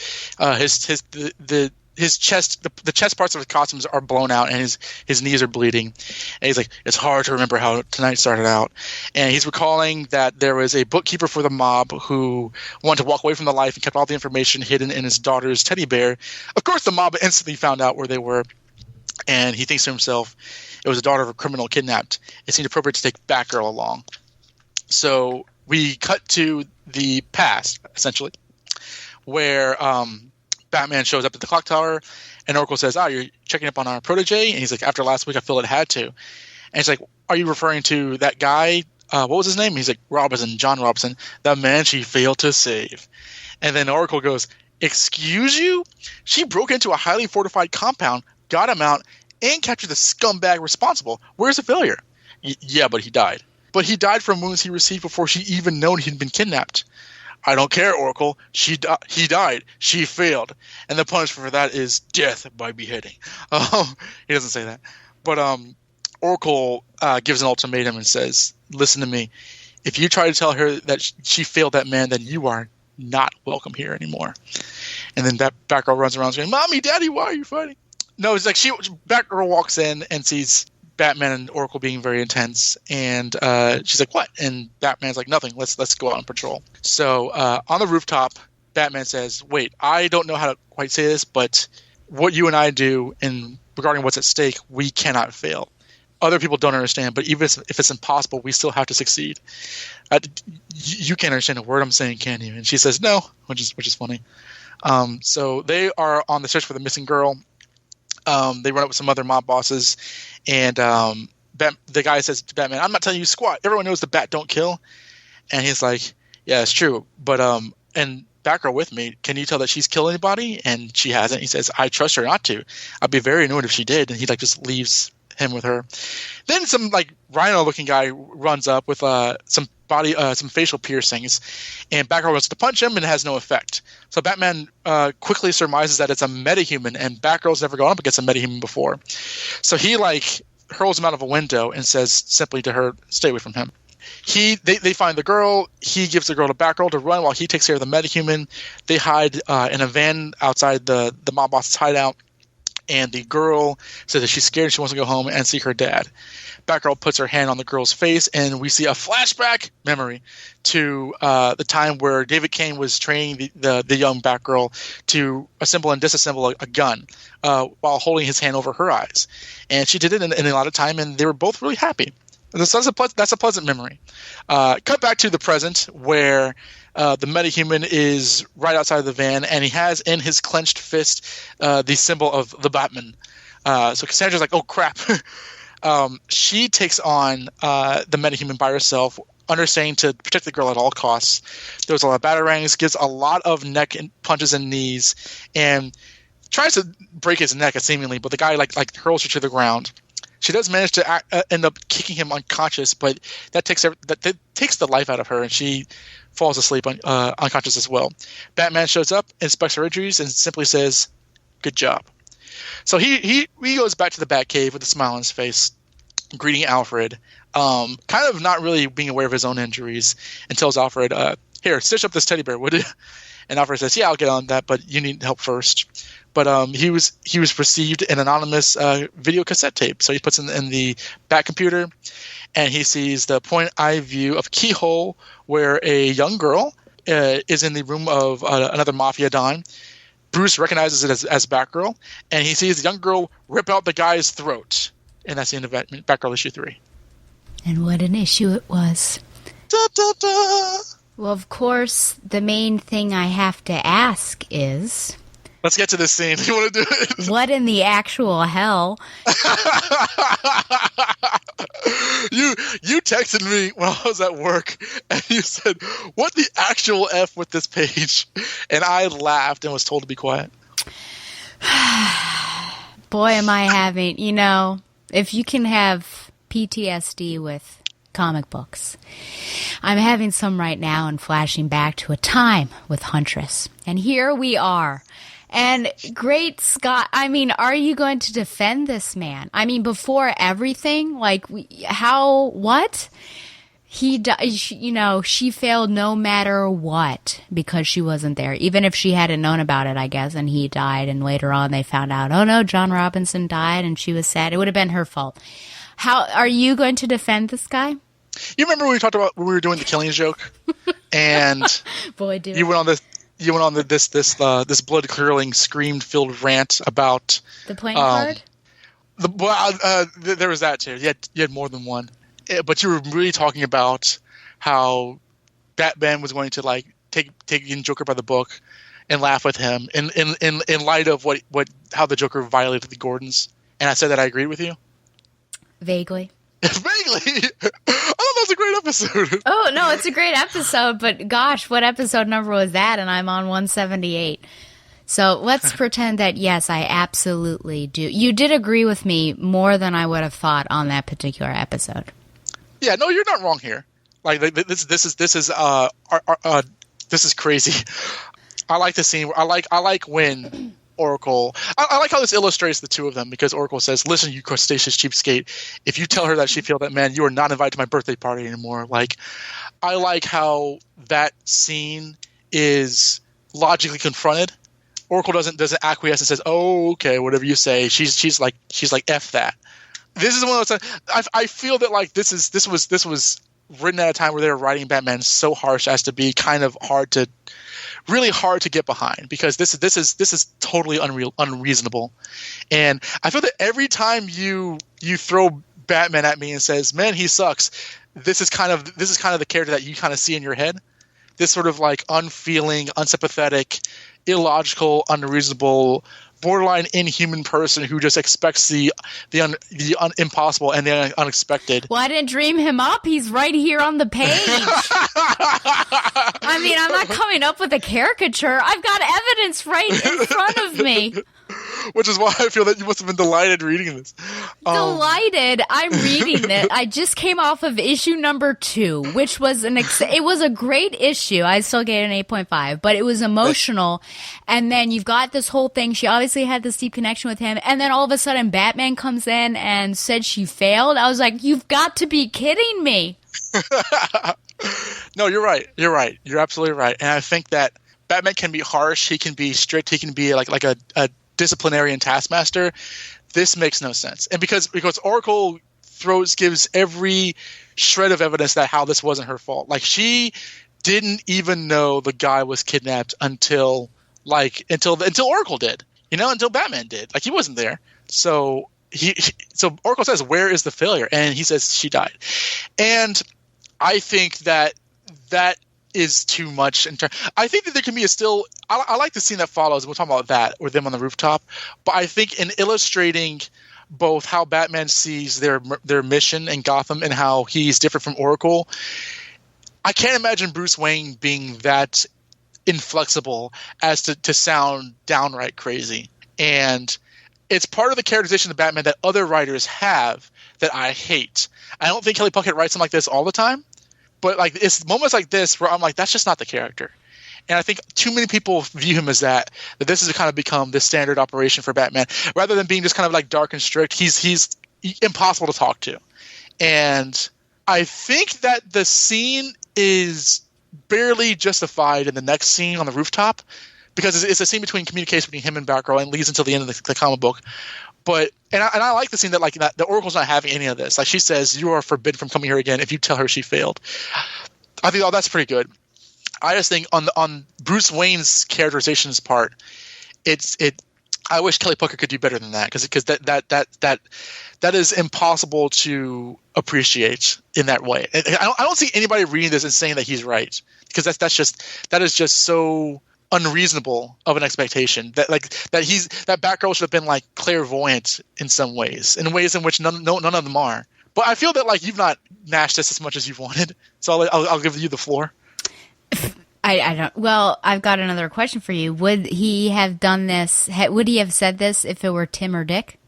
His chest, the chest parts of his costumes are blown out, and his knees are bleeding. And he's like, it's hard to remember how tonight started out. And he's recalling that there was a bookkeeper for the mob who wanted to walk away from the life and kept all the information hidden in his daughter's teddy bear. Of course, the mob instantly found out where they were, and he thinks to himself, it was the daughter of a criminal kidnapped. It seemed appropriate to take Batgirl along. So we cut to the past, essentially, where Batman shows up at the clock tower, and Oracle says, you're checking up on our protege? And he's like, after last week, I feel it had to. And he's like, are you referring to that guy? What was his name? He's like, John Robinson, the man she failed to save. And then Oracle goes, excuse you? She broke into a highly fortified compound, got him out, and captured the scumbag responsible. Where's the failure? Yeah, but he died. But he died from wounds he received before she even known he'd been kidnapped. I don't care, Oracle. He died. She failed. And the punishment for that is death by beheading. He doesn't say that. But Oracle gives an ultimatum and says, listen to me. If you try to tell her that she failed that man, then you are not welcome here anymore. And then that Batgirl runs around saying, Mommy, Daddy, why are you fighting? No, it's like Batgirl walks in and sees Batman and Oracle being very intense, and she's like, what? And Batman's like, nothing, let's go out on patrol. So on the rooftop, Batman says, wait, I don't know how to quite say this, but what you and I do in regarding what's at stake, we cannot fail. Other people don't understand, but even if it's impossible, we still have to succeed. You can't understand a word I'm saying, can you? And she says no, which is funny. So they are on the search for the missing girl. They run up with some other mob bosses, and the guy says to Batman, I'm not telling you squat. Everyone knows the bat don't kill. And he's like, yeah, it's true. But and Batgirl with me, can you tell that she's killed anybody? And she hasn't. He says, I trust her not to. I'd be very annoyed if she did. And he just leaves him with her. Then some rhino-looking guy runs up with some facial piercings, and Batgirl wants to punch him, and it has no effect. So Batman quickly surmises that it's a metahuman, and Batgirl's never gone up against a metahuman before. So he hurls him out of a window and says simply to her, "Stay away from him." They find the girl. He gives the girl to Batgirl to run while he takes care of the metahuman. They hide in a van outside the mob boss's hideout. And the girl says that she's scared and she wants to go home and see her dad. Batgirl puts her hand on the girl's face, and we see a flashback memory to the time where David Kane was training the young Batgirl to assemble and disassemble a gun while holding his hand over her eyes. And she did it in a lot of time, and they were both really happy. That's a pleasant memory. Cut back to the present, where the metahuman is right outside of the van, and he has in his clenched fist the symbol of the Batman. So Cassandra's like, oh, crap. She takes on the metahuman by herself, understanding to protect the girl at all costs. There's a lot of batarangs, gives a lot of neck and punches and knees, and tries to break his neck, seemingly, but the guy hurls her to the ground. She does manage to end up kicking him unconscious, but that takes the life out of her, and she falls asleep unconscious as well. Batman shows up, inspects her injuries, and simply says, "Good job." So he goes back to the Batcave with a smile on his face, greeting Alfred, kind of not really being aware of his own injuries, and tells Alfred, "Here, stitch up this teddy bear, would you?" And Alfred says, "Yeah, I'll get on that, but you need help first." But he was received an anonymous video cassette tape. So he puts in the Bat computer, and he sees the point eye view of Keyhole, where a young girl is in the room of another mafia don. Bruce recognizes it as Batgirl, and he sees the young girl rip out the guy's throat. And that's the end of Batgirl issue 3. And what an issue it was. Da, da, da. Well, of course, the main thing I have to ask is... Let's get to this scene. You want to do it? What in the actual hell? You texted me when I was at work, and you said, "What the actual F with this page?" And I laughed and was told to be quiet. Boy, am I having... if you can have PTSD with comic books, I'm having some right now and flashing back to a time with Huntress. And here we are. And great Scott, are you going to defend this man? Before everything, what? She failed no matter what because she wasn't there. Even if she hadn't known about it, I guess, and he died, and later on they found out, oh no, John Robinson died, and she was sad. It would have been her fault. How are you going to defend this guy? You remember when we talked about when we were doing the Killing Joke? And boy, do you went on this. You went on this blood curdling scream filled rant about the playing card. There was that too. You had more than one, but you were really talking about how Batman was going to take in Joker by the book and laugh with him in light of how the Joker violated the Gordons. And I said that I agreed with you. Vaguely. Vaguely. I thought that was a great episode. Oh no, it's a great episode, but gosh, what episode number was that? And I'm on 178. So let's pretend that yes, I absolutely do. You did agree with me more than I would have thought on that particular episode. Yeah, no, you're not wrong here. This is crazy. I like the scene. I like when Oracle. I like how this illustrates the two of them because Oracle says, "Listen, you crustaceous cheapskate. If you tell her that she failed that man, you are not invited to my birthday party anymore." I like how that scene is logically confronted. Oracle doesn't acquiesce and says, "Oh, okay, whatever you say." She's like F that. This is one of those times I feel that this was written at a time where they were writing Batman so harsh as to be kind of really hard to get behind because this is totally unreasonable. And I feel that every time you throw Batman at me and says, "Man, he sucks," this is kind of the character that you kind of see in your head. This sort of unfeeling, unsympathetic, illogical, unreasonable, borderline inhuman person who just expects the impossible and the unexpected. Well, I didn't dream him up. He's right here on the page. I'm not coming up with a caricature. I've got evidence right in front of me. Which is why I feel that you must have been delighted reading this. Delighted. I'm reading it. I just came off of issue number 2, which was it was a great issue. I still gave it an 8.5, but it was emotional. And then you've got this whole thing. She obviously had this deep connection with him. And then all of a sudden Batman comes in and said she failed. I was like, you've got to be kidding me. No, you're right. You're absolutely right. And I think that Batman can be harsh. He can be strict. He can be like a disciplinarian taskmaster. This makes no sense. And because Oracle gives every shred of evidence that how this wasn't her fault. She didn't even know the guy was kidnapped until Oracle did. Until Batman did. He wasn't there. So so Oracle says, "Where is the failure?" And he says she died. And I think that is too much. I think that there can be I like the scene that follows. We'll talk about that with them on the rooftop. But I think in illustrating both how Batman sees their mission in Gotham and how he's different from Oracle, I can't imagine Bruce Wayne being that inflexible as to sound downright crazy. And it's part of the characterization of Batman that other writers have that I hate. I don't think Kelly Puckett writes him like this all the time. But it's moments like this where I'm like, that's just not the character. And I think too many people view him as that this has kind of become the standard operation for Batman. Rather than being just kind of dark and strict, he's impossible to talk to. And I think that the scene is barely justified in the next scene on the rooftop because it's a scene between communication between him and Batgirl and leads until the end of the comic book. But I like the scene that the Oracle's not having any of this. She says, "You are forbidden from coming here again if you tell her she failed." I think that's pretty good. I just think on Bruce Wayne's characterization's part, I wish Kelly Pucker could do better than that because that is impossible to appreciate in that way. I don't see anybody reading this and saying that he's right because that is just so unreasonable of an expectation that Batgirl should have been like clairvoyant in some ways, in ways in which none of them are. But I feel that like you've not gnashed this as much as you've wanted, so I'll give you the floor. I don't. Well, I've got another question for you. Would he have done this? Would he have said this if it were Tim or Dick?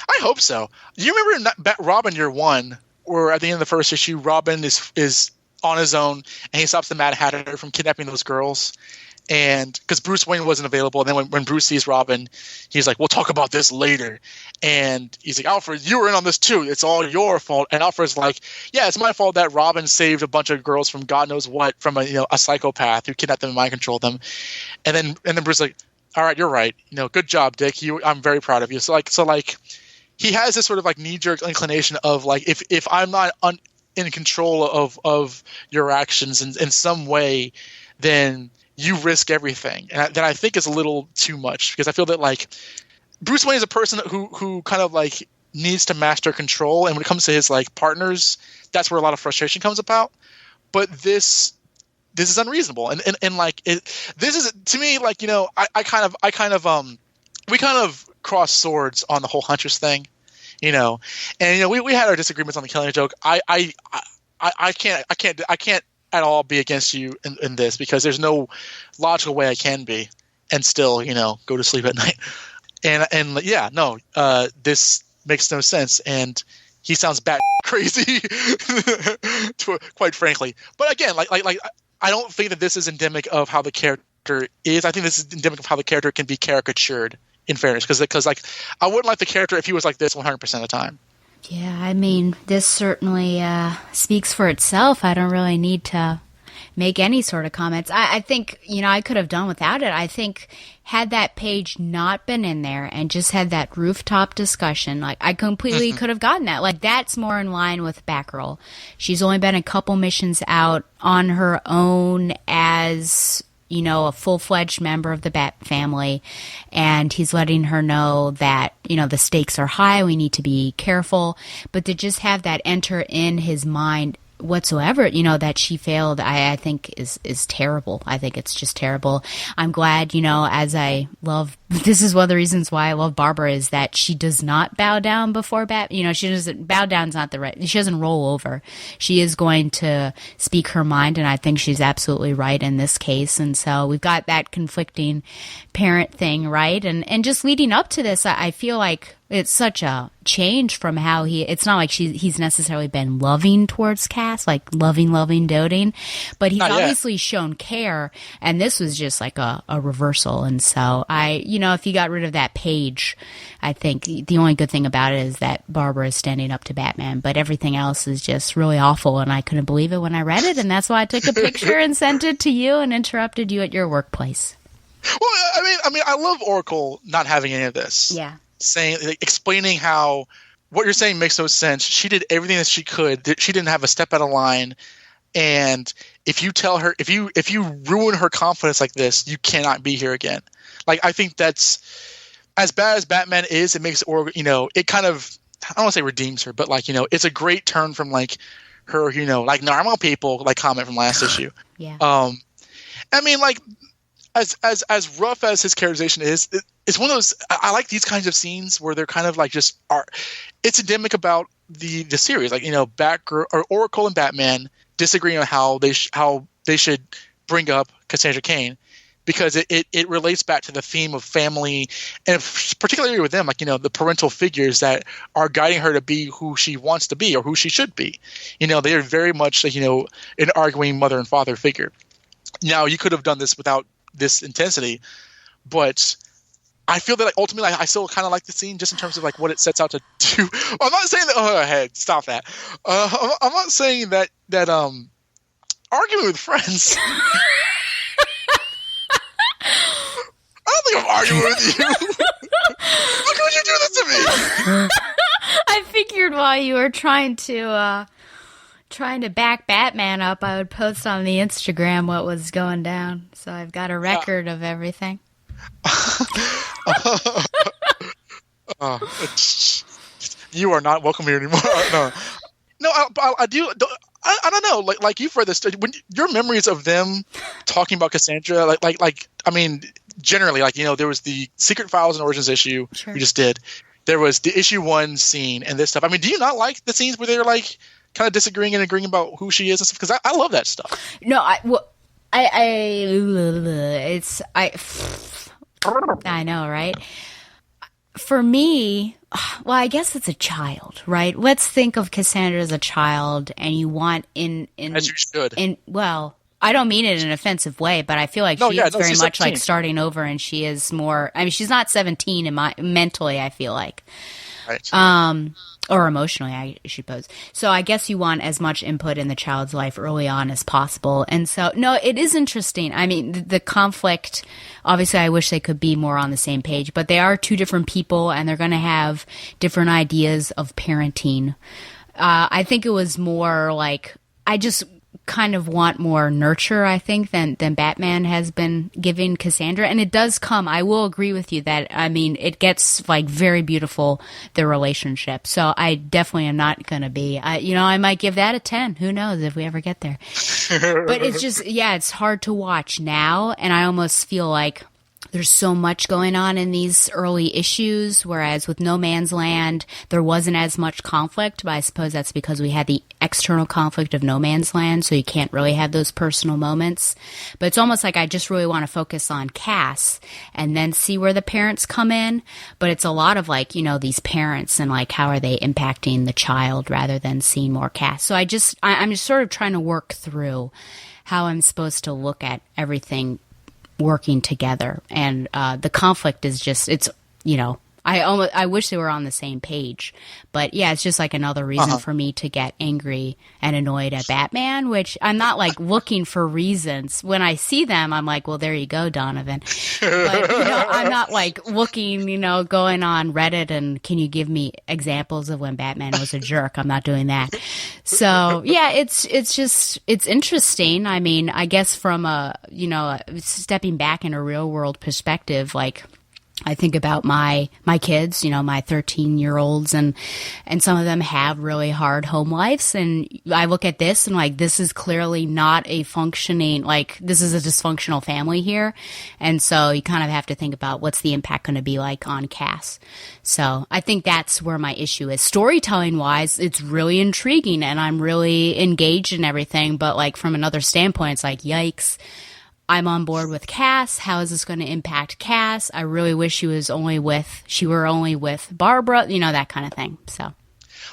I hope so. You remember in Robin Year One, where at the end of the first issue, Robin is on his own and he stops the Mad Hatter from kidnapping those girls. And because Bruce Wayne wasn't available, and then when Bruce sees Robin, he's like, "We'll talk about this later." And he's like, "Alfred, you were in on this too. It's all your fault." And Alfred's like, "Yeah, it's my fault that Robin saved a bunch of girls from God knows what, from a psychopath who kidnapped them and mind controlled them." And then Bruce is like, "All right, you're right. good job, Dick. I'm very proud of you." So he has this sort of like knee jerk inclination of like, if I'm not in control of your actions in some way, then you risk everything. And that I think is a little too much, because I feel that like Bruce Wayne is a person who kind of like needs to master control, and when it comes to his like partners, that's where a lot of frustration comes about. But this is unreasonable, and like this is, to me, like, we kind of cross swords on the whole Huntress thing, and we had our disagreements on the Killing Joke. I can't at all be against you in this, because there's no logical way I can be and still, go to sleep at night. And yeah, no, this makes no sense. And he sounds bat crazy, quite frankly. But again, like I don't think that this is endemic of how the character is. I think this is endemic of how the character can be caricatured, in fairness, because like I wouldn't like the character if he was like this 100% of the time. Yeah, I mean, this certainly speaks for itself. I don't really need to make any sort of comments. I think, I could have done without it. I think had that page not been in there and just had that rooftop discussion, like, I completely could have gotten that. Like, that's more in line with Batgirl. She's only been a couple missions out on her own as a full-fledged member of the Bat family, and he's letting her know that, the stakes are high, we need to be careful. But to just have that enter in his mind whatsoever, that she failed, I think is terrible. I think it's just terrible. I'm glad, this is one of the reasons why I love Barbara, is that she does not bow down before she doesn't, bow down's not the right, she doesn't roll over. She is going to speak her mind, and I think she's absolutely right in this case. And so we've got that conflicting parent thing, right? And just leading up to this, I feel like it's such a change from how it's not like he's necessarily been loving towards Cass, like loving, doting, but he's obviously shown care, and this was just like a reversal. And so if you got rid of that page, I think the only good thing about it is that Barbara is standing up to Batman, but everything else is just really awful, and I couldn't believe it when I read it, and that's why I took a picture and sent it to you and interrupted you at your workplace. Well, I mean, I love Oracle not having any of this. Yeah. Explaining how what you're saying makes no sense. She did everything that she could. She didn't have a step out of line. And if you tell her, if you ruin her confidence like this, you cannot be here again. Like, I think that's, as bad as Batman is, it makes it kind of, I don't want to say redeems her, but like, it's a great turn from like her, like normal people, like comment from last issue. Yeah. I mean, like, as rough as his characterization is, it's one of those, I like these kinds of scenes where they're kind of like just it's endemic about the series, like, Batgirl or Oracle and Batman disagreeing on how they should bring up Cassandra Cain, because it relates back to the theme of family, and particularly with them, like, the parental figures that are guiding her to be who she wants to be or who she should be. They are very much like, an arguing mother and father figure. Now, you could have done this without this intensity, but I feel that, like, ultimately I still kind of like the scene, just in terms of like what it sets out to do. I'm not saying that. Oh, hey, stop that. I'm not saying that arguing with friends. I don't think I'm arguing with you. How could you do this to me? I figured while you were trying to trying to back Batman up, I would post on the Instagram what was going down. So I've got a record of everything. You are not welcome here anymore. No, I do. I don't know. Like you've read this. When your memories of them talking about Cassandra, like I mean, generally, like there was the Secret Files and Origins issue we just did. There was the issue 1 scene and this stuff. I mean, do you not like the scenes where they're like kind of disagreeing and agreeing about who she is and stuff? Because I love that stuff. No, I know, right? For me, well, I guess it's a child, right? Let's think of Cassandra as a child, and you want as you should. Well, I don't mean it in an offensive way, but I feel like she's very much 17. Like starting over, and she is more. I mean, she's not 17 mentally. I feel like, right? Or emotionally, I suppose. So I guess you want as much input in the child's life early on as possible. And so, no, it is interesting. I mean, the conflict, obviously I wish they could be more on the same page, but they are two different people and they're going to have different ideas of parenting. I think it was more like, I just kind of want more nurture, I think, than Batman has been giving Cassandra. And it does come, I will agree with you that, I mean, it gets like very beautiful, the relationship. So I definitely am not going to be, I might give that a 10. Who knows if we ever get there. But it's just, it's hard to watch now. And I almost feel like there's so much going on in these early issues, whereas with No Man's Land, there wasn't as much conflict, but I suppose that's because we had the external conflict of No Man's Land, so you can't really have those personal moments. But it's almost like I just really want to focus on Cass and then see where the parents come in. But it's a lot of like, these parents and like how are they impacting the child rather than seeing more Cass. So I'm just sort of trying to work through how I'm supposed to look at everything working together, and the conflict is just I wish they were on the same page, but it's just like another reason for me to get angry and annoyed at Batman, which I'm not like looking for reasons. When I see them, I'm like, well, there you go, Donovan. But I'm not like looking, going on Reddit and can you give me examples of when Batman was a jerk? I'm not doing that. So it's interesting. I mean, I guess from stepping back in a real world perspective, like, I think about my kids, my 13-year-olds, and some of them have really hard home lives. And I look at this and like, this is clearly not a functioning, like this is a dysfunctional family here. And so you kind of have to think about what's the impact going to be like on Cass. So I think that's where my issue is. Storytelling wise, it's really intriguing and I'm really engaged in everything. But like from another standpoint, it's like, yikes. I'm on board with Cass. How is this going to impact Cass? I really wish she were only with Barbara, that kind of thing. So,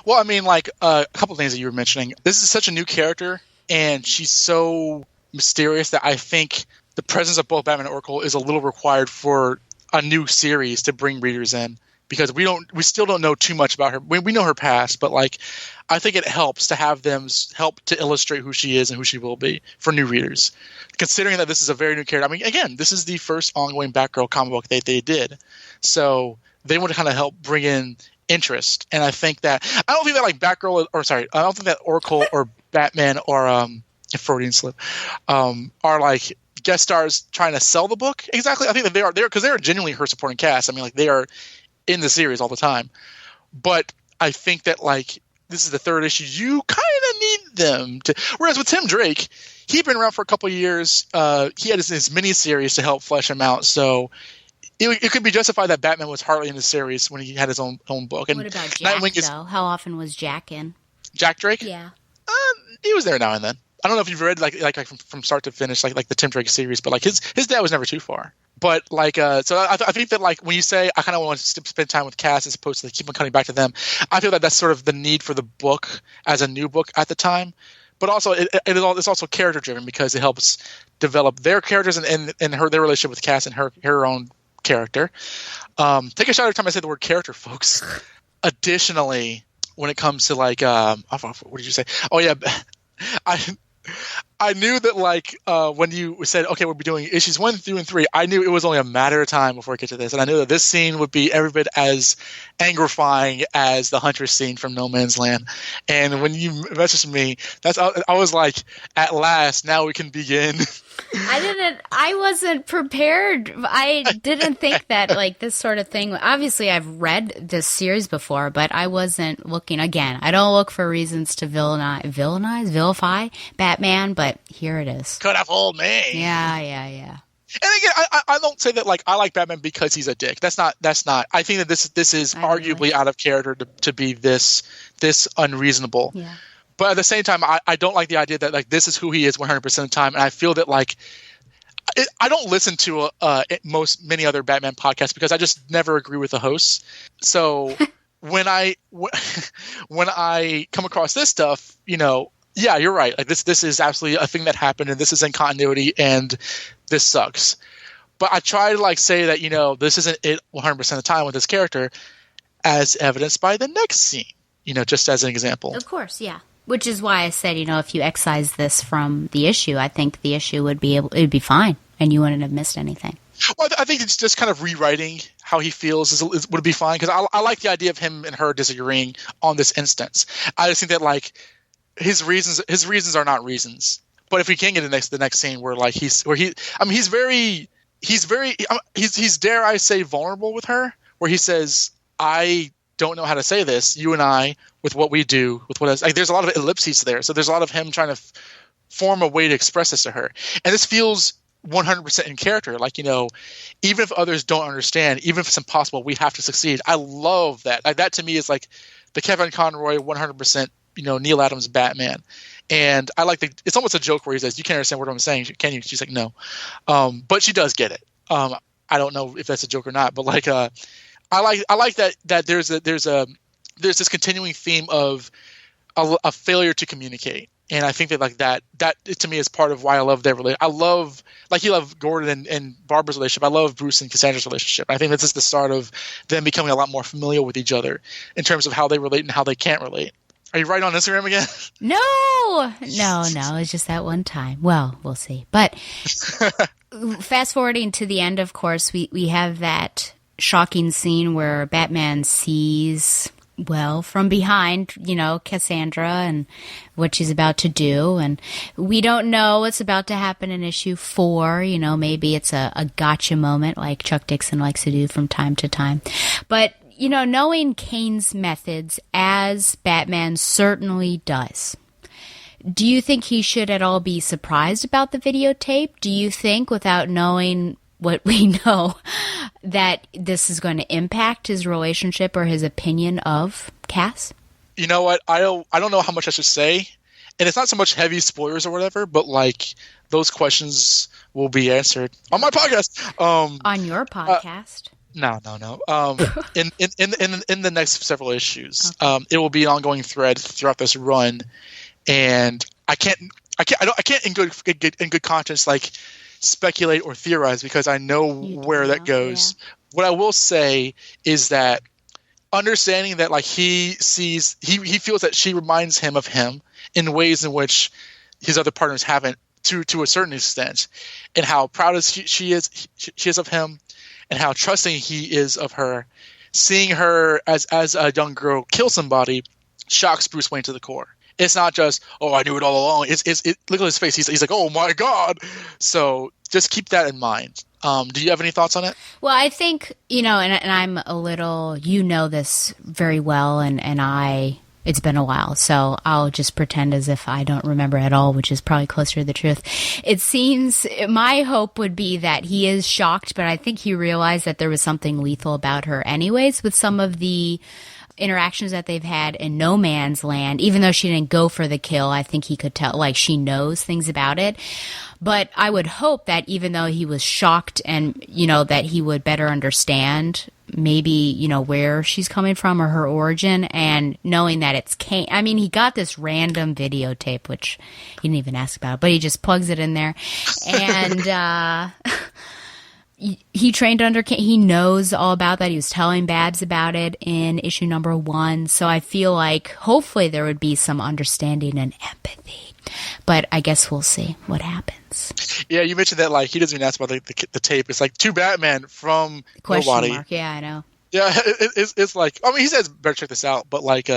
well, I mean, like a couple of things that you were mentioning. This is such a new character, and she's so mysterious that I think the presence of both Batman and Oracle is a little required for a new series to bring readers in, because we still don't know too much about her. We know her past, but like, I think it helps to have them help to illustrate who she is and who she will be for new readers. Considering that this is a very new character. I mean, again, this is the first ongoing Batgirl comic book they did. So they want to kind of help bring in interest. And I think that – I don't think that like Batgirl – I don't think that Oracle or Batman or Freudian slip are like guest stars trying to sell the book. Exactly. I think that they are there because they are genuinely her supporting cast. I mean, like they are in the series all the time. But I think that like this is the third issue. You kind of need them to – whereas with Tim Drake – he'd been around for a couple of years. He had his mini-series to help flesh him out. So it could be justified that Batman was hardly in the series when he had his own book. And what about Jack, though? How often was Jack in? Jack Drake? Yeah. He was there now and then. I don't know if you've read like from start to finish, like the Tim Drake series, but like his dad was never too far. But like, so I think that like when you say I kind of want to spend time with Cass as opposed to keep on coming back to them, I feel that that's sort of the need for the book as a new book at the time. But also, it's also character driven because it helps develop their characters and their relationship with Cass and her own character. Take a shot every time I say the word character, folks. Additionally, when it comes to like, what did you say? Oh yeah, I knew that, like, when you said, okay, we'll be doing issues 1 through 3, I knew it was only a matter of time before we get to this. And I knew that this scene would be every bit as angerifying as the Hunter scene from No Man's Land. And when you messaged me, I was like, at last, now we can begin. I wasn't prepared. I didn't think that, like, this sort of thing. Obviously, I've read this series before, but I wasn't looking. Again, I don't look for reasons to vilify Batman, but here it is. Could have fooled me. Yeah. And again, I don't say that, like, I like Batman because he's a dick. That's not. I think that this is arguably out of character to be this unreasonable. Yeah. But at the same time, I don't like the idea that, like, this is who he is 100% of the time. And I feel that, like, I don't listen to many other Batman podcasts because I just never agree with the hosts. So when I come across this stuff, you know, yeah, you're right. Like, this is absolutely a thing that happened, and this is in continuity, and this sucks. But I try to, like, say that, you know, this isn't it 100% of the time with this character, as evidenced by the next scene. You know, just as an example. Of course, yeah. Which is why I said, you know, if you excise this from the issue, I think the issue would be fine, and you wouldn't have missed anything. Well, I think it's just kind of rewriting how he feels would be fine, because I like the idea of him and her disagreeing on this instance. I just think that, like, his reasons are not reasons. But if we can get the next scene where, like, he's very dare I say vulnerable with her, where he says, I don't know how to say this, you and I, with what we do, with what like, there's a lot of ellipses there. So there's a lot of him trying to form a way to express this to her. And this feels 100% in character. Like, you know, even if others don't understand, even if it's impossible, we have to succeed. I love that. Like, that to me is like the Kevin Conroy 100%, you know, Neil Adams Batman. And I like it's almost a joke where he says, you can't understand what I'm saying, can you? She's like, no. But she does get it. I don't know if that's a joke or not, but, like, I like that there's this continuing theme of a failure to communicate, and I think that, like, that to me is part of why I love their relationship. I love, like, you love Gordon and Barbara's relationship. I love Bruce and Cassandra's relationship. I think this is the start of them becoming a lot more familiar with each other in terms of how they relate and how they can't relate. Are you right on Instagram again? No. It's just that one time. Well, we'll see. But fast forwarding to the end, of course, we have that shocking scene where Batman sees, well, from behind, you know, Cassandra and what she's about to do. And we don't know what's about to happen in issue 4. You know, maybe it's a gotcha moment like Chuck Dixon likes to do from time to time. But, you know, knowing Kane's methods, as Batman certainly does, do you think he should at all be surprised about the videotape? Do you think, without knowing what we know, that this is going to impact his relationship or his opinion of Cass? You know what? I don't know how much I should say. And it's not so much heavy spoilers or whatever, but, like, those questions will be answered on my podcast. On your podcast? No. In the next several issues, okay. It will be an ongoing thread throughout this run, and I can't in good conscience, like, speculate or theorize, because I know where that goes. Yeah. What I will say is that understanding that, like, he feels that she reminds him of him in ways in which his other partners haven't, to a certain extent, and how proud she is of him, and how trusting he is of her. Seeing her as a young girl kill somebody shocks Bruce Wayne to the core. It's not just, oh, I knew it all along. Look at his face. He's like, oh my God. So just keep that in mind. Do you have any thoughts on it? Well, I think, you know, and I'm a little, you know this very well, and it's been a while, so I'll just pretend as if I don't remember at all, which is probably closer to the truth. It seems, my hope would be that he is shocked, but I think he realized that there was something lethal about her anyways, with some of the interactions that they've had in No Man's Land. Even though she didn't go for the kill, I think he could tell, like, she knows things about it. But I would hope that even though he was shocked, and, you know, that he would better understand maybe, you know, where she's coming from or her origin, and knowing that it's Kane. I mean, he got this random videotape, which he didn't even ask about, but he just plugs it in there. And, he trained under Kane. He knows all about that. He was telling Babs about it in issue number 1. So I feel like hopefully there would be some understanding and empathy. But I guess we'll see what happens. Yeah, you mentioned that like he doesn't even ask about the tape. It's like to Batman from Question nobody. mark. Yeah, I know. Yeah, it's like, I mean, he says better check this out, but like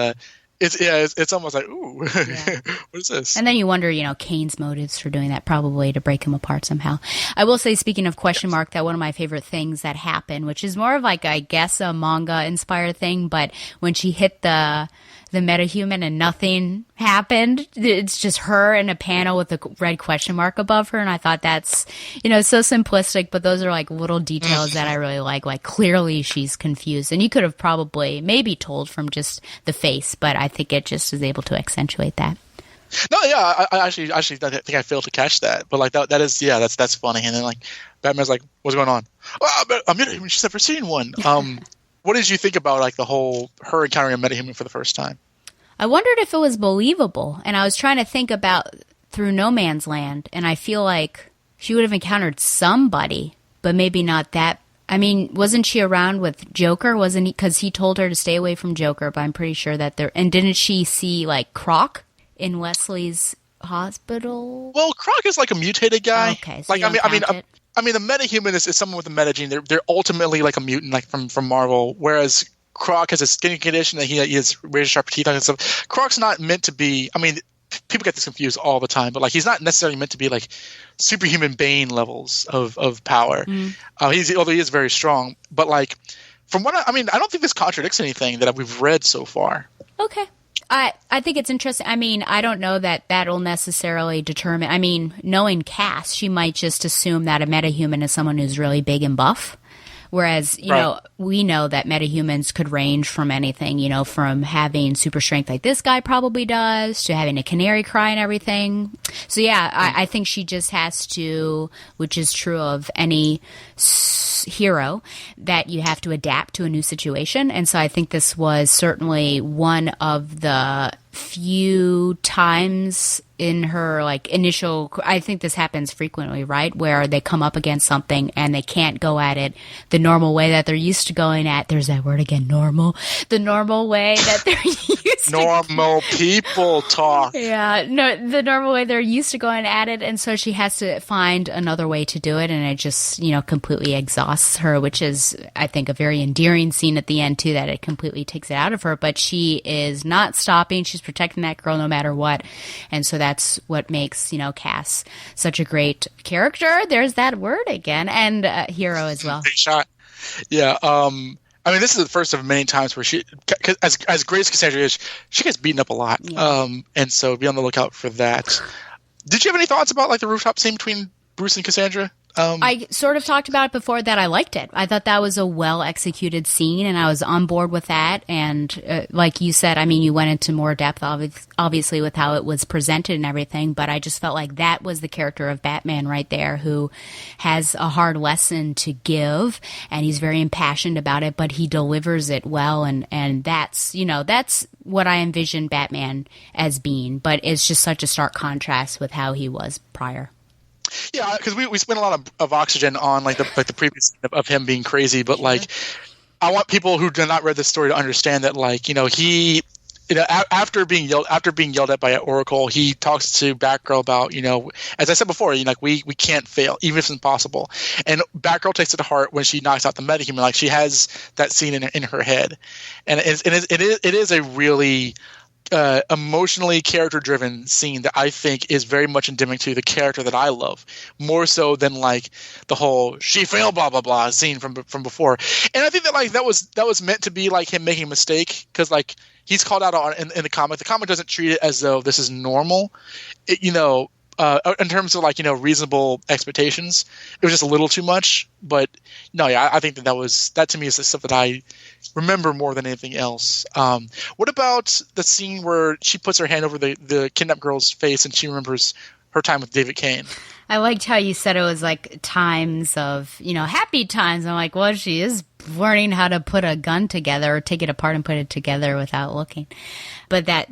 it's almost like, ooh, Yeah. what is this? And then you wonder, Kane's motives for doing that, probably to break him apart somehow. I will say, speaking of question mark, that one of my favorite things that happened, which is more of like, I guess, a manga-inspired thing, but when she hit the metahuman and nothing happened, it's just her in a panel with a red question mark above her, and I thought that's, so simplistic, but those are like little details that I really like clearly she's confused, and you could have probably maybe told from just the face, but I think it just is able to accentuate that. No, yeah, I actually think I failed to catch that, but like that is, yeah, that's funny, and then like Batman's like, what's going on? Oh, she's never seen one. What did you think about like the whole her encountering a metahuman for the first time? I wondered if it was believable, and I was trying to think about through No Man's Land, and I feel like she would have encountered somebody, but maybe not that. I mean, wasn't she around with Joker? Wasn't he? Because he told her to stay away from Joker, but I'm pretty sure that there. And didn't she see like Croc in Wesley's hospital? Well, Croc is like a mutated guy. Okay, so like I mean, the metaghuman is someone with a metagene. They're ultimately like a mutant, like from Marvel. Whereas Croc has a skin condition that he has razor sharp teeth and stuff. Croc's not meant to be. I mean, people get this confused all the time, but like he's not necessarily meant to be like superhuman Bane levels of power. Although he is very strong, but like from what I mean, I don't think this contradicts anything that we've read so far. Okay. I think it's interesting. I mean, I don't know that that'll necessarily determine. I mean, knowing Cass, she might just assume that a metahuman is someone who's really big and buff. Whereas, we know that metahumans could range from anything, from having super strength like this guy probably does to having a canary cry and everything. So, yeah, I think she just has to, which is true of any hero, that you have to adapt to a new situation. And so I think this was certainly one of the few times in her like initial, I think this happens frequently, right, where they come up against something and they can't go at it the normal way that they're used to going at, there's that word again, normal, the normal way that they're used to. Normal people talk. Yeah, no, the normal way they're used to going at it, and so she has to find another way to do it, and it just completely exhausts her, which is, I think, a very endearing scene at the end too, that it completely takes it out of her, but she is not stopping. She's protecting that girl no matter what, and so that's what makes Cass such a great character. There's that word again, and hero as well. Big shot. Yeah. I mean, this is the first of many times where she, as great as Cassandra is, she gets beaten up a lot. Yeah. And so be on the lookout for that. Did you have any thoughts about like the rooftop scene between Bruce and Cassandra? I sort of talked about it before that I liked it. I thought that was a well-executed scene, and I was on board with that. And like you said, I mean, you went into more depth, obviously, with how it was presented and everything, but I just felt like that was the character of Batman right there, who has a hard lesson to give, and he's very impassioned about it, but he delivers it well, and that's, that's what I envision Batman as being, but it's just such a stark contrast with how he was prior. Yeah, because we spent a lot of oxygen on like the previous of him being crazy, but like I want people who do not read this story to understand that like he after being yelled at by Oracle, he talks to Batgirl about as I said before, like we can't fail even if it's impossible, and Batgirl takes it to heart when she knocks out the metahuman. Like she has that scene in her head, and it is a really emotionally character-driven scene that I think is very much endemic to the character that I love, more so than like the whole "she failed" blah blah blah scene from before. And I think that like that was meant to be like him making a mistake, because like he's called out on in the comic. The comic doesn't treat it as though this is normal, in terms of like reasonable expectations. It was just a little too much. But no, yeah, I think that to me is the stuff that I remember more than anything else. What about the scene where she puts her hand over the kidnapped girl's face and she remembers her time with David Kane? I liked how you said it was like times of, happy times. I'm like, well, she is learning how to put a gun together or take it apart and put it together without looking. But that,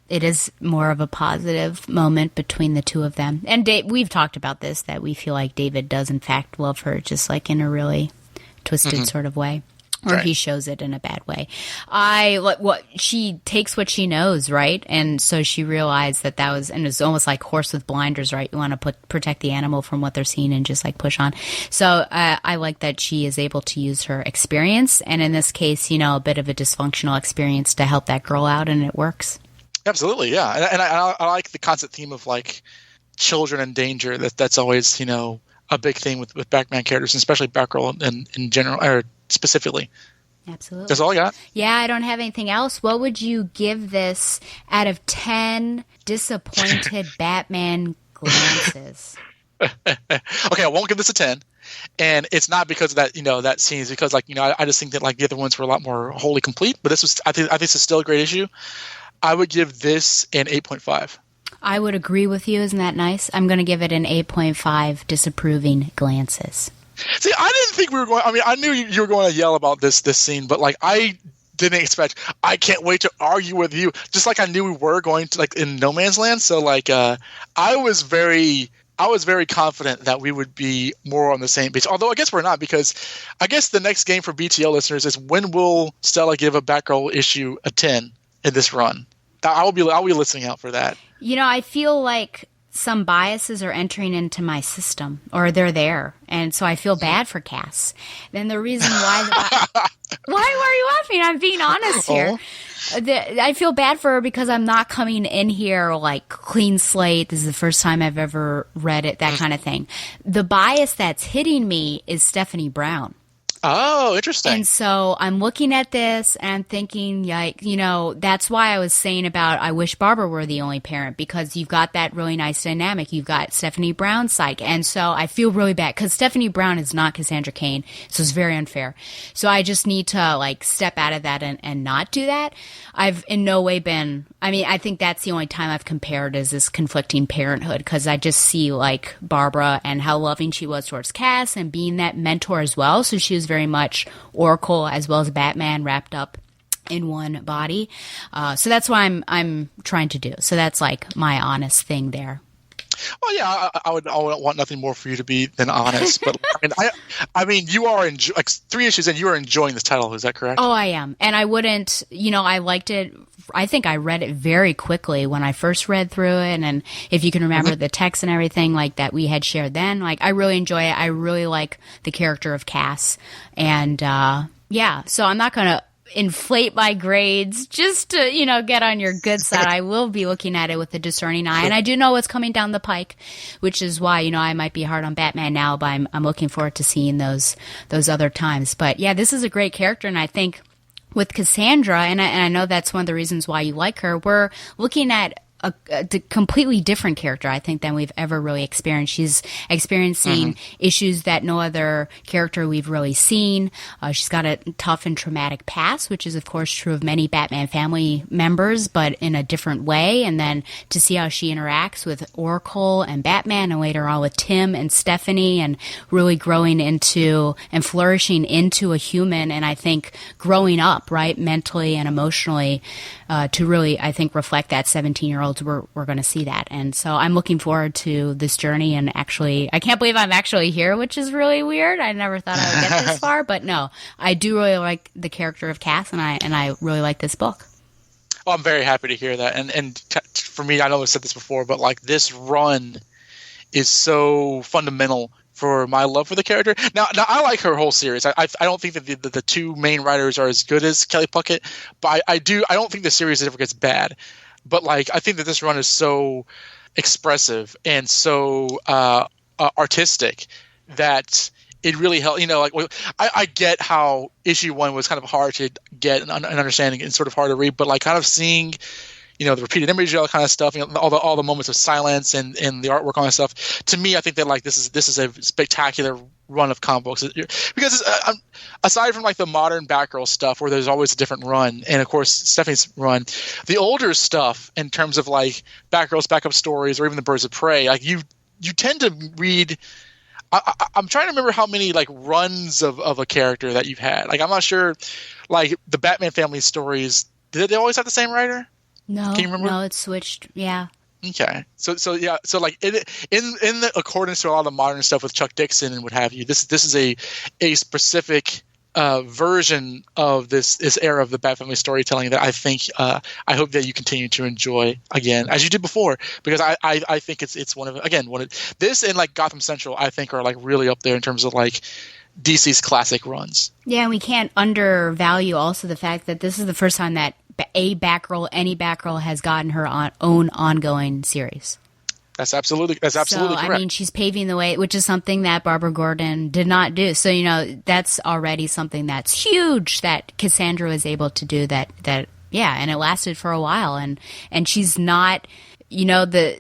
it is more of a positive moment between the two of them. And we've talked about this, that we feel like David does in fact love her, just like in a really twisted sort of way. Or he shows it in a bad way. She takes what she knows, right? And so she realized that was, and it's almost like horse with blinders, right? You want to protect the animal from what they're seeing and just like push on. So I like that she is able to use her experience, and in this case, a bit of a dysfunctional experience to help that girl out, and it works. Absolutely, yeah. And I like the constant theme of like children in danger. That's always a big thing with Batman characters, and especially Batgirl in general, or specifically. Absolutely. That's all I got. Yeah, I don't have anything else. What would you give this out of 10 disappointed Batman glances? Okay, I won't give this a 10. And it's not because of that, that scene. It's because, I just think that, the other ones were a lot more wholly complete. But I think this is still a great issue. I would give this an 8.5. I would agree with you. Isn't that nice? I'm going to give it an 8.5 disapproving glances. See, I didn't think we were going. I mean, I knew you were going to yell about this scene, but I didn't expect. I can't wait to argue with you. Just like I knew we were going to in No Man's Land. So I was very confident that we would be more on the same page. Although I guess we're not, because I guess the next game for BTL listeners is, when will Stella give a Batgirl issue a 10 in this run? I'll be listening out for that. I feel like some biases are entering into my system, or they're there, and so I feel bad for Cass. Then the reason why why are you laughing? I'm being honest here. I feel bad for her because I'm not coming in here clean slate. This is the first time I've ever read it, that kind of thing. The bias that's hitting me is Stephanie Brown. Oh, interesting. And so I'm looking at this and thinking, that's why I was saying about, I wish Barbara were the only parent, because you've got that really nice dynamic. You've got Stephanie Brown's side. And so I feel really bad because Stephanie Brown is not Cassandra Cain. So it's very unfair. So I just need to step out of that and not do that. I've in no way been, I think that's the only time I've compared is this conflicting parenthood, because I just see Barbara and how loving she was towards Cass and being that mentor as well. So she was very much Oracle as well as Batman wrapped up in one body. So that's what I'm trying to do. So that's my honest thing there. Well, yeah, I would want nothing more for you to be than honest. But you are 3 issues in, you are enjoying this title. Is that correct? Oh, I am. And I wouldn't, I liked it. I think I read it very quickly when I first read through it. And if you can remember the text and everything that we had shared then, I really enjoy it. I really like the character of Cass. And so I'm not going to inflate my grades just to, get on your good side. I will be looking at it with a discerning eye. And I do know what's coming down the pike, which is why, I might be hard on Batman now, but I'm looking forward to seeing those other times. But yeah, this is a great character. And I think with Cassandra, and I know that's one of the reasons why you like her, we're looking at a completely different character, I think, than we've ever really experienced. She's experiencing issues that no other character we've really seen. She's got a tough and traumatic past, which is, of course, true of many Batman family members, but in a different way. And then to see how she interacts with Oracle and Batman, and later on with Tim and Stephanie, and really growing into and flourishing into a human, and I think growing up, right, mentally and emotionally, to really, I think, reflect that 17-year-olds. We're going to see that. And so I'm looking forward to this journey. And actually, I can't believe I'm actually here, which is really weird. I never thought I would get this far. But no, I do really like the character of Cass, and I really like this book. Oh, I'm very happy to hear that. And for me, I know I've said this before, but this run is so fundamental for my love for the character. Now I like her whole series. I don't think that the two main writers are as good as Kelly Puckett, but I don't think the series ever gets bad. But I think that this run is so expressive and so artistic that it really helped. I get how issue 1 was kind of hard to get an understanding and sort of hard to read, but kind of seeing, the repeated imagery, all that kind of stuff, all the moments of silence and the artwork, all that stuff. To me, I think that this is a spectacular run of comic books, because aside from the modern Batgirl stuff where there's always a different run, and of course Stephanie's run, the older stuff in terms of Batgirl's backup stories or even the Birds of Prey, you tend to read I'm trying to remember how many like runs of a character that you've had. Like I'm not sure. Like the Batman family stories, did they always have the same writer? No, Can you remember? no, it's switched. Yeah. Okay, so yeah, so like in the accordance to a lot of the modern stuff with Chuck Dixon and what have you, this is a specific version of this era of the Bat Family storytelling that I think I hope that you continue to enjoy again as you did before, because I think it's one of this and like Gotham Central I think are like really up there in terms of like DC's classic runs. Yeah, and we can't undervalue also the fact that this is the first time that any Batgirl has gotten her own ongoing series. That's absolutely correct. I mean, she's paving the way, which is something that Barbara Gordon did not do. So, that's already something that's huge that Cassandra was able to do that, and it lasted for a while. And she's not, the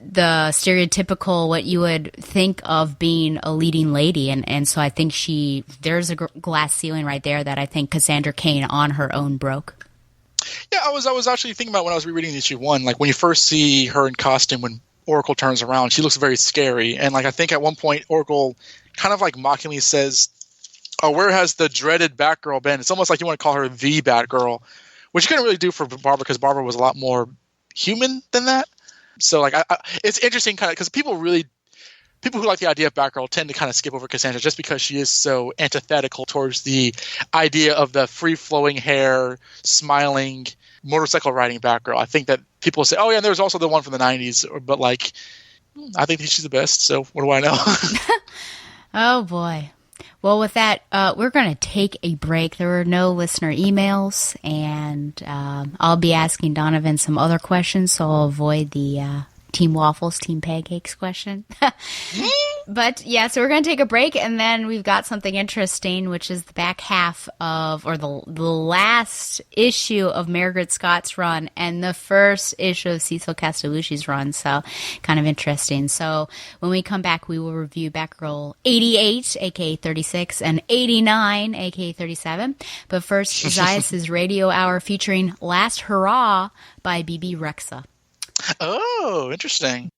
stereotypical, what you would think of being a leading lady. And so I think there's a glass ceiling right there that I think Cassandra Cain on her own broke. Yeah, I was actually thinking about when I was rereading issue 1, like when you first see her in costume when Oracle turns around, she looks very scary. And like I think at one point Oracle kind of like mockingly says, "Oh, where has the dreaded Batgirl been?" It's almost like you want to call her the Batgirl, which you couldn't really do for Barbara because Barbara was a lot more human than that. So like it's interesting kind of because people who like the idea of Batgirl tend to kind of skip over Cassandra just because she is so antithetical towards the idea of the free-flowing hair, smiling, motorcycle riding Batgirl. I think that people say, "Oh yeah, there's also the one from the '90s," but like, I think she's the best. So what do I know? Oh boy. Well, with that, we're going to take a break. There were no listener emails, and I'll be asking Donovan some other questions, so I'll avoid the Team Waffles, Team Pancakes question. But yeah, so we're going to take a break, and then we've got something interesting, which is the back half of, or the last issue of Margaret Scott's run, and the first issue of Cecil Castellucci's run, so kind of interesting. So when we come back, we will review Batgirl 88, aka 36, and 89, aka 37. But first, Zaius' Radio Hour featuring Last Hurrah by BB Rexa. Oh, interesting.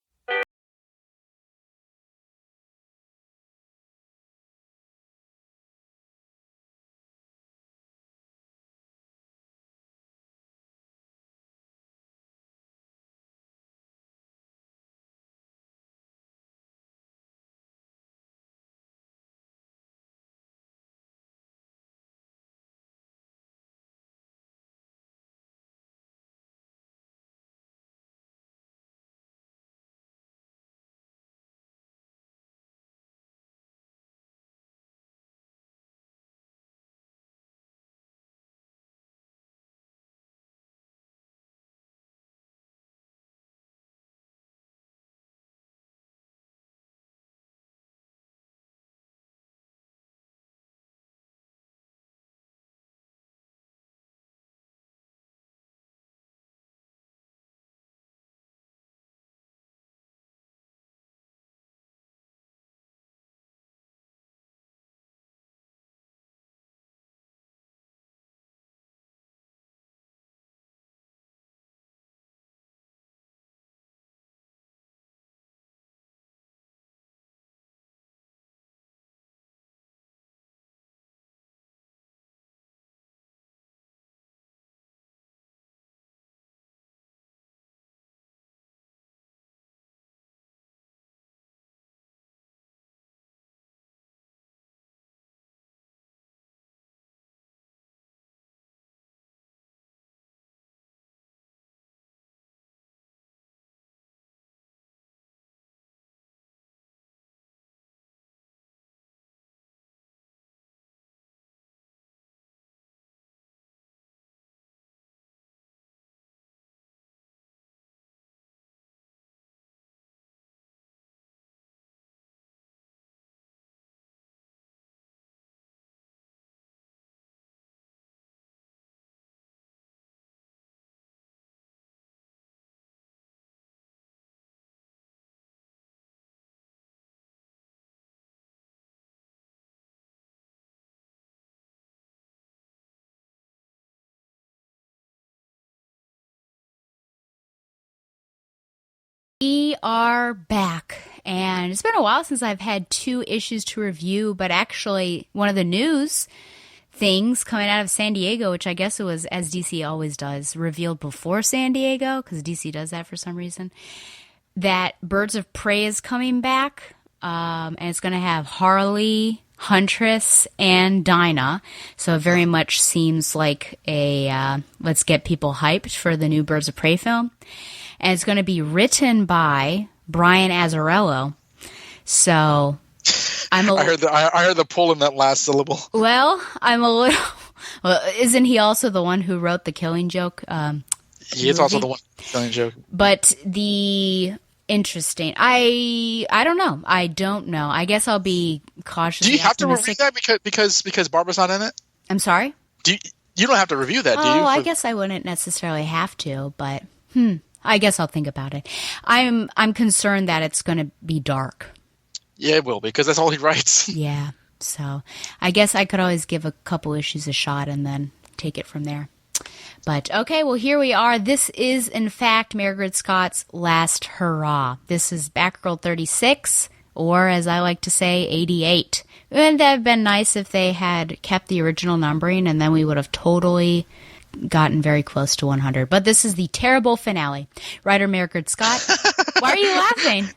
We are back, And it's been a while since I've had 2 issues to review, but actually one of the news things coming out of San Diego, which I guess it was, as DC always does, revealed before San Diego, because DC does that for some reason, that Birds of Prey is coming back, and it's going to have Harley, Huntress, and Dinah. So it very much seems like a let's get people hyped for the new Birds of Prey film. And it's going to be written by Brian Azzarello. So I heard the pull in that last syllable. Well, I'm a little. Well, isn't he also the one who wrote the Killing Joke? He is also the one Killing Joke. But interesting. I don't know. I don't know. I guess I'll be cautious. Do you have to review that because Barbara's not in it? I'm sorry? You don't have to review that, do you? I guess I wouldn't necessarily have to, but I guess I'll think about it. I'm concerned that it's going to be dark. Yeah, it will, because that's all he writes. Yeah. So I guess I could always give a couple issues a shot and then take it from there. But okay, well, here we are. This is, in fact, Margaret Scott's last hurrah. This is Batgirl 36, or as I like to say, 88. Wouldn't that have been nice if they had kept the original numbering, and then we would have totally gotten very close to 100. But this is the terrible finale. Writer Margaret Scott. Why are you laughing?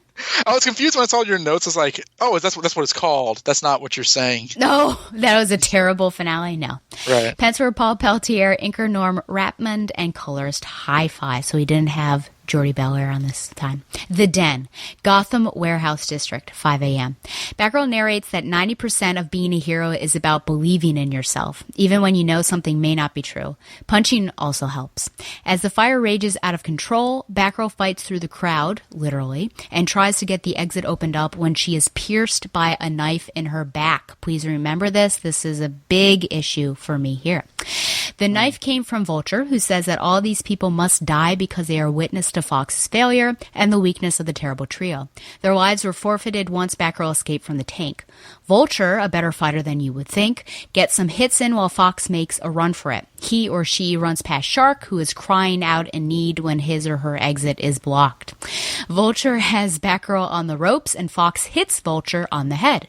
I was confused when I saw your notes. I was like, oh, that's what it's called. That's not what you're saying. No, that was a terrible finale. No. Right. Pence were Paul Peltier, inker Norm Rapmund, and colorist Hi-Fi. So he didn't have Jordy Belair on this time. The Den, Gotham Warehouse District, 5 a.m. Batgirl narrates that 90% of being a hero is about believing in yourself, even when you know something may not be true. Punching also helps. As the fire rages out of control, Batgirl fights through the crowd, literally, and tries to get the exit opened up when she is pierced by a knife in her back. Please remember this. This is a big issue for me here. The knife came from Vulture, who says that all these people must die because they are witness to Fox's failure and the weakness of the terrible trio. Their lives were forfeited once Batgirl escaped from the tank. Vulture, a better fighter than you would think, gets some hits in while Fox makes a run for it. He or she runs past Shark, who is crying out in need when his or her exit is blocked. Vulture has Batgirl on the ropes, and Fox hits Vulture on the head.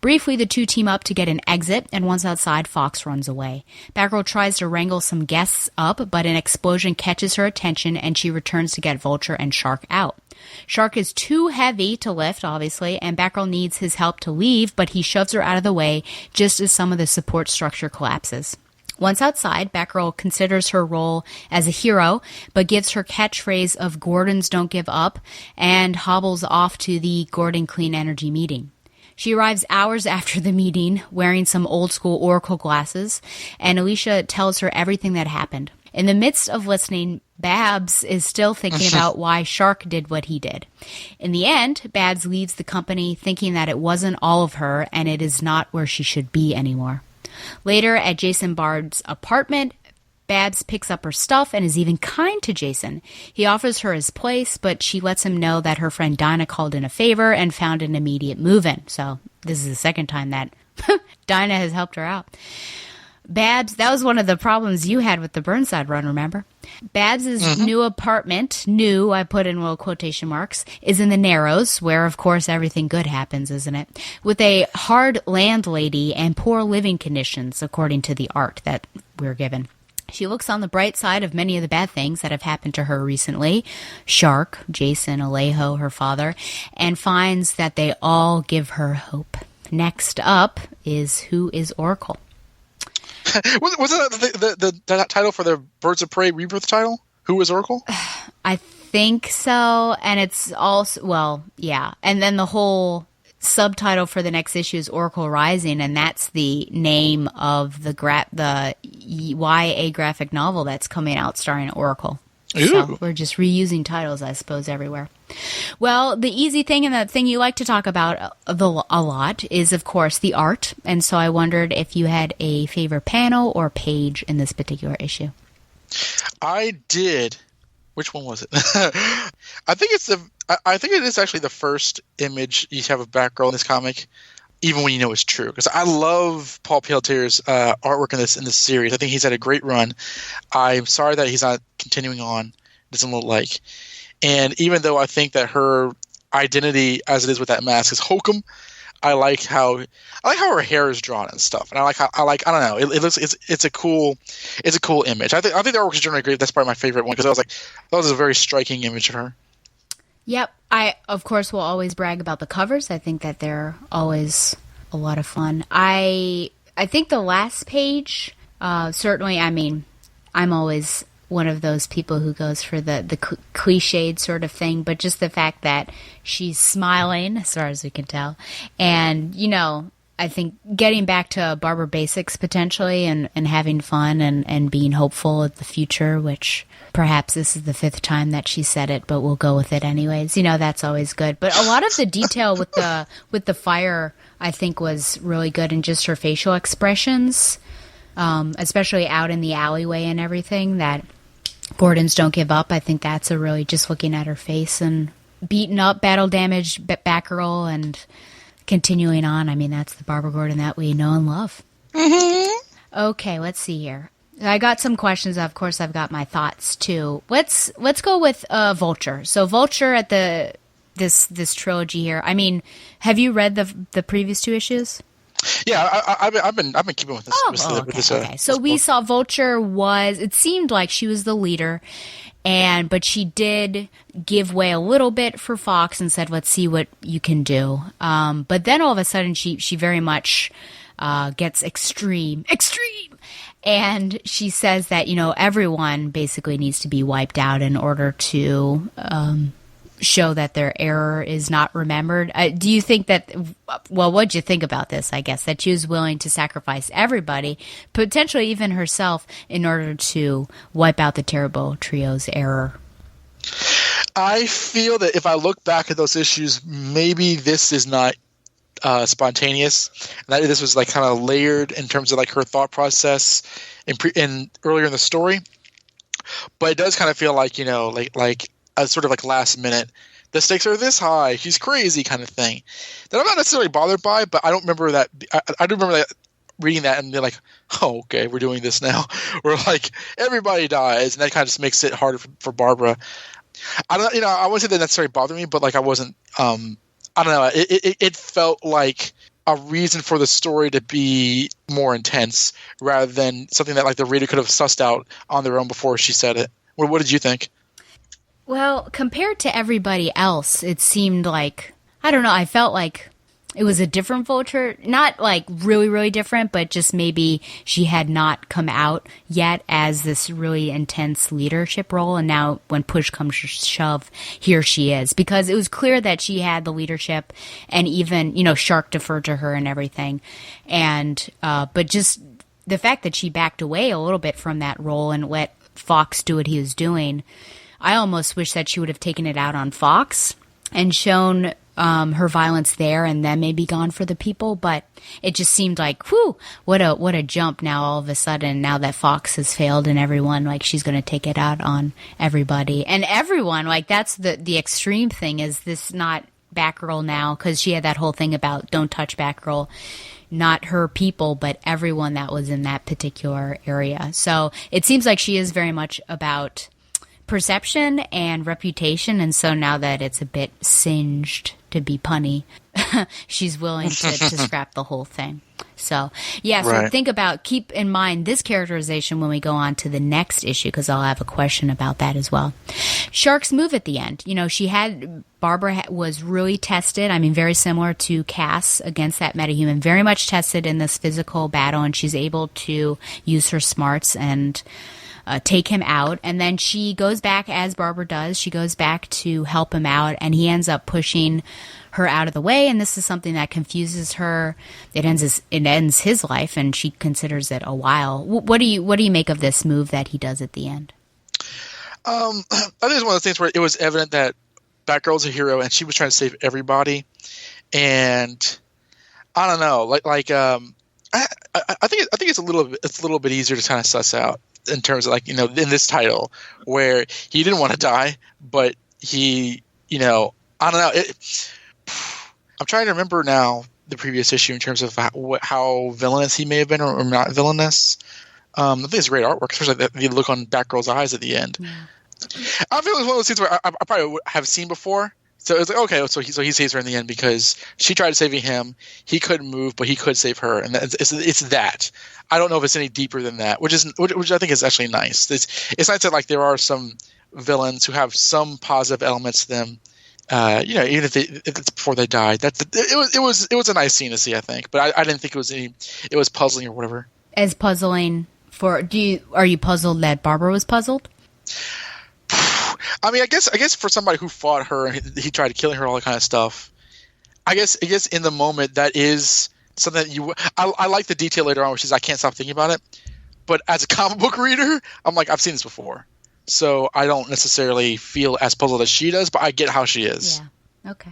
Briefly, the two team up to get an exit, and once outside, Fox runs away. Batgirl tries to wrangle some guests up, but an explosion catches her attention, and she returns to get Vulture and Shark out. Shark is too heavy to lift, obviously, and Batgirl needs his help to leave, but he shoves her out of the way just as some of the support structure collapses. Once outside, Batgirl considers her role as a hero, but gives her catchphrase of Gordons don't give up, and hobbles off to the Gordon Clean Energy meeting. She arrives hours after the meeting, wearing some old-school Oracle glasses, and Alicia tells her everything that happened. In the midst of listening, Babs is still thinking about why Shark did what he did. In the end, Babs leaves the company thinking that it wasn't all of her, and it is not where she should be anymore. Later, at Jason Bard's apartment, Babs picks up her stuff and is even kind to Jason. He offers her his place, but she lets him know that her friend Dinah called in a favor and found an immediate move-in. So this is the second time that Dinah has helped her out. Babs, that was one of the problems you had with the Burnside run, remember? Babs's new apartment, new, I put in little quotation marks, is in the Narrows, where, of course, everything good happens, isn't it? With a hard landlady and poor living conditions, according to the art that we're given. She looks on the bright side of many of the bad things that have happened to her recently. Shark, Jason, Alejo, her father, and finds that they all give her hope. Next up is Who is Oracle? Was it the title for the Birds of Prey Rebirth title? Who is Oracle? I think so, and it's also, well, yeah. And then the whole subtitle for the next issue is Oracle Rising, and that's the name of the YA graphic novel that's coming out starring Oracle. Ooh. So we're just reusing titles, I suppose, everywhere. Well, the easy thing and the thing you like to talk about a lot is, of course, the art. And so I wondered if you had a favorite panel or page in this particular issue. I did. Which one was it? I think it is actually the first image you have of Batgirl in this comic, even when you know it's true. Because I love Paul Peltier's artwork in this series. I think he's had a great run. I'm sorry that he's not continuing on. It doesn't look like. And even though I think that identity as it is with that mask is hokum. I like how her hair is drawn and stuff, and I don't know. It looks it's a cool image. I think the artwork is generally great. That's probably my favorite one because I was like, that was a very striking image of her. Yep. I of course will always brag about the covers. I think that they're always a lot of fun. I think the last page, certainly. I mean, I'm always one of those people who goes for the cliched sort of thing, but just the fact that she's smiling, as far as we can tell, and I think getting back to Barbara basics potentially and having fun and being hopeful of the future, which perhaps this is the 5th time that she said it, but we'll go with it anyways. That's always good. But a lot of the detail with the fire, I think, was really good, and just her facial expressions, especially out in the alleyway and everything, that Gordon's Don't Give Up. I think that's a really, just looking at her face and beaten up, battle damaged Batgirl and continuing on. I mean, that's the Barbara Gordon that we know and love. Mm-hmm. Okay, let's see here. I got some questions. Of course, I've got my thoughts too. Let's go with Vulture. So Vulture at this trilogy here. I mean, have you read the previous 2 issues? Yeah, I've been keeping with this. Okay. So we saw Vulture it seemed like she was the leader, but she did give way a little bit for Fox and said, "Let's see what you can do." But then all of a sudden, she very much gets extreme, and she says that everyone basically needs to be wiped out in order to show that their error is not remembered. Do you think that, well, what'd you think about this, I guess, that she was willing to sacrifice everybody, potentially even herself, in order to wipe out the Terrible Trio's error? I feel that if I look back at those issues, maybe this is not spontaneous. That this was like kind of layered in terms of like her thought process in earlier in the story. But it does kind of feel like, like a sort of like last minute, the stakes are this high, she's crazy kind of thing that I'm not necessarily bothered by, but I don't remember that. I do remember that reading that and they're like, oh, okay, we're doing this now. We're like, everybody dies, and that kind of just makes it harder for Barbara. I don't, I wouldn't say that necessarily bothered me, but like I wasn't, I don't know. It felt like a reason for the story to be more intense rather than something that like the reader could have sussed out on their own before she said it. What did you think? Well, compared to everybody else, it seemed like, I don't know, I felt like it was a different Vulture. Not like really, really different, but just maybe she had not come out yet as this really intense leadership role. And now when push comes to shove, here she is. Because it was clear that she had the leadership, and even, Shark deferred to her and everything. And, but just the fact that she backed away a little bit from that role and let Fox do what he was doing, I almost wish that she would have taken it out on Fox and shown her violence there, and then maybe gone for the people. But it just seemed like, whew, what a jump now all of a sudden, now that Fox has failed and everyone, like, she's going to take it out on everybody. And everyone, like, that's the extreme thing, is this not Batgirl now, because she had that whole thing about don't touch Batgirl. Not her people, but everyone that was in that particular area. So it seems like she is very much about perception and reputation, and so now that it's a bit singed, to be punny, she's willing to scrap the whole thing. So yeah, so right. Keep in mind this characterization when we go on to the next issue, because I'll have a question about that as well. Shark's move at the end, Barbara was really tested. I mean, very similar to Cass against that metahuman, very much tested in this physical battle, and she's able to use her smarts and take him out. And then she goes back, as Barbara does, she goes back to help him out, and he ends up pushing her out of the way, and this is something that confuses her. It ends his life, and she considers it a while. What do you make of this move that he does at the end? I think it's one of those things where it was evident that Batgirl's a hero, and she was trying to save everybody. And I don't know, I think it's a little bit easier to kind of suss out in terms of in this title where he didn't want to die, but he, I don't know. I'm trying to remember now the previous issue in terms of how villainous he may have been or not villainous. I think it's great artwork, especially the look on Batgirl's eyes at the end. Yeah. I feel it's one of those things where I probably have seen before, So it's like, okay, so he saves her in the end because she tried saving him. He couldn't move, but he could save her, and it's that. I don't know if it's any deeper than that, which I think is actually nice. It's nice that like there are some villains who have some positive elements to them. Even if it's before they died, it was a nice scene to see, I think. But I didn't think it was puzzling or whatever. As puzzling are you puzzled that Barbara was puzzled? I mean, I guess for somebody who fought her and he tried killing her, all that kind of stuff. I guess in the moment that is something that I like the detail later on, which is I can't stop thinking about it. But as a comic book reader, I'm like, I've seen this before. So I don't necessarily feel as puzzled as she does, but I get how she is. Yeah. Okay.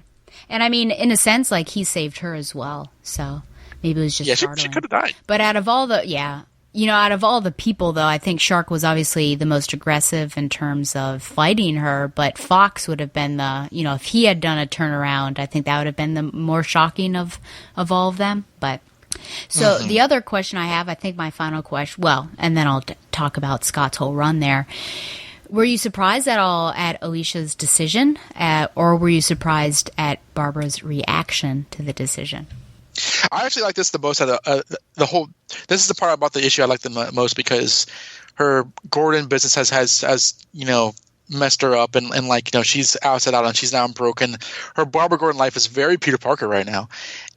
And I mean, in a sense, like he saved her as well. So maybe it was just she could have died. But out of all the people, though, I think Shark was obviously the most aggressive in terms of fighting her. But Fox would have been if he had done a turnaround, I think that would have been the more shocking of all of them. But so the other question I have, I think my final question, and then I'll talk about Scott's whole run there. Were you surprised at all at Alicia's decision, or were you surprised at Barbara's reaction to the decision? I actually like this the most. The whole. This is the part about the issue I like the most because her Gordon business has messed her up and she's outside out and she's now broken. Her Barbara Gordon life is very Peter Parker right now.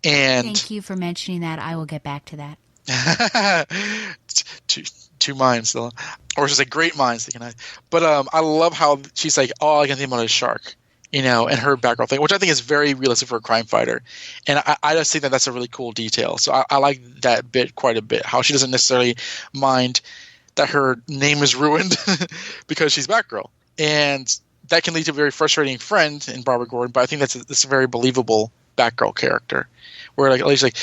And thank you for mentioning that. I will get back to that. Two minds though, or just like great minds thinking. But I love how she's like, all I can think about is Shark, and her background thing, which I think is very realistic for a crime fighter, and I just think that's a really cool detail. So I like that bit quite a bit. How she doesn't necessarily mind that her name is ruined because she's Batgirl, and that can lead to a very frustrating friend in Barbara Gordon. But I think that's a very believable Batgirl character. Where like Alicia's like,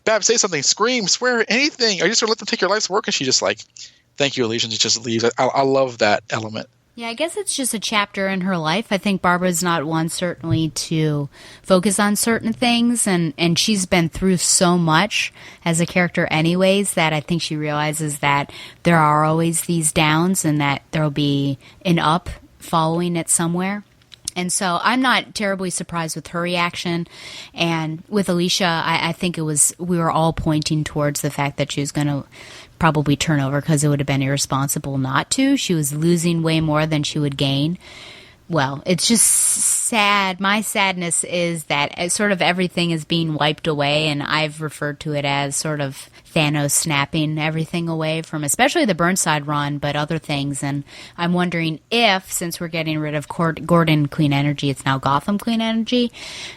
Bab, say something, scream, swear, anything. Are you just gonna let them take your life's work? And she just like, thank you, Alicia, and she just leaves. I love that element. Yeah, I guess it's just a chapter in her life. I think Barbara's not one certainly to focus on certain things, and she's been through so much as a character anyways that I think she realizes that there are always these downs and that there'll be an up following it somewhere. And so I'm not terribly surprised with her reaction. And with Alicia, I think we were all pointing towards the fact that she was going to probably turn over because it would have been irresponsible not to. She was losing way more than she would gain. Well, it's just sad. My sadness is that sort of everything is being wiped away, and I've referred to it as sort of Thanos snapping everything away from especially the Burnside run, but other things. And I'm wondering if, since we're getting rid of Gordon Clean Energy, it's now Gotham Clean Energy,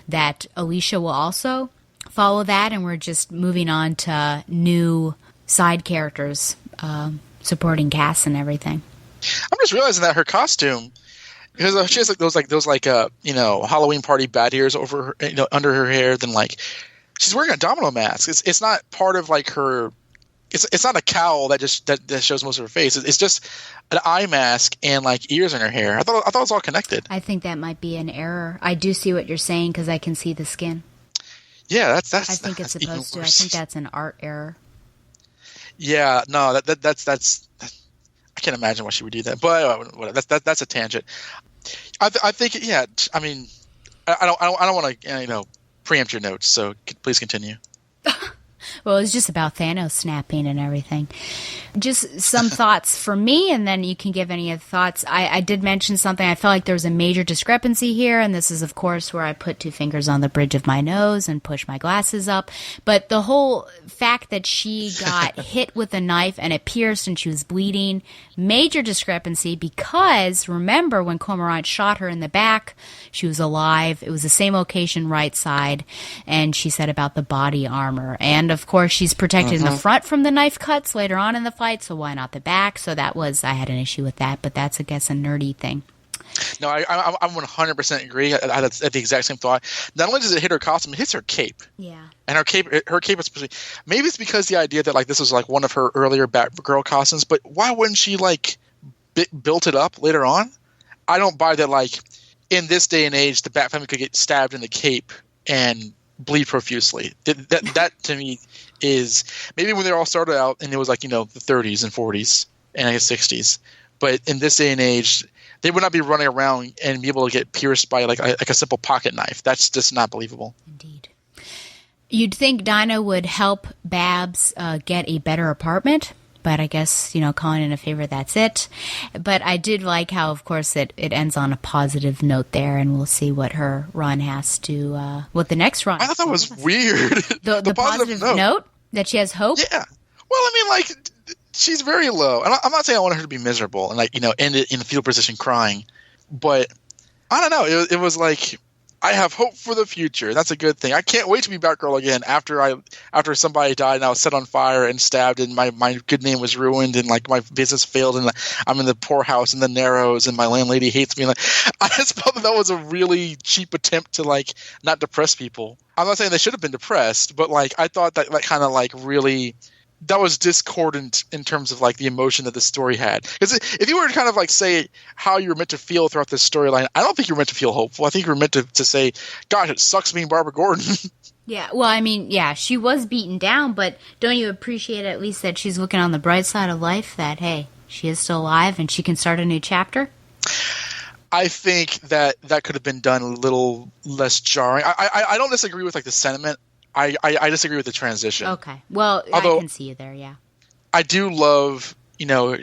that Alicia will also follow that, and we're just moving on to new side characters, supporting cast and everything. I'm just realizing that her costume, because she has those Halloween party bat ears over her, under her hair. Then she's wearing a domino mask. It's not part of her. It's not a cowl that shows most of her face. It's just an eye mask and ears in her hair. I thought it was all connected. I think that might be an error. I do see what you're saying because I can see the skin. Yeah, that's. I think it's supposed to. I think that's an art error. Yeah, no, that's. I can't imagine why she would do that, but that's a tangent. I think, yeah. I mean, I don't want to preempt your notes, so please continue. Well, it's just about Thanos snapping and everything. Just some thoughts for me, and then you can give any of the thoughts. I did mention something. I felt like there was a major discrepancy here, and this is, of course, where I put two fingers on the bridge of my nose and push my glasses up. But the whole fact that she got hit with a knife and it pierced and she was bleeding, major discrepancy because, remember, when Cormorant shot her in the back, she was alive. It was the same location, right side, and she said about the body armor. And, of course, she's protected in the front from the knife cuts later on in the fight, so why not the back? So I had an issue with that, but that's, I guess, a nerdy thing. No, I 100% agree. I had the exact same thought. Not only does it hit her costume, it hits her cape. Yeah. And her cape is maybe it's because the idea that this was one of her earlier Batgirl costumes, but why wouldn't she built it up later on? I don't buy that in this day and age the Bat family could get stabbed in the cape and bleed profusely. That to me is maybe when they all started out and it was the 30s and 40s and I guess 60s, but in this day and age they would not be running around and be able to get pierced by like a simple pocket knife. That's just not believable. Indeed. You'd think Dinah would help Babs get a better apartment, but I guess, calling in a favor, that's it. But I did like how, of course, it ends on a positive note there, and we'll see what her run has to, what the next run. I thought that was weird. The positive note that she has hope? Yeah. Well, I mean, like, she's very low. And I'm not saying I want her to be miserable and, like, end it in the fetal position crying. But I don't know. It was like, I have hope for the future. That's a good thing. I can't wait to be Batgirl again after somebody died and I was set on fire and stabbed and my good name was ruined and like my business failed and I'm in the poorhouse in the Narrows and my landlady hates me. Like, I just felt that was a really cheap attempt to like not depress people. I'm not saying they should have been depressed, but like I thought that like kind of like really that was discordant in terms of like the emotion that the story had. Because if you were to kind of like say how you were meant to feel throughout this storyline, I don't think you were meant to feel hopeful. I think you were meant to say, gosh, it sucks being Barbara Gordon. Yeah, well, I mean, yeah, she was beaten down, but don't you appreciate at least that she's looking on the bright side of life, that, hey, she is still alive and she can start a new chapter? I think that could have been done a little less jarring. I don't disagree with like the sentiment. I disagree with the transition. Okay. Well, although, I can see you there, yeah. I do love,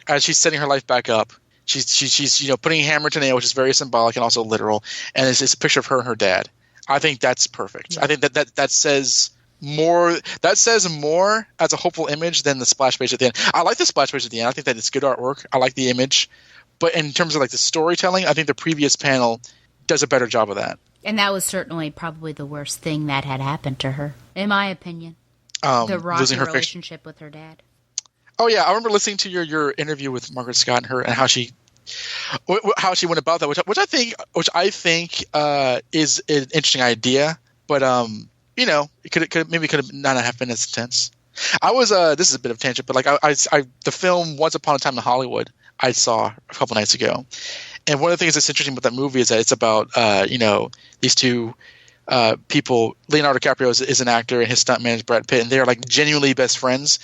as she's setting her life back up, she's putting hammer to nail, which is very symbolic and also literal, and it's a picture of her and her dad. I think that's perfect. Yeah. I think that says more. That says more as a hopeful image than the splash page at the end. I like the splash page at the end. I think that it's good artwork. I like the image, but in terms of like the storytelling, I think the previous panel does a better job of that. And that was certainly probably the worst thing that had happened to her, in my opinion. The rocky relationship with her dad. Oh yeah, I remember listening to your interview with Margaret Scott and how she went about that, which I think is an interesting idea, but it could not have been as intense. I was this is a bit of a tangent, but like I the film Once Upon a Time in Hollywood I saw a couple nights ago. And one of the things that's interesting about that movie is that it's about, these two people. Leonardo DiCaprio is an actor and his stuntman is Brad Pitt, and they're like genuinely best friends.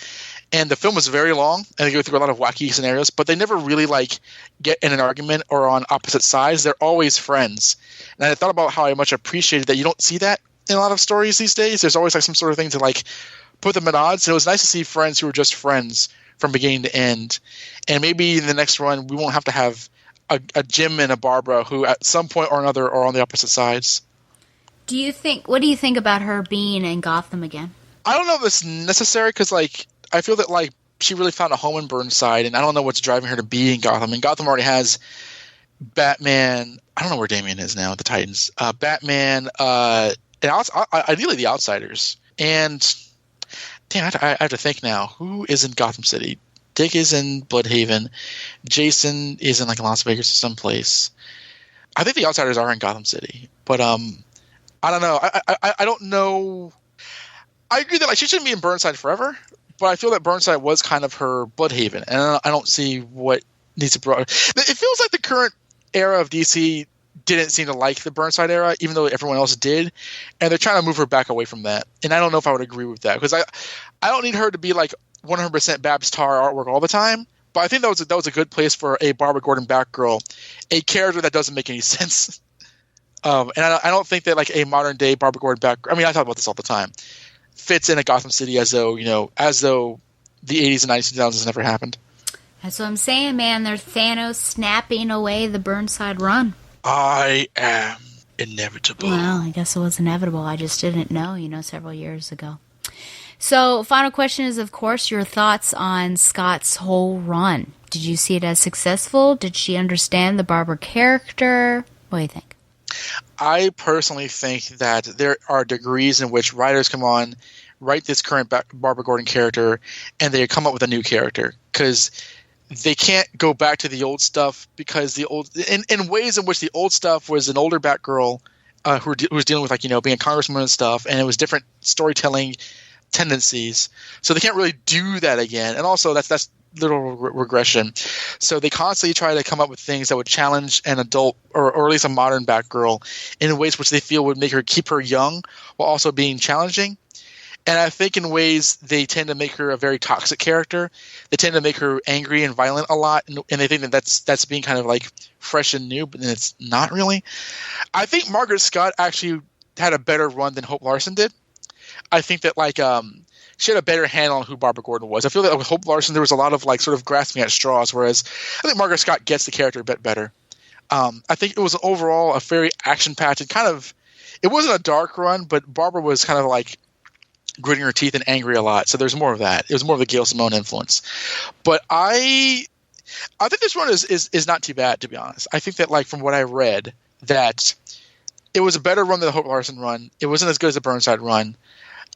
And the film is very long, and they go through a lot of wacky scenarios, but they never really like get in an argument or on opposite sides. They're always friends. And I thought about how I much appreciated that you don't see that in a lot of stories these days. There's always like some sort of thing to like put them at odds. And it was nice to see friends who were just friends from beginning to end. And maybe in the next run, we won't have to have a Jim and a Barbara who at some point or another are on the opposite sides. What do you think about her being in Gotham again? I don't know if it's necessary because like I feel that like she really found a home in Burnside, and I don't know what's driving her to be in Gotham. And Gotham already has Batman. I don't know where Damian is now. The Titans, Batman, and ideally the Outsiders. And damn, I have to think now. Who is in Gotham City? Dick is in Bloodhaven. Jason is in like Las Vegas or someplace. I think the Outsiders are in Gotham City, but I don't know. I don't know. I agree that like she shouldn't be in Burnside forever, but I feel that Burnside was kind of her Bloodhaven, and I don't see what needs to brought. It feels like the current era of DC didn't seem to like the Burnside era, even though everyone else did, and they're trying to move her back away from that. And I don't know if I would agree with that because I don't need her to be like 100% Babs Tarr artwork all the time, but I think that was a good place for a Barbara Gordon Batgirl, a character that doesn't make any sense. And I don't think that like a modern day Barbara Gordon Batgirl. I mean, I talk about this all the time. Fits in a Gotham City as though the 80s and 90s and 2000s never happened. That's what I'm saying, man. There's Thanos snapping away the Burnside run. I am inevitable. Well, I guess it was inevitable. I just didn't know, several years ago. So, final question is, of course, your thoughts on Scott's whole run. Did you see it as successful? Did she understand the Barbara character? What do you think? I personally think that there are degrees in which writers come on, write this current Barbara Gordon character, and they come up with a new character. Because they can't go back to the old stuff because in ways in which the old stuff was an older Batgirl who was dealing with being a congresswoman and stuff, and it was different storytelling tendencies. So they can't really do that again. And also that's little regression. So they constantly try to come up with things that would challenge an adult or at least a modern Batgirl in ways which they feel would make her keep her young while also being challenging. And I think in ways they tend to make her a very toxic character. They tend to make her angry and violent a lot, and they think that that's being kind of like fresh and new, but then it's not really. I think Margaret Scott actually had a better run than Hope Larson did. I think that she had a better handle on who Barbara Gordon was. I feel that with Hope Larson there was a lot of like sort of grasping at straws, whereas I think Margaret Scott gets the character a bit better. I think it was overall a very action-packed and kind of – it wasn't a dark run, but Barbara was kind of like gritting her teeth and angry a lot. So there's more of that. It was more of a Gail Simone influence. But I think this run is not too bad, to be honest. I think that from what I read that it was a better run than the Hope Larson run. It wasn't as good as the Burnside run.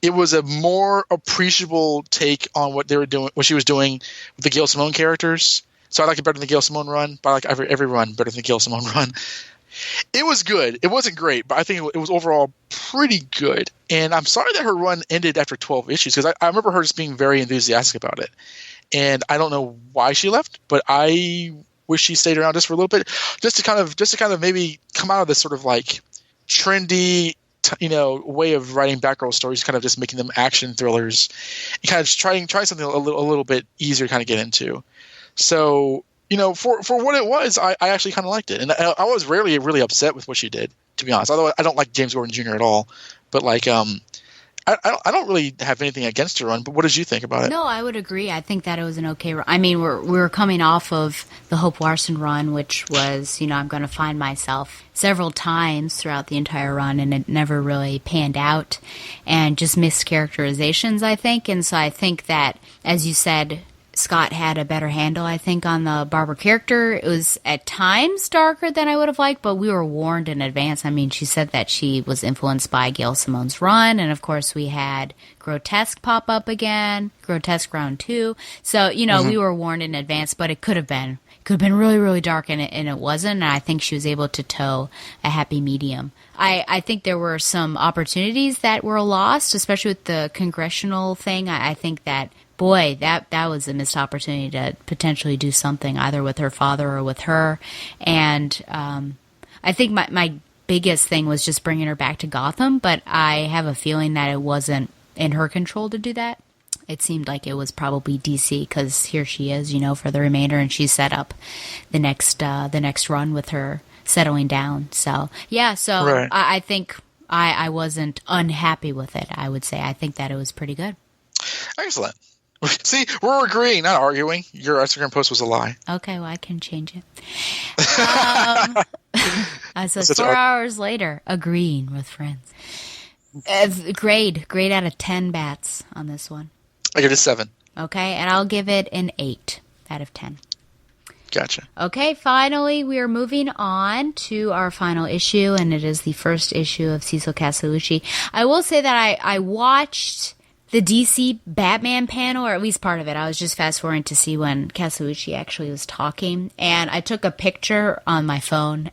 It was a more appreciable take on what they were doing, what she was doing with the Gail Simone characters. So I like it better than the Gail Simone run, but I like every run better than the Gail Simone run. It was good. It wasn't great, but I think it was overall pretty good. And I'm sorry that her run ended after 12 issues because I remember her just being very enthusiastic about it. And I don't know why she left, but I wish she stayed around just for a little bit, just to kind of maybe come out of this sort of like trendy, way of writing Batgirl stories, kind of just making them action thrillers, and kind of just trying something a little bit easier to kind of get into. So, for what it was, I actually kind of liked it. And I was rarely really upset with what she did, to be honest. Although I don't like James Gordon Jr. at all. But, I don't really have anything against her run. But what did you think about it? No, I would agree. I think that it was an okay run. I mean, we were coming off of the Hope Larson run, which was, I'm going to find myself several times throughout the entire run, and it never really panned out. And just mischaracterizations, I think. And so I think that, as you said, Scott had a better handle, I think, on the Barbara character. It was at times darker than I would have liked, but we were warned in advance. I mean, she said that she was influenced by Gail Simone's run, and of course we had Grotesque pop up again, Grotesque round 2. So, we were warned in advance, but it could have been really, really dark, and it wasn't, and I think she was able to toe a happy medium. I think there were some opportunities that were lost, especially with the congressional thing. I think that, boy, that was a missed opportunity to potentially do something either with her father or with her. And I think my biggest thing was just bringing her back to Gotham, but I have a feeling that it wasn't in her control to do that. It seemed like it was probably DC, because here she is, for the remainder, and she set up the next run with her settling down. So, yeah, right. I think I wasn't unhappy with it, I would say. I think that it was pretty good. Excellent. See, we're agreeing, not arguing. Your Instagram post was a lie. Okay, well, I can change it. So 4 hours later, agreeing with friends. Grade out of 10 bats on this one. I give it a 7. Okay, and I'll give it an 8 out of 10. Gotcha. Okay, finally, we are moving on to our final issue, and it is the first issue of Cecil Castellucci. I will say that I watched the DC Batman panel, or at least part of it. I was just fast forwarding to see when Castellucci actually was talking, and I took a picture on my phone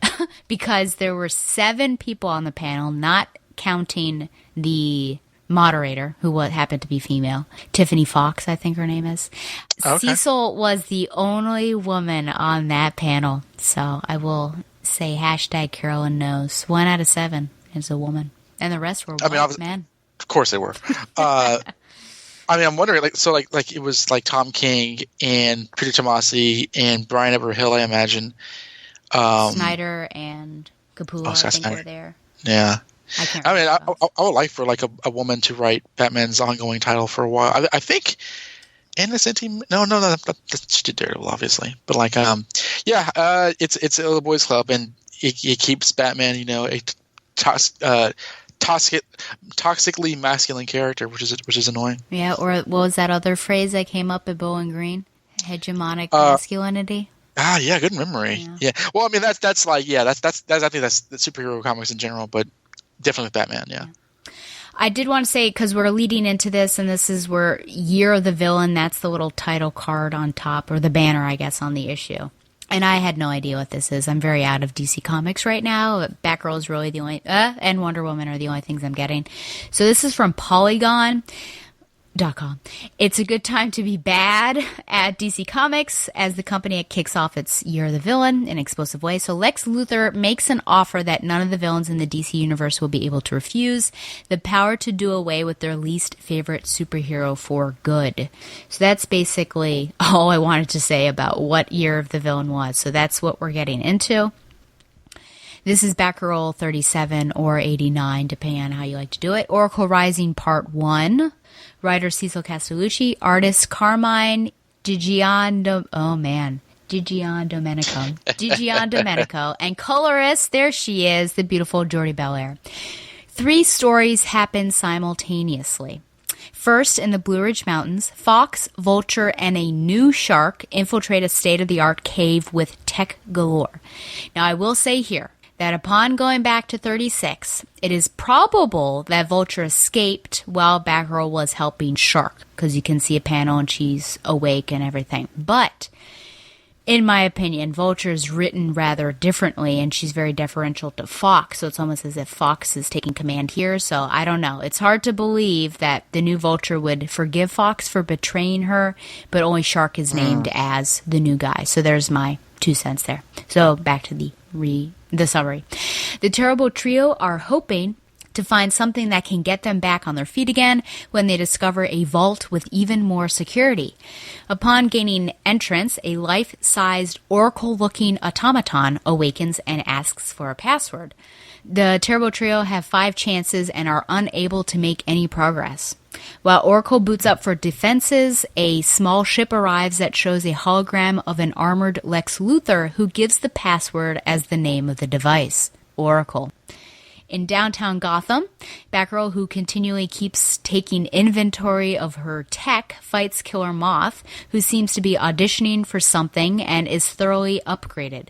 because there were 7 people on the panel, not counting the moderator, who happened to be female. Tiffany Fox, I think her name is. Okay. Cecil was the only woman on that panel, so I will say #Carolyn knows. 1 out of 7 is a woman, and the rest were white men. Of course they were. I'm wondering, it was Tom King and Peter Tomasi and Brian Everett Hill, I imagine. Snyder and Capullo, I think, were there. Yeah. I would like for a woman to write Batman's ongoing title for a while. I think Anna Senti. No, she did Daredevil, obviously. But it's a little boys club, and it keeps Batman, a toxically masculine character, which is annoying. Yeah, or what was that other phrase that came up at Bowling Green? Hegemonic masculinity. Yeah, good memory. Yeah. Well, I mean that's I think that's the superhero comics in general, but definitely Batman. Yeah. I did want to say, because we're leading into this, and this is where Year of the Villain. That's the little title card on top, or the banner, I guess, on the issue. And I had no idea what this is. I'm very out of DC Comics right now. Batgirl is really the only, and Wonder Woman are the only things I'm getting. So this is from Polygon. It's a good time to be bad at DC Comics as the company kicks off its Year of the Villain in an explosive way. So Lex Luthor makes an offer that none of the villains in the DC universe will be able to refuse: the power to do away with their least favorite superhero for good. So that's basically all I wanted to say about what Year of the Villain was. So that's what we're getting into. This is Batgirl 37 or 89, depending on how you like to do it. Oracle Rising Part 1. Writer Cecil Castellucci. Artist Carmine Gigion Domenico. And colorist, there she is, the beautiful Jordie Bellaire. 3 stories happen simultaneously. First, in the Blue Ridge Mountains, Fox, Vulture, and a new shark infiltrate a state-of-the-art cave with tech galore. Now, I will say here that upon going back to 36, it is probable that Vulture escaped while Batgirl was helping Shark, because you can see a panel and she's awake and everything. But, in my opinion, Vulture is written rather differently, and she's very deferential to Fox, so it's almost as if Fox is taking command here, so I don't know. It's hard to believe that the new Vulture would forgive Fox for betraying her, but only Shark is named as the new guy. So there's my 2 cents there. So back to the summary. The Terrible Trio are hoping to find something that can get them back on their feet again when they discover a vault with even more security. Upon gaining entrance, a life-sized oracle-looking automaton awakens and asks for a password. The Terrible Trio have 5 chances and are unable to make any progress. While Oracle boots up for defenses, a small ship arrives that shows a hologram of an armored Lex Luthor who gives the password as the name of the device, Oracle. In downtown Gotham, Batgirl, who continually keeps taking inventory of her tech, fights Killer Moth, who seems to be auditioning for something and is thoroughly upgraded.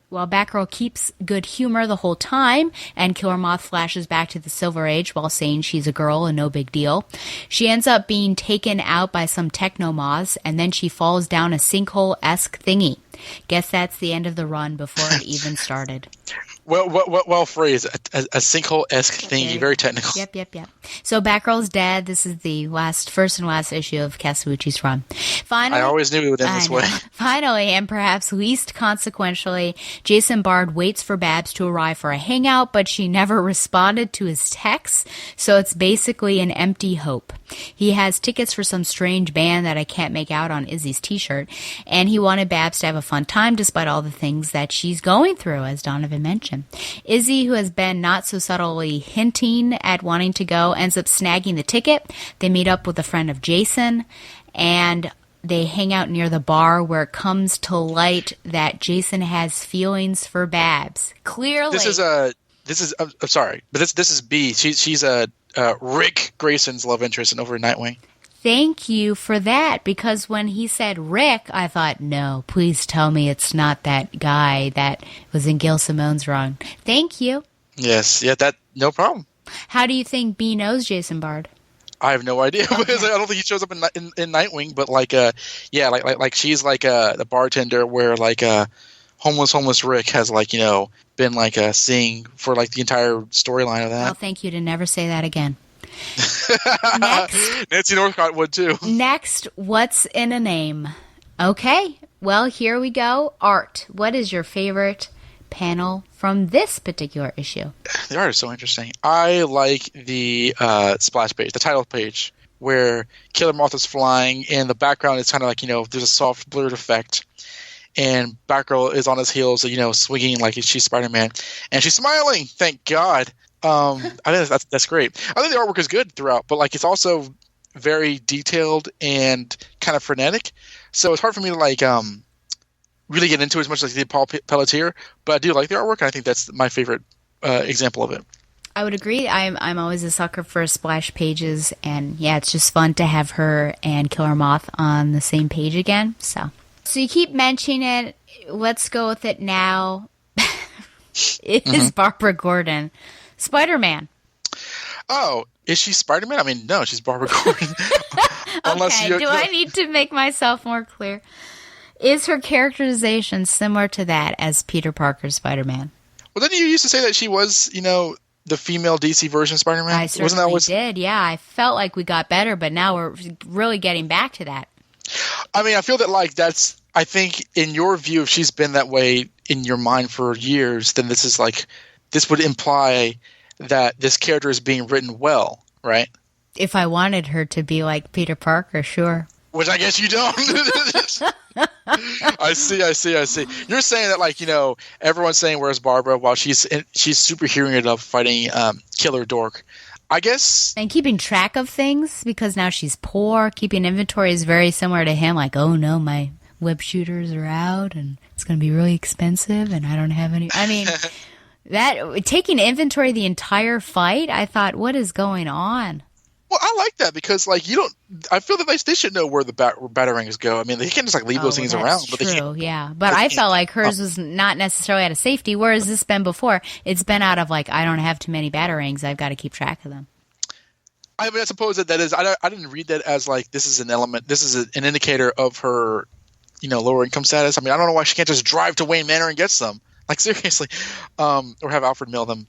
While Batgirl keeps good humor the whole time, and Killer Moth flashes back to the Silver Age while saying she's a girl and no big deal, she ends up being taken out by some techno-moths, and then she falls down a sinkhole-esque thingy. Guess that's the end of the run before it even started. Well phrased. A sinkhole-esque thingy. Very technical. Yep. So Batgirl's dead. This is the first and last issue of Castellucci's run. Finally, I always knew it would end this way. Finally, and perhaps least consequentially, Jason Bard waits for Babs to arrive for a hangout, but she never responded to his texts, so it's basically an empty hope. He has tickets for some strange band that I can't make out on Izzy's t-shirt, and he wanted Babs to have a fun time despite all the things that she's going through, as Donovan mentioned. Izzy, who has been not so subtly hinting at wanting to go, ends up snagging the ticket. They meet up with a friend of Jason, and they hang out near the bar where it comes to light that Jason has feelings for Babs. Clearly. I'm sorry, but this is B. She's Rick Grayson's love interest in over Nightwing. Thank you for that, because when he said Rick, I thought, no, please tell me it's not that guy that was in Gail Simone's run. Thank you. Yes, no problem. How do you think B knows Jason Bard? I have no idea because I don't think he shows up in Nightwing, but like she's like the bartender where homeless Rick has been seeing for the entire storyline of that. Oh, thank you to never say that again. Next, Nancy Northcott would too. Next, what's in a name? Okay, well, here we go. Art. What is your favorite panel from this particular issue? The art is so interesting. I like the splash page, the title page, where Killer Moth is flying, and the background is kind of there's a soft blurred effect, and Batgirl is on his heels, swinging like she's Spider-Man, and she's smiling. Thank God. I think that's great. I think the artwork is good throughout, but it's also very detailed and kind of frenetic. So it's hard for me to really get into it as much as the Paul Pelletier, but I do like the artwork, and I think that's my favorite example of it. I would agree. I'm always a sucker for splash pages, and yeah, it's just fun to have her and Killer Moth on the same page again. So you keep mentioning it. Let's go with it now. It is Barbara Gordon. Spider-Man. Oh, is she Spider-Man? I mean, no, she's Barbara Gordon. Do I need to make myself more clear? Is her characterization similar to that as Peter Parker's Spider-Man? Well, then you used to say that she was, the female DC version of Spider-Man? I certainly did. Yeah, I felt like we got better, but now we're really getting back to that. I mean, I feel that like that's. I think in your view, if she's been that way in your mind for years, then this would imply that this character is being written well, right? If I wanted her to be like Peter Parker, sure. Which I guess you don't. I see. You're saying that, like, everyone's saying where's Barbara while she's superheroing it up fighting Killer Dork. I guess. And keeping track of things because now she's poor. Keeping inventory is very similar to him. Like, oh no, my web shooters are out and it's going to be really expensive and I don't have any. I mean, that taking inventory the entire fight, I thought, what is going on? Well, I like that because, like, I feel that they should know where the batarangs go. I mean, they can't just like leave those things around. But true, yeah. But I felt like hers was not necessarily out of safety. Whereas this been before, it's been out of like I don't have too many batarangs. I've got to keep track of them. I mean, I suppose that is. I didn't read that as like this is an element. This is an indicator of her, lower income status. I mean, I don't know why she can't just drive to Wayne Manor and get some. Like seriously, or have Alfred mail them.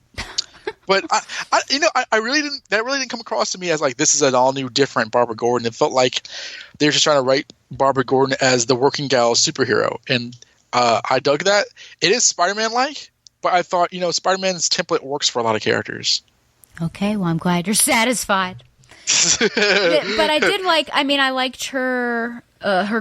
But I really didn't. That really didn't come across to me as like this is an all new, different Barbara Gordon. It felt like they were just trying to write Barbara Gordon as the working gal superhero, and I dug that. It is Spider-Man like, but I thought Spider-Man's template works for a lot of characters. Okay, well I'm glad you're satisfied. But I did like. I mean, I liked her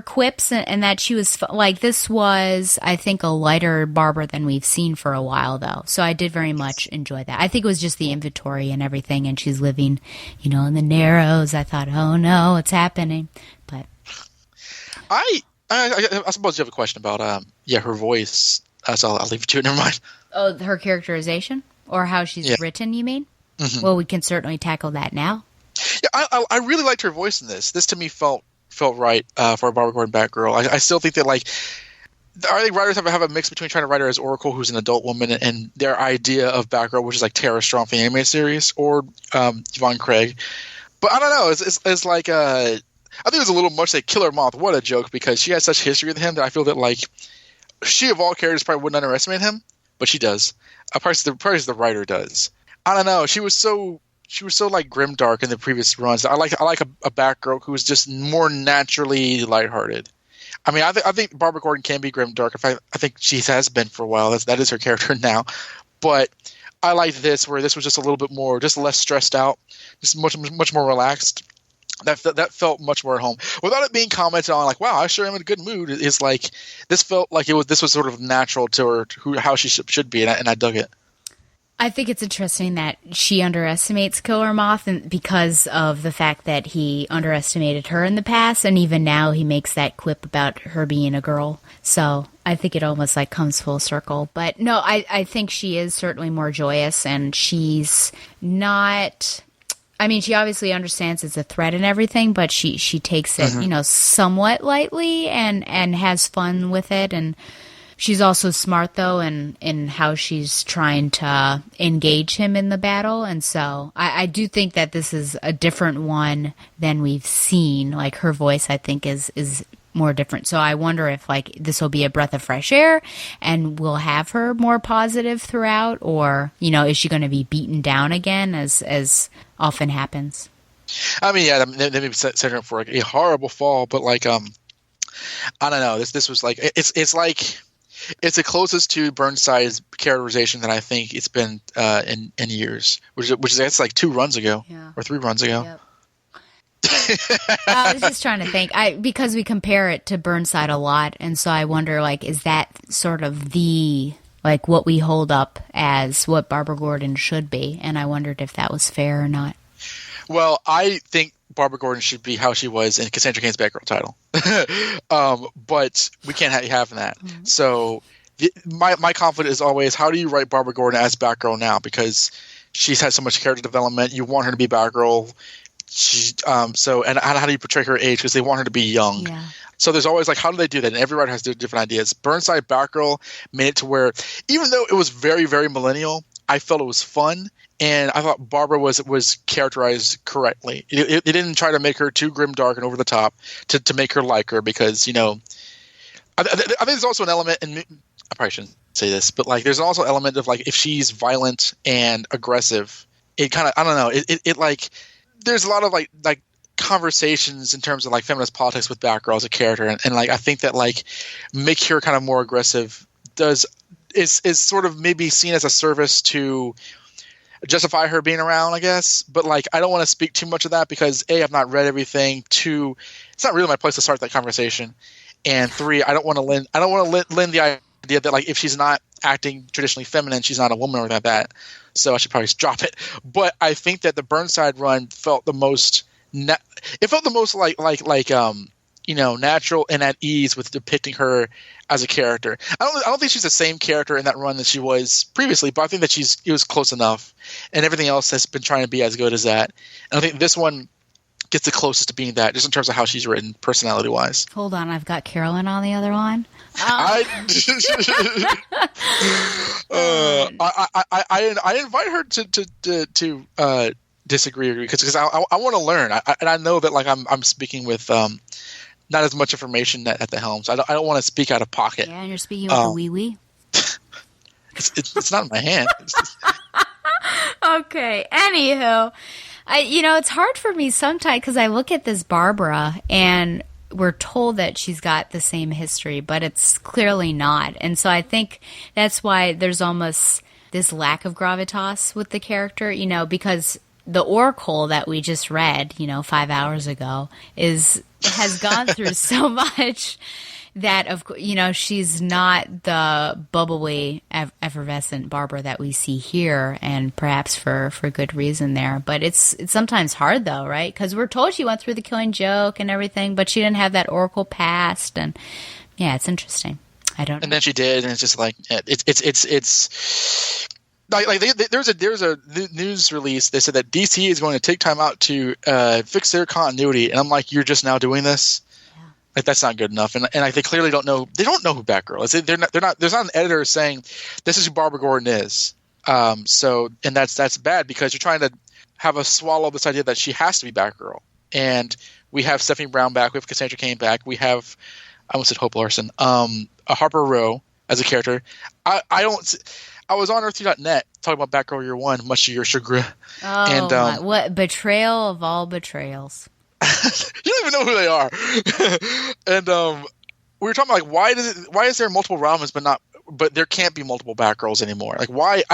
quips and that she was like this was I think a lighter Barbara than we've seen for a while though, so I did very much enjoy that. I think it was just the inventory and everything, and she's living in the Narrows. I thought, oh no, what's happening? But I suppose you have a question about her voice, so I'll leave it to you. Never mind. Oh, her characterization or how she's written, you mean? Mm-hmm. Well, we can certainly tackle that now. Yeah, I really liked her voice in this. This to me felt right for a Barbara Gordon Batgirl. I still think that I think writers have a mix between trying to write her as Oracle, who's an adult woman, and their idea of Batgirl, which is like Tara Strong from the animated series, or Yvonne Craig. But I don't know. It's like I think it was a little much like Killer Moth. What a joke, because she has such history with him that I feel that like she of all characters probably wouldn't underestimate him, but she does. Probably the writer does. I don't know. She was so like grimdark in the previous runs. I like a Batgirl who is just more naturally lighthearted. I mean, I think Barbara Gordon can be grimdark. I think she has been for a while. That is her character now. But I liked this, where this was just a little bit more, just less stressed out, just much more relaxed. That felt much more at home, without it being commented on. Like, wow, I sure am in a good mood. It's like this felt like this was sort of natural to her, how she should be, and I dug it. I think it's interesting that she underestimates Killer Moth because of the fact that he underestimated her in the past, and even now he makes that quip about her being a girl. So I think it almost like comes full circle. But no, I think she is certainly more joyous, and she's not... I mean, she obviously understands it's a threat and everything, but she takes it, somewhat lightly and has fun with it, and... She's also smart, though, in how she's trying to engage him in the battle. And so I do think that this is a different one than we've seen. Like, her voice, I think, is more different. So I wonder if, like, this will be a breath of fresh air and we'll have her more positive throughout, or, is she going to be beaten down again, as often happens? I mean, yeah, they may be setting her up for like a horrible fall, but, like, I don't know. This was like, it's like... It's the closest to Burnside's characterization that I think it's been in years, which is that's like 2 runs ago or 3 runs ago. Yep. I was just trying to think, because we compare it to Burnside a lot, and so I wonder, like, is that sort of the like what we hold up as what Barbara Gordon should be? And I wondered if that was fair or not. Well, I think Barbara Gordon should be how she was in Cassandra Cain's Batgirl title. But we can't have that. Mm-hmm. So my conflict is always, how do you write Barbara Gordon as Batgirl now? Because she's had so much character development. You want her to be Batgirl. And how do you portray her age? Because they want her to be young. Yeah. So there's always like, how do they do that? And every writer has different ideas. Burnside Batgirl made it to where, even though it was very, very millennial, I felt it was fun. And I thought Barbara was characterized correctly. It didn't try to make her too grimdark and over the top to make her like her, because, I think there's also an element, and I probably shouldn't say this, but like there's also an element of like if she's violent and aggressive, it kind of, I don't know, it like there's a lot of like conversations in terms of like feminist politics with Batgirl as a character, and like I think that like make her kind of more aggressive is sort of maybe seen as a service to justify her being around, I guess. But like I don't want to speak too much of that because A, I've not read everything. 2, it's not really my place to start that conversation. And 3, I don't want to lend the idea that like if she's not acting traditionally feminine, she's not a woman or anything like that. So I should probably just drop it. But I think that the Burnside run felt the most natural and at ease with depicting her as a character. I don't think she's the same character in that run that she was previously, but I think that it was close enough, and everything else has been trying to be as good as that. And I think this one gets the closest to being that, just in terms of how she's written, personality wise. Hold on, I've got Carolyn on the other line. I invite her to disagree because I want to learn, and I know that like I'm speaking with not as much information at the helm, so I don't want to speak out of pocket. Yeah, and you're speaking with the wee. It's not in my hand. Okay. Anywho, it's hard for me sometimes because I look at this Barbara and we're told that she's got the same history, but it's clearly not. And so I think that's why there's almost this lack of gravitas with the character, because the Oracle that we just read, 5 hours ago has gone through so much that she's not the bubbly, effervescent Barbara that we see here, and perhaps for good reason there. But it's sometimes hard though, right? Because we're told she went through the Killing Joke and everything, but she didn't have that Oracle past, and yeah, it's interesting. I don't know. And then she did, and it's just like it's. Like there's a news release. They said that DC is going to take time out to fix their continuity, and I'm like, you're just now doing this. Yeah. Like that's not good enough, and they clearly don't know. They don't know who Batgirl is. They're not. There's not an editor saying this is who Barbara Gordon is. So that's bad because you're trying to have us swallow this idea that she has to be Batgirl, and we have Stephanie Brown back. We have Cassandra Cain back. We have I almost said Hope Larson. A Harper Row as a character. I was on Earth2.net talking about Batgirl Year One, much to your chagrin. Oh, and, what betrayal of all betrayals! You don't even know who they are. And we were talking about like why is there multiple Robins but there can't be multiple Batgirls anymore? Like why?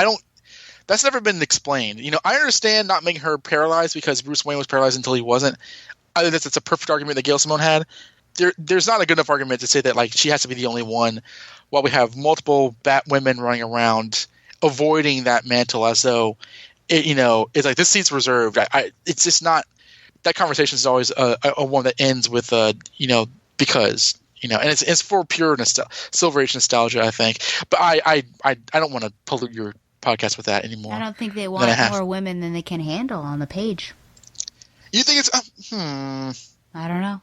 That's never been explained. I understand not making her paralyzed because Bruce Wayne was paralyzed until he wasn't. I think that's a perfect argument that Gail Simone had. There's not a good enough argument to say that like she has to be the only one, while we have multiple Bat women running around avoiding that mantle as though it's like this seat's reserved. It's just not. That conversation is always a one that ends with because and it's for pure Silver Age nostalgia, I think. But I don't want to pollute your podcast with that anymore. I don't think they want more women than they can handle on the page. You think it's I don't know.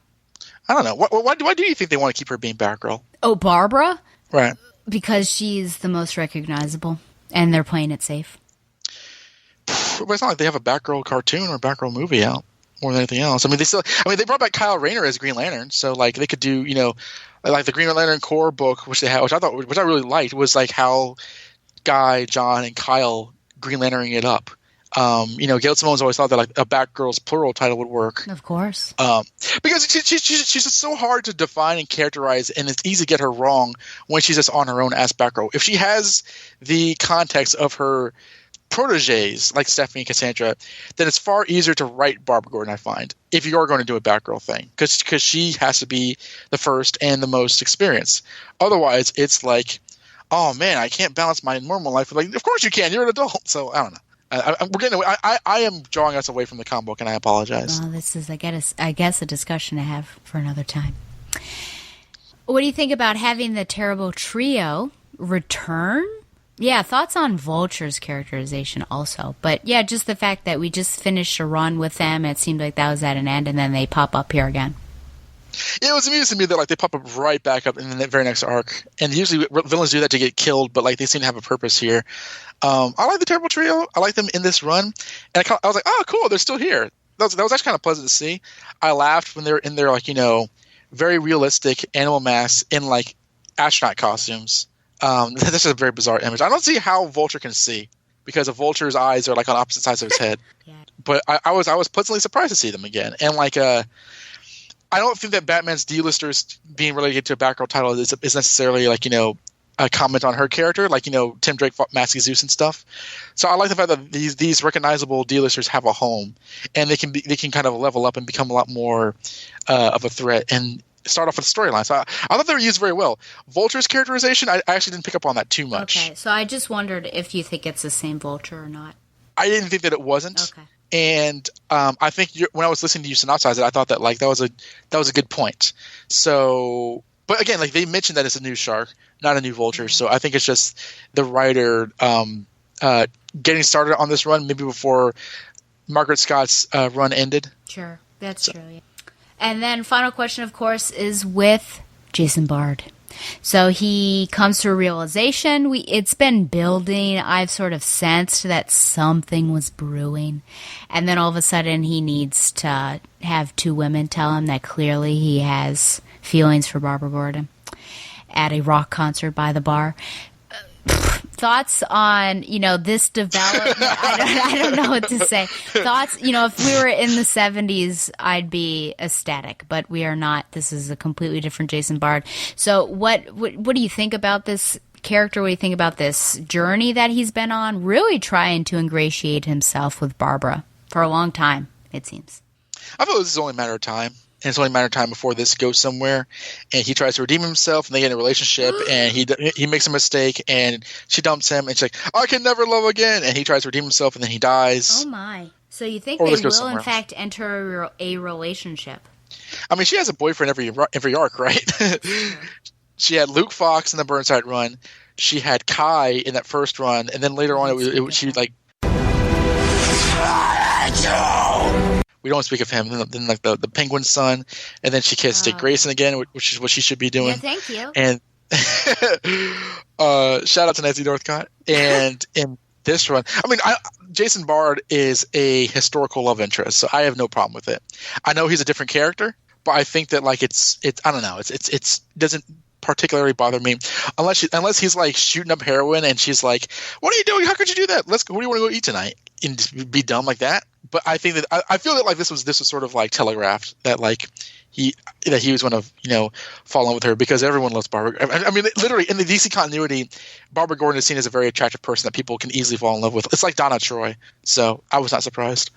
Why do you think they want to keep her being Batgirl? Oh, Barbara? Right. Because she's the most recognizable, and they're playing it safe. But it's not like they have a Batgirl cartoon or a Batgirl movie out more than anything else. They brought back Kyle Rayner as Green Lantern, so like they could do, like the Green Lantern Corps book, which I really liked, was like how Guy, John, and Kyle Green Lanterning it up. Gail Simone's always thought that like a Batgirl's plural title would work. Of course. Because she's just so hard to define and characterize, and it's easy to get her wrong when she's just on her own as Batgirl. If she has the context of her proteges like Stephanie and Cassandra, then it's far easier to write Barbara Gordon, I find, if you are going to do a Batgirl thing, because she has to be the first and the most experienced. Otherwise, it's like, oh man, I can't balance my normal life. Like, of course you can. You're an adult. So I don't know. We're getting away. I am drawing us away from the comic book, and I apologize. Well, this is, I guess, a discussion to have for another time. What do you think about having the Terrible Trio return? Yeah, thoughts on Vulture's characterization also. But yeah, just the fact that we just finished a run with them, it seemed like that was at an end, and then they pop up here again. Yeah, it was amusing to me that like they pop up right back up in the very next arc, and usually villains do that to get killed, but like they seem to have a purpose here. I like the Terrible Trio. I like them in this run, and I was like, oh, cool, they're still here. That was actually kind of pleasant to see. I laughed when they're in their like very realistic animal masks in like astronaut costumes. That's just a very bizarre image. I don't see how Vulture can see because a Vulture's eyes are like on opposite sides of his head. Yeah. But I was pleasantly surprised to see them again. And like I don't think that Batman's D-listers being related to a Batgirl title is necessarily like, you know, a comment on her character, like, you know, Tim Drake fought Masked Zeus and stuff. So I like the fact that these recognizable D-listers have a home, and they can kind of level up and become a lot more of a threat and start off with a storyline. So I thought they were used very well. Vulture's characterization, I actually didn't pick up on that too much. Okay, so I just wondered if you think it's the same Vulture or not. I didn't think that it wasn't. Okay. And I think when I was listening to you synopsize it, I thought that like that was a good point. So, but again, like they mentioned that it's a new shark, not a new Vulture. So I think it's just the writer getting started on this run maybe before Margaret Scott's run ended. Sure, that's true. Yeah. And then final question, of course, is with Jason Bard. So he comes to a realization. It's been building. I've sort of sensed that something was brewing. And then all of a sudden he needs to have two women tell him that clearly he has feelings for Barbara Gordon at a rock concert by the bar. Thoughts on, you know, this development? I don't know what to say. Thoughts, you know, if we were in the 70s, I'd be ecstatic, but we are not. This is a completely different Jason Bard. So what do you think about this character? What do you think about this journey that he's been on? Really trying to ingratiate himself with Barbara for a long time, it seems. I thought this is only a matter of time. And it's only a matter of time before this goes somewhere, and he tries to redeem himself, and they get in a relationship, and he makes a mistake, and she dumps him, and she's like, I can never love again, and he tries to redeem himself, and then he dies. Oh my! So you think they will in fact enter a relationship? I mean, she has a boyfriend every arc, right? She had Luke Fox in the Burnside run. She had Kai in that first run, and then later on, she like. We don't speak of him. Then like the Penguin's son, and then she kissed Dick Grayson again, which is what she should be doing. Yeah, thank you. And shout out to Nancy Northcott. And in this run, I mean, Jason Bard is a historical love interest, so I have no problem with it. I know he's a different character, but I think that like it's I don't know, it's doesn't particularly bother me unless he's like shooting up heroin and she's like, "What are you doing? How could you do that? Let's go. What do you want to go eat tonight?" And just be dumb like that. But I think that I feel that like this was sort of like telegraphed that like he was going to, you know, fall in love with her because everyone loves Barbara. I mean, literally in the DC continuity, Barbara Gordon is seen as a very attractive person that people can easily fall in love with. It's like Donna Troy. So I was not surprised.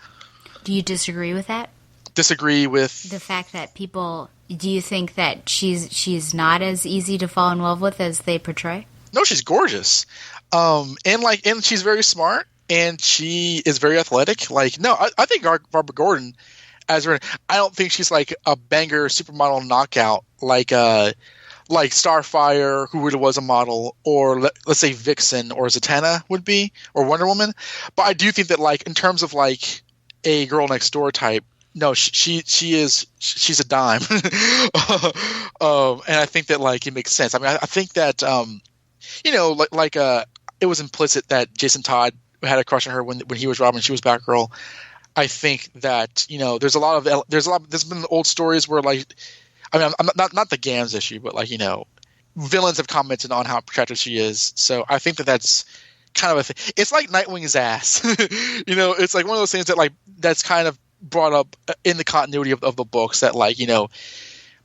Do you disagree with that? Disagree with the fact that people. Do you think that she's not as easy to fall in love with as they portray? No, she's gorgeous, and she's very smart. And she is very athletic. Like, no, I think Barbara Gordon, I don't think she's like a banger supermodel knockout like Starfire, who really was a model, or let's say Vixen or Zatanna would be, or Wonder Woman. But I do think that like in terms of like a girl next door type, no, she's a dime. And I think that like it makes sense. I mean, I think that you know, it was implicit that Jason Todd had a crush on her when he was Robin, she was Batgirl. I think that, you know, there's been old stories where like, I mean, I'm not the Gams issue, but like, you know, villains have commented on how attractive she is. So I think that that's kind of a thing. It's like Nightwing's ass. You know, it's like one of those things that like that's kind of brought up in the continuity of the books that like, you know,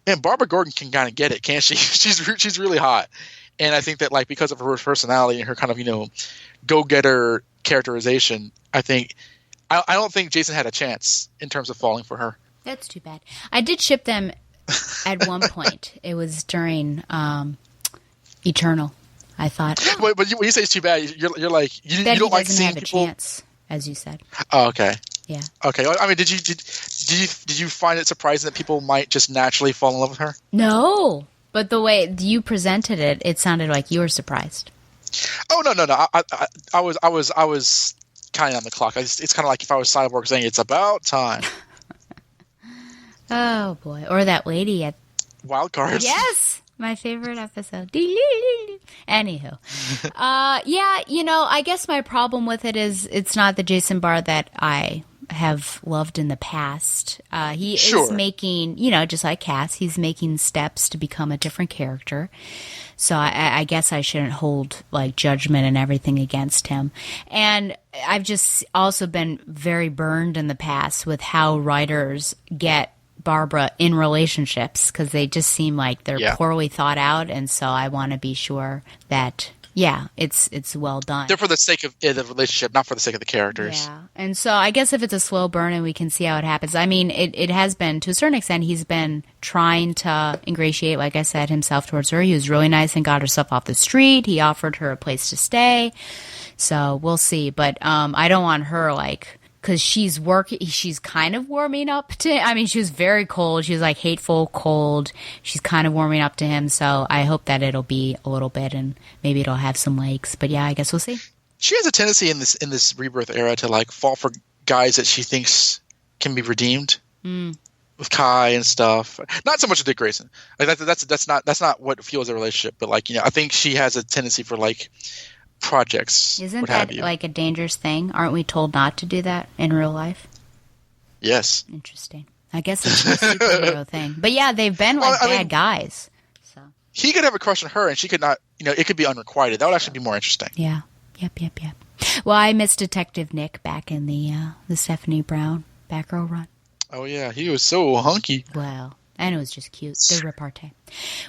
man, Barbara Gordon can kind of get it, can't she? She's really hot. And I think that like because of her personality and her kind of, you know, go-getter characterization, I don't think Jason had a chance in terms of falling for her. That's too bad. I did ship them at one point. It was during Eternal. I thought. But when you say it's too bad, you're like you don't like seeing people. Chance, as you said. Oh, okay. Yeah. Okay. I mean, did you find it surprising that people might just naturally fall in love with her? No, but the way you presented it, it sounded like you were surprised. Oh no! I was kind of on the clock. It's kind of like if I was Cyborg saying it's about time. Oh boy, or that lady at Wild Cards. Yes, my favorite episode. Anywho, yeah, you know, I guess my problem with it is it's not the Jason Bard that I have loved in the past. He Sure. is making, just like Cass, he's making steps to become a different character. So I guess I shouldn't hold like judgment and everything against him. And I've just also been very burned in the past with how writers get Barbara in relationships because they just seem like they're poorly thought out. And so I want to be sure that, it's well done. They're for the sake of the relationship, not for the sake of the characters. Yeah. And so I guess if it's a slow burn and we can see how it happens. I mean, it has been, to a certain extent, he's been trying to ingratiate, like I said, himself towards her. He was really nice and got herself off the street. He offered her a place to stay. So we'll see. But I don't want her, because she's kind of warming up to him. I mean, she was very cold. She was like hateful, cold. She's kind of warming up to him. So I hope that it'll be a little bit and maybe it'll have some legs. But yeah, I guess we'll see. She has a tendency in this Rebirth era to fall for guys that she thinks can be redeemed with Kai and stuff. Not so much with Dick Grayson. That's not what fuels a relationship. But I think she has a tendency for projects. Isn't that like a dangerous thing? Aren't we told not to do that in real life? Yes. Interesting. I guess it's a superhero thing. But yeah, they've been bad guys. So he could have a crush on her, and she could not. It could be unrequited. That would actually be more interesting. Yeah. Yep. Well, I miss Detective Nick back in the Stephanie Brown Batgirl run. Oh yeah, he was so hunky. Well, and it was just cute. The repartee.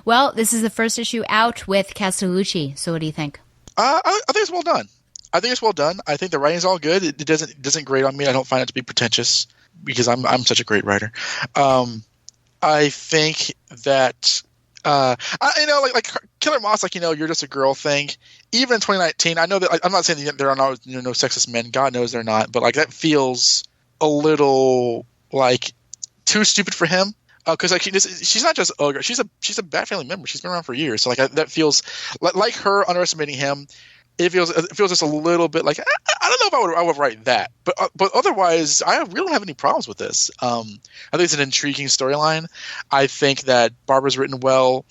Well, this is the first issue out with Castellucci. So what do you think? I think it's well done. I think the writing's all good. It doesn't grate on me. I don't find it to be pretentious because I'm such a great writer. I think that like Killer Moth's you're just a girl thing. Even in 2019, I know that I'm not saying that there are no sexist men. God knows they're not. But that feels a little too stupid for him. Because she's not just ogre. She's a Bat Family member. She's been around for years. So that feels like her underestimating him. It feels just a little bit I don't know if I would write that. But otherwise, I really don't have any problems with this. I think it's an intriguing storyline. I think that Barbara's written well.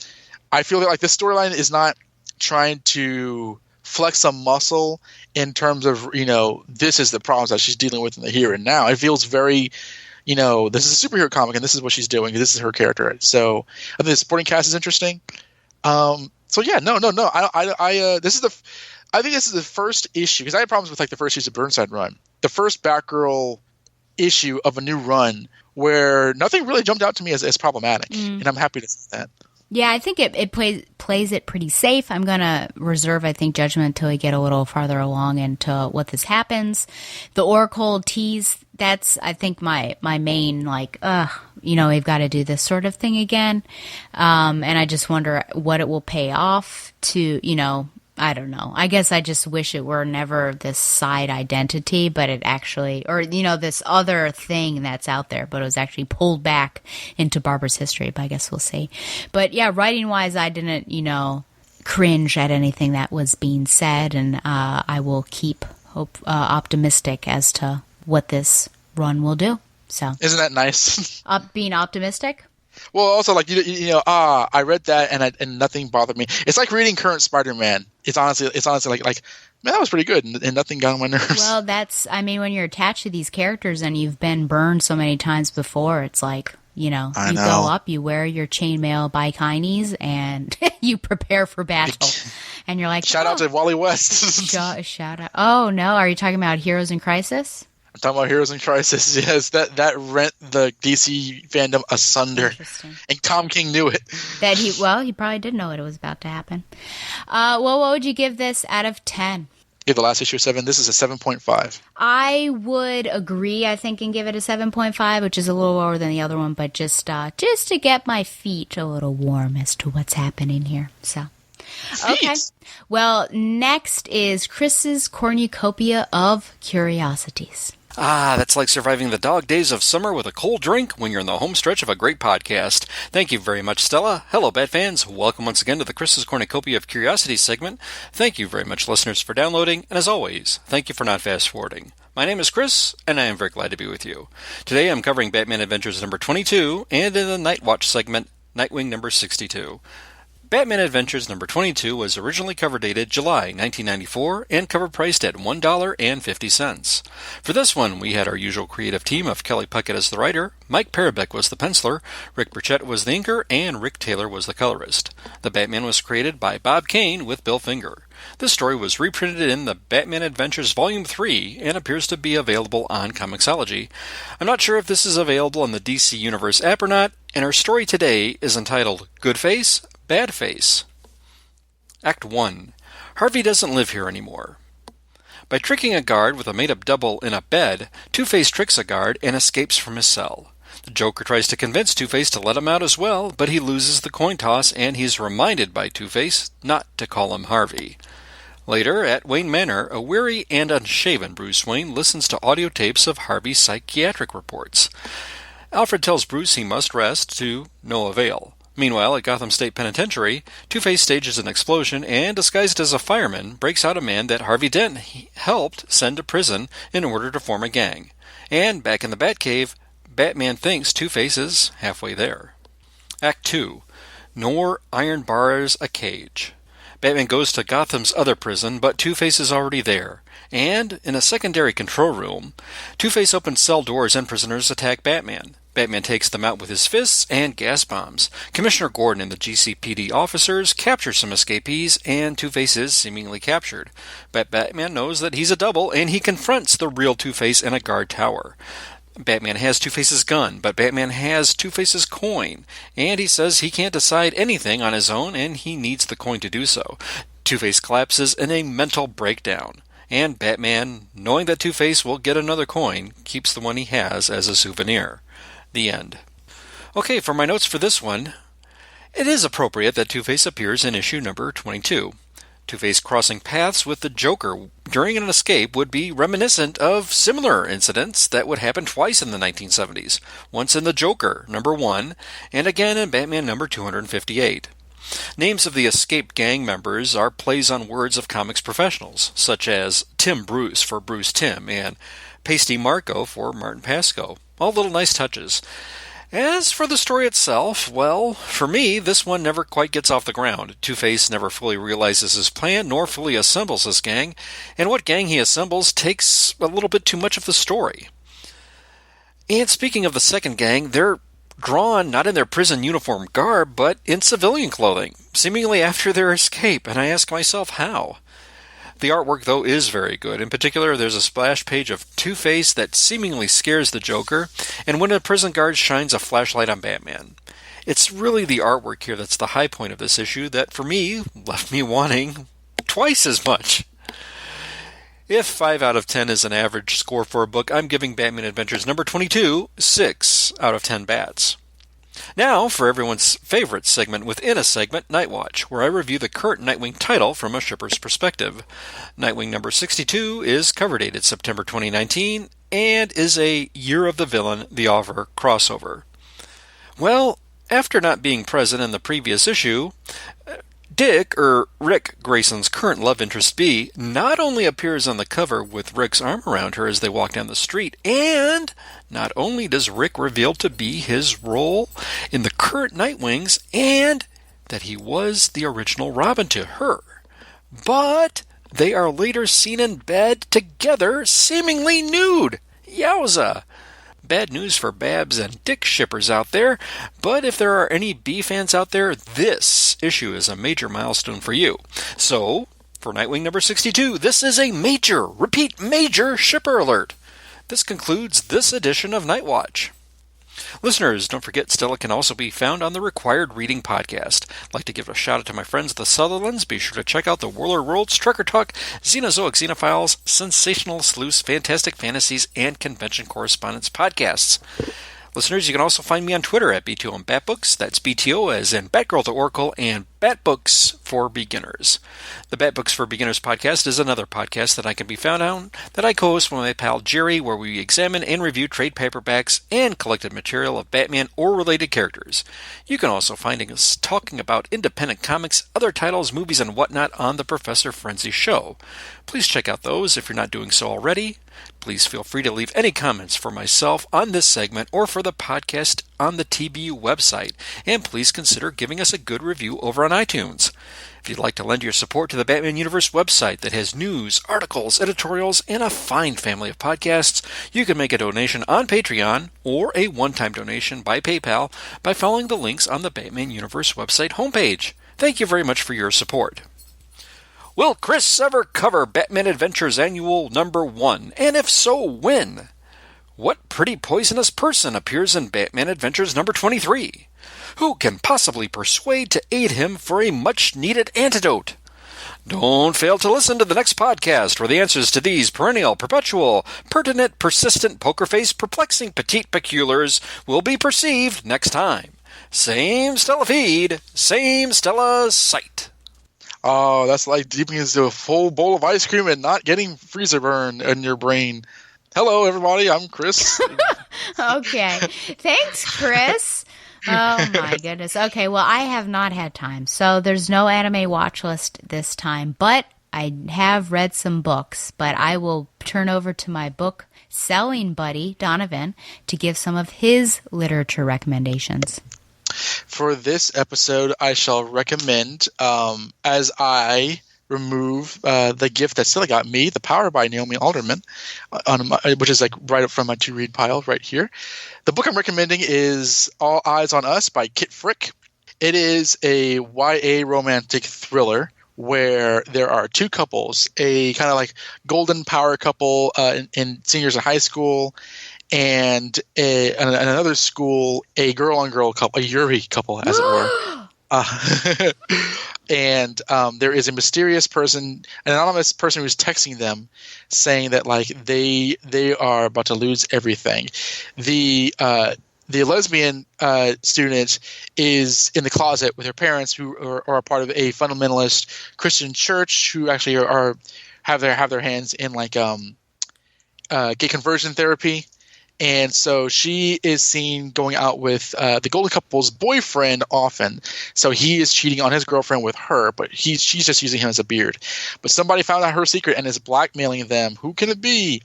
I feel that this storyline is not trying to flex some muscle in terms of this is the problems that she's dealing with in the here and now. It feels very. This is a superhero comic, and this is what she's doing. This is her character. So I think the supporting cast is interesting. So yeah, no. I think this is the first issue because I had problems with the first issue of Burnside run, the first Batgirl issue of a new run where nothing really jumped out to me as problematic, and I'm happy to see that. Yeah, I think it plays it pretty safe. I'm going to reserve, I think, judgment until we get a little farther along into what this happens. The Oracle tease, that's, I think, my main, we've got to do this sort of thing again. And I just wonder what it will pay off to, I don't know. I guess I just wish it were never this side identity, but it actually, or, this other thing that's out there, but it was actually pulled back into Barbara's history, but I guess we'll see. But yeah, writing wise, I didn't, cringe at anything that was being said, and I will keep optimistic as to what this run will do. So isn't that nice? Being optimistic? Well, also I read that and nothing bothered me. It's like reading current Spider-Man. It's honestly like man, that was pretty good, and nothing got on my nerves. Well, when you're attached to these characters and you've been burned so many times before, it's you go up, you wear your chainmail bikinis, and you prepare for battle. And you're like, shout out to Wally West. shout out. Oh no, are you talking about Heroes in Crisis? I'm talking about Heroes in Crisis. Yes, that rent the DC fandom asunder, and Tom King knew it. He probably did know it was about to happen. Well, what would you give this out of 10? Give the last issue a 7. This is a 7.5. I would agree, I think, and give it a 7.5, which is a little lower than the other one, but just to get my feet a little warm as to what's happening here. So, okay. Well, next is Chris's Cornucopia of Curiosities. That's like surviving the dog days of summer with a cold drink when you're in the home stretch of a great podcast. Thank you very much, Stella. Hello, Bat fans. Welcome once again to the Chris's Cornucopia of Curiosities segment. Thank you very much, listeners, for downloading, and as always, thank you for not fast-forwarding. My name is Chris, and I am very glad to be with you. Today I'm covering Batman Adventures number 22, and in the Night Watch segment, Nightwing number 62. Batman Adventures number 22 was originally cover dated July 1994 and cover priced at $1.50. For this one, we had our usual creative team of Kelly Puckett as the writer, Mike Parabeck was the penciler, Rick Burchett was the inker, and Rick Taylor was the colorist. The Batman was created by Bob Kane with Bill Finger. This story was reprinted in the Batman Adventures Volume 3 and appears to be available on Comixology. I'm not sure if this is available on the DC Universe app or not, and our story today is entitled Good Face, Bad Face. Act 1. Harvey doesn't live here anymore. By tricking a guard with a made-up double in a bed, Two-Face tricks a guard and escapes from his cell. The Joker tries to convince Two-Face to let him out as well, but he loses the coin toss and he's reminded by Two-Face not to call him Harvey. Later, at Wayne Manor, a weary and unshaven Bruce Wayne listens to audio tapes of Harvey's psychiatric reports. Alfred tells Bruce he must rest, to no avail. Meanwhile, at Gotham State Penitentiary, Two-Face stages an explosion and, disguised as a fireman, breaks out a man that Harvey Dent helped send to prison in order to form a gang. And, back in the Batcave, Batman thinks Two-Face is halfway there. Act 2. Nor iron bars a cage. Batman goes to Gotham's other prison, but Two-Face is already there. And, in a secondary control room, Two-Face opens cell doors and prisoners attack Batman. Batman takes them out with his fists and gas bombs. Commissioner Gordon and the GCPD officers capture some escapees, and Two-Face is seemingly captured. But Batman knows that he's a double, and he confronts the real Two-Face in a guard tower. Batman has Two-Face's gun, but Batman has Two-Face's coin, and he says he can't decide anything on his own, and he needs the coin to do so. Two-Face collapses in a mental breakdown, and Batman, knowing that Two-Face will get another coin, keeps the one he has as a souvenir. The end. Okay, for my notes for this one, it is appropriate that Two-Face appears in issue number 22. Two-Face crossing paths with the Joker during an escape would be reminiscent of similar incidents that would happen twice in the 1970s, once in the Joker, number 1, and again in Batman number 258. Names of the escaped gang members are plays on words of comics professionals, such as Tim Bruce for Bruce Timm and Pasty Marco for Martin Pasco. All little nice touches. As for the story itself, well, for me, this one never quite gets off the ground. Two-Face never fully realizes his plan, nor fully assembles his gang, and what gang he assembles takes a little bit too much of the story. And speaking of the second gang, they're drawn not in their prison uniform garb, but in civilian clothing, seemingly after their escape, and I ask myself how. The artwork, though, is very good. In particular, there's a splash page of Two-Face that seemingly scares the Joker, and when a prison guard shines a flashlight on Batman. It's really the artwork here that's the high point of this issue that, for me, left me wanting twice as much. If 5 out of 10 is an average score for a book, I'm giving Batman Adventures number 22 6 out of 10 bats. Now, for everyone's favorite segment within a segment, Night Watch, where I review the current Nightwing title from a shipper's perspective. Nightwing number 62 is cover dated September 2019 and is a Year of the Villain, the Author crossover. Well, after not being present in the previous issue, Rick Grayson's current love interest B not only appears on the cover with Rick's arm around her as they walk down the street, and not only does Rick reveal to be his role in the current Nightwings and that he was the original Robin to her, but they are later seen in bed together, seemingly nude. Yowza! Bad news for Babs and Dick shippers out there, but if there are any B fans out there, this issue is a major milestone for you. So, for Nightwing number 62, this is a major, repeat, major shipper alert. This concludes this edition of Night Watch. Listeners, don't forget Stella can also be found on the Required Reading podcast. I'd like to give a shout out to my friends the Sutherlands. Be sure to check out the Whirler Worlds, Trucker Talk, Xenozoic Xenophiles, Sensational Sleuths, Fantastic Fantasies, and Convention Correspondence podcasts. Listeners, you can also find me on Twitter at BTO Batbooks. That's BTO as in Batgirl to Oracle and Batbooks for Beginners. The Batbooks for Beginners podcast is another podcast that I can be found on that I co-host with my pal Jerry, where we examine and review trade paperbacks and collected material of Batman or related characters. You can also find us talking about independent comics, other titles, movies, and whatnot on the Professor Frenzy show. Please check out those if you're not doing so already. Please feel free to leave any comments for myself on this segment or for the podcast on the TBU website, and please consider giving us a good review over on iTunes. If you'd like to lend your support to the Batman Universe website that has news, articles, editorials, and a fine family of podcasts, you can make a donation on Patreon or a one-time donation by PayPal by following the links on the Batman Universe website homepage. Thank you very much for your support. Will Chris ever cover Batman Adventures Annual number 1? And if so, when? What pretty poisonous person appears in Batman Adventures number 23? Who can possibly persuade to aid him for a much-needed antidote? Don't fail to listen to the next podcast where the answers to these perennial, perpetual, pertinent, persistent, poker-faced, perplexing, petite peculiars will be perceived next time. Same Stella feed, same Stella site. Oh, that's like dipping into a full bowl of ice cream and not getting freezer burn in your brain. Hello, everybody. I'm Chris. Okay. Thanks, Chris. Oh, my goodness. Okay, well, I have not had time, so there's no anime watch list this time, but I have read some books, but I will turn over to my book selling buddy, Donovan, to give some of his literature recommendations. For this episode, I shall recommend, as I remove the gift that Stella got me, The Power by Naomi Alderman, which is like right up from my to-read pile right here. The book I'm recommending is All Eyes on Us by Kit Frick. It is a YA romantic thriller where there are two couples, a kind of like golden power couple in seniors in high school, and another school, a girl-on-girl couple, a Yuri couple, as it were. And there is a mysterious person, an anonymous person who's texting them saying that like they are about to lose everything. The lesbian student is in the closet with her parents, who are a part of a fundamentalist Christian church, who actually have their hands in like gay conversion therapy. And so she is seen going out with the golden couple's boyfriend often. So he is cheating on his girlfriend with her, but she's just using him as a beard. But somebody found out her secret and is blackmailing them. Who can it be?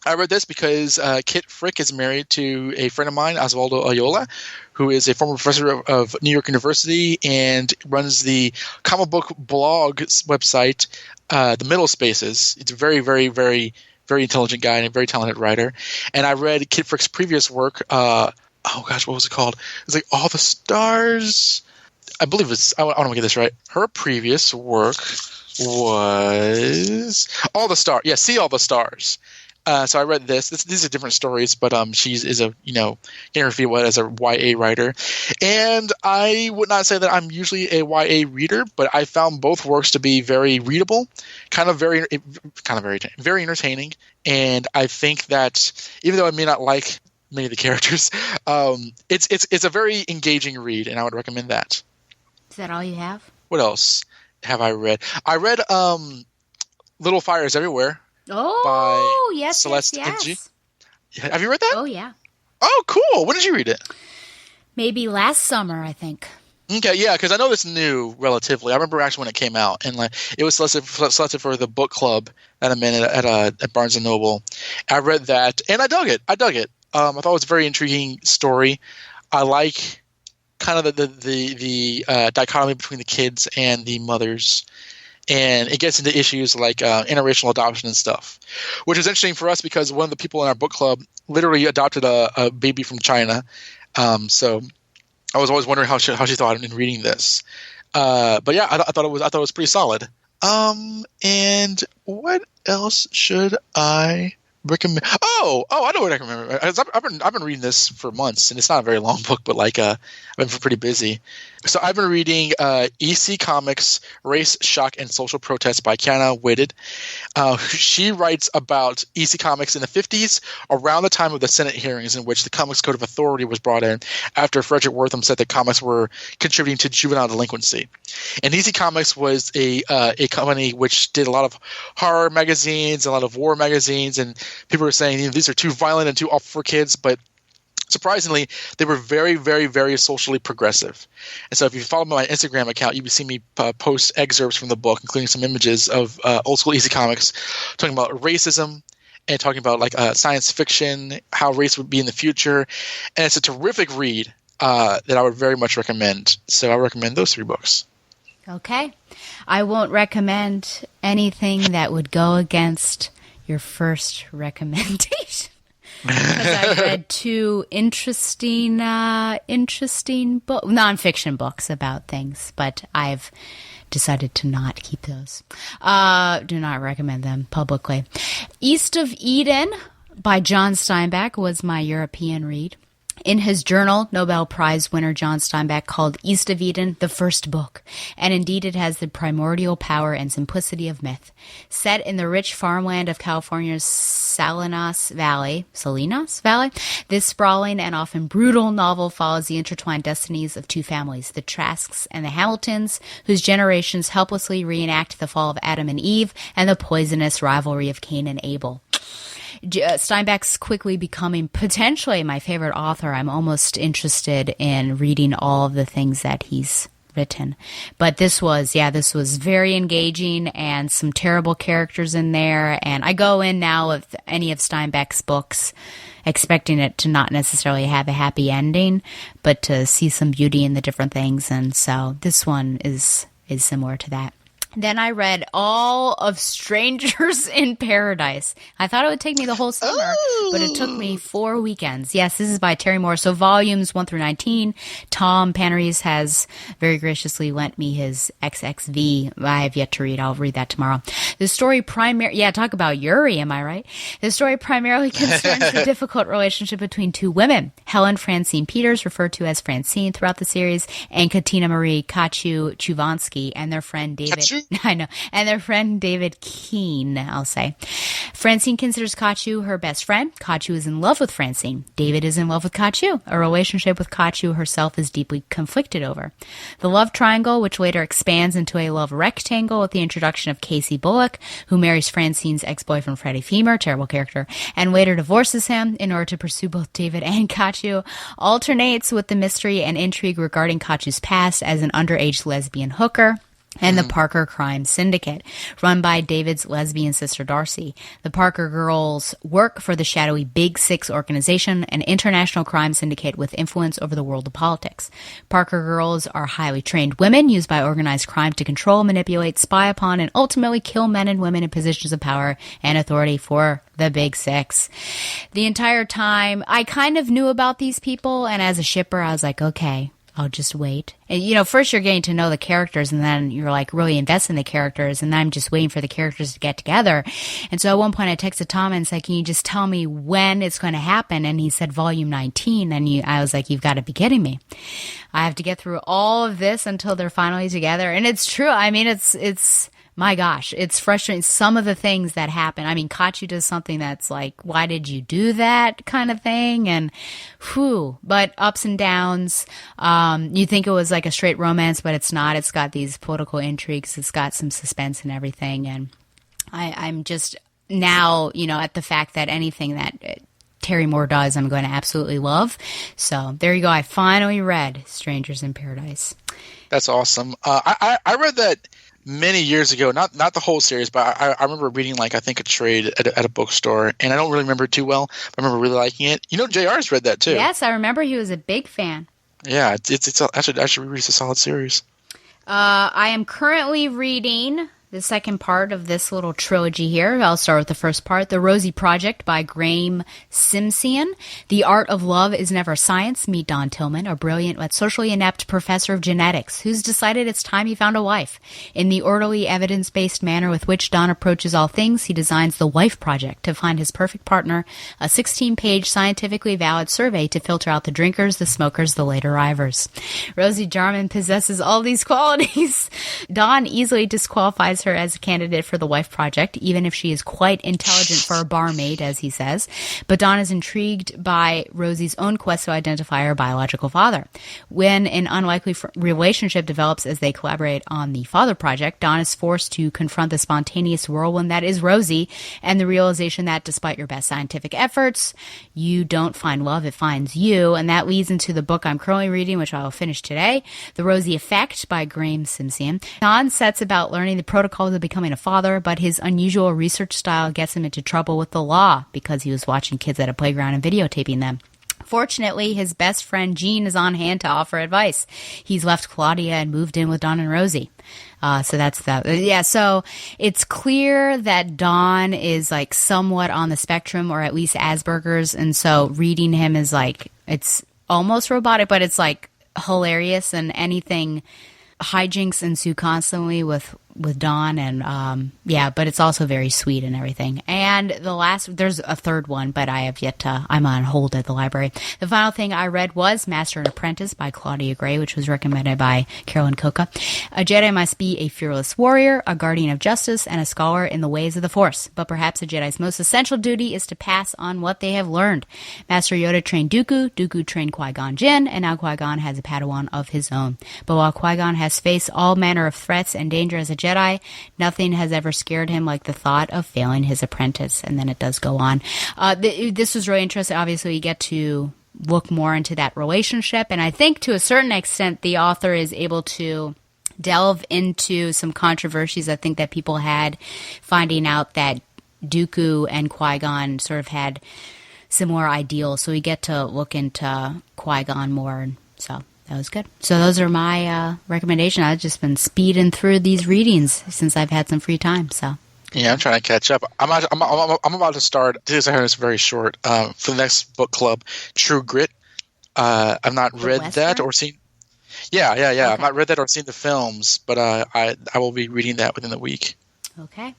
I read this because Kit Frick is married to a friend of mine, Osvaldo Ayola, who is a former professor of New York University and runs the comic book blog website, The Middle Spaces. It's a very, very, very very intelligent guy and a very talented writer. And I read Kit Frick's previous work. What was it called? It was like All the Stars. I believe it's. I want to get this right. Her previous work was All the Stars. Yeah, See All the Stars. So I read this. These are different stories, but she is a getting her feet wet as a YA writer. And I would not say that I'm usually a YA reader, but I found both works to be very readable, very entertaining. And I think that even though I may not like many of the characters, it's a very engaging read, and I would recommend that. Is that all you have? What else have I read? I read Little Fires Everywhere. Oh, by yes, Celeste yes. Ng. Have you read that? Oh, yeah. Oh, cool. When did you read it? Maybe last summer, I think. Okay, yeah, because I know it's new relatively. I remember actually when it came out, and like it was selected for the book club that I'm in at Barnes and Noble. I read that, and I dug it. I thought it was a very intriguing story. I like kind of the dichotomy between the kids and the mothers. And it gets into issues like interracial adoption and stuff, which is interesting for us because one of the people in our book club literally adopted a baby from China. So I was always wondering how she thought in reading this. But yeah, I thought it was pretty solid. And what else should I recommend? Oh, I know what I can remember. I've been reading this for months, and it's not a very long book, but like I've been pretty busy. So I've been reading EC Comics, Race, Shock, and Social Protest by Kiana Whitted. She writes about EC Comics in the 50s, around the time of the Senate hearings in which the Comics Code of Authority was brought in after Frederick Wortham said that comics were contributing to juvenile delinquency. And EC Comics was a company which did a lot of horror magazines, a lot of war magazines, and people were saying these are too violent and too awful for kids, but surprisingly, they were very, very, very socially progressive. And so if you follow my Instagram account, you would see me post excerpts from the book, including some images of old school EC Comics, talking about racism and talking about like science fiction, how race would be in the future. And it's a terrific read that I would very much recommend. So I recommend those 3 books. Okay. I won't recommend anything that would go against your first recommendation. Because I've read two interesting nonfiction books about things, but I've decided to not keep those. Do not recommend them publicly. East of Eden by John Steinbeck was my European read. In his journal, Nobel Prize winner John Steinbeck called East of Eden the first book, and indeed it has the primordial power and simplicity of myth. Set in the rich farmland of California's Salinas Valley, this sprawling and often brutal novel follows the intertwined destinies of two families, the Trasks and the Hamiltons, whose generations helplessly reenact the fall of Adam and Eve and the poisonous rivalry of Cain and Abel. Steinbeck's quickly becoming potentially my favorite author. I'm almost interested in reading all of the things that he's written. But this was very engaging and some terrible characters in there. And I go in now with any of Steinbeck's books expecting it to not necessarily have a happy ending, but to see some beauty in the different things. And so this one is similar to that. Then I read all of Strangers in Paradise. I thought it would take me the whole summer, but it took me 4 weekends. Yes, this is by Terry Moore. So volumes 1 through 19. Tom Panarese has very graciously lent me his XXV. I have yet to read. I'll read that tomorrow. The story talk about Yuri, am I right? The story primarily concerns the difficult relationship between two women, Helen Francine Peters, referred to as Francine throughout the series, and Katina Marie Kachu-Chuvansky and their friend David. I know. And their friend David Keene, I'll say. Francine considers Kachu her best friend. Kachu is in love with Francine. David is in love with Kachu. A relationship with Kachu herself is deeply conflicted over. The love triangle, which later expands into a love rectangle with the introduction of Casey Bullock, who marries Francine's ex-boyfriend Freddie Femer, terrible character, and later divorces him in order to pursue both David and Kachu, alternates with the mystery and intrigue regarding Kachu's past as an underage lesbian hooker, and the Parker Crime Syndicate, run by David's lesbian sister Darcy. The Parker girls work for the shadowy Big Six organization, an international crime syndicate with influence over the world of politics. Parker girls are highly trained women used by organized crime to control, manipulate, spy upon, and ultimately kill men and women in positions of power and authority for the Big Six. The entire time, I kind of knew about these people, and as a shipper, I was like, okay, I'll just wait. And, first you're getting to know the characters, and then you're like really invested in the characters, and then I'm just waiting for the characters to get together. And so at one point I texted Tom and said, can you just tell me when it's going to happen? And he said volume 19. And I was like, you've got to be kidding me. I have to get through all of this until they're finally together. And it's true. I mean, it's my gosh, it's frustrating. Some of the things that happen. I mean, Kachu does something that's like, why did you do that kind of thing? And but ups and downs. You think it was like a straight romance, but it's not. It's got these political intrigues. It's got some suspense and everything. And I'm just now, at the fact that anything that Terry Moore does, I'm going to absolutely love. So there you go. I finally read Strangers in Paradise. That's awesome. I read that many years ago, not the whole series, but I remember reading I think a trade at a bookstore, and I don't really remember it too well. But I remember really liking it. JR's read that too. Yes, I remember he was a big fan. Yeah, I should read. It's a solid series. I am currently reading the second part of this little trilogy here. I'll start with the first part, The Rosie Project by Graham Simsian. The Art of Love is Never Science. Meet Don Tillman, a brilliant but socially inept professor of genetics who's decided it's time he found a wife. In the orderly, evidence-based manner with which Don approaches all things, he designs the Wife Project to find his perfect partner, a 16-page scientifically valid survey to filter out the drinkers, the smokers, the late arrivers. Rosie Jarman possesses all these qualities. Don easily disqualifies her as a candidate for the Wife Project, even if she is quite intelligent for a barmaid, as he says. But Don is intrigued by Rosie's own quest to identify her biological father. When an unlikely relationship develops as they collaborate on the Father Project, Don is forced to confront the spontaneous whirlwind that is Rosie, and the realization that despite your best scientific efforts, you don't find love, it finds you. And that leads into the book I'm currently reading, which I will finish today, The Rosie Effect by Graham Simsian. Don sets about learning the protocols of becoming a father, but his unusual research style gets him into trouble with the law because he was watching kids at a playground and videotaping them. Fortunately, his best friend Jean is on hand to offer advice. He's left Claudia and moved in with Dawn and Rosie. So that's that. Yeah, so it's clear that Dawn is like somewhat on the spectrum, or at least Asperger's, and so reading him is like, it's almost robotic, but it's like hilarious, and anything hijinks ensue constantly with Dawn, and but it's also very sweet and everything. And there's a third one, but I have yet to, I'm on hold at the library. The final thing I read was Master and Apprentice by Claudia Gray, which was recommended by Carolyn Coca. A Jedi must be a fearless warrior, a guardian of justice, and a scholar in the ways of the Force. But perhaps a Jedi's most essential duty is to pass on what they have learned. Master Yoda trained Dooku, Dooku trained Qui-Gon Jinn, and now Qui-Gon has a Padawan of his own. But while Qui-Gon has faced all manner of threats and danger as a Jedi, nothing has ever scared him like the thought of failing his apprentice. And then it does go on. This was really interesting. Obviously, you get to look more into that relationship. And I think to a certain extent, the author is able to delve into some controversies I think that people had, finding out that Dooku and Qui-Gon sort of had similar ideals. So we get to look into Qui-Gon more. And so that was good. So those are my recommendations. I've just been speeding through these readings since I've had some free time. So yeah, I'm trying to catch up. I'm about to start. This is very short. For the next book club, True Grit. I've not read that or seen. Yeah. Okay. I've not read that or seen the films, but I will be reading that within the week. Okay.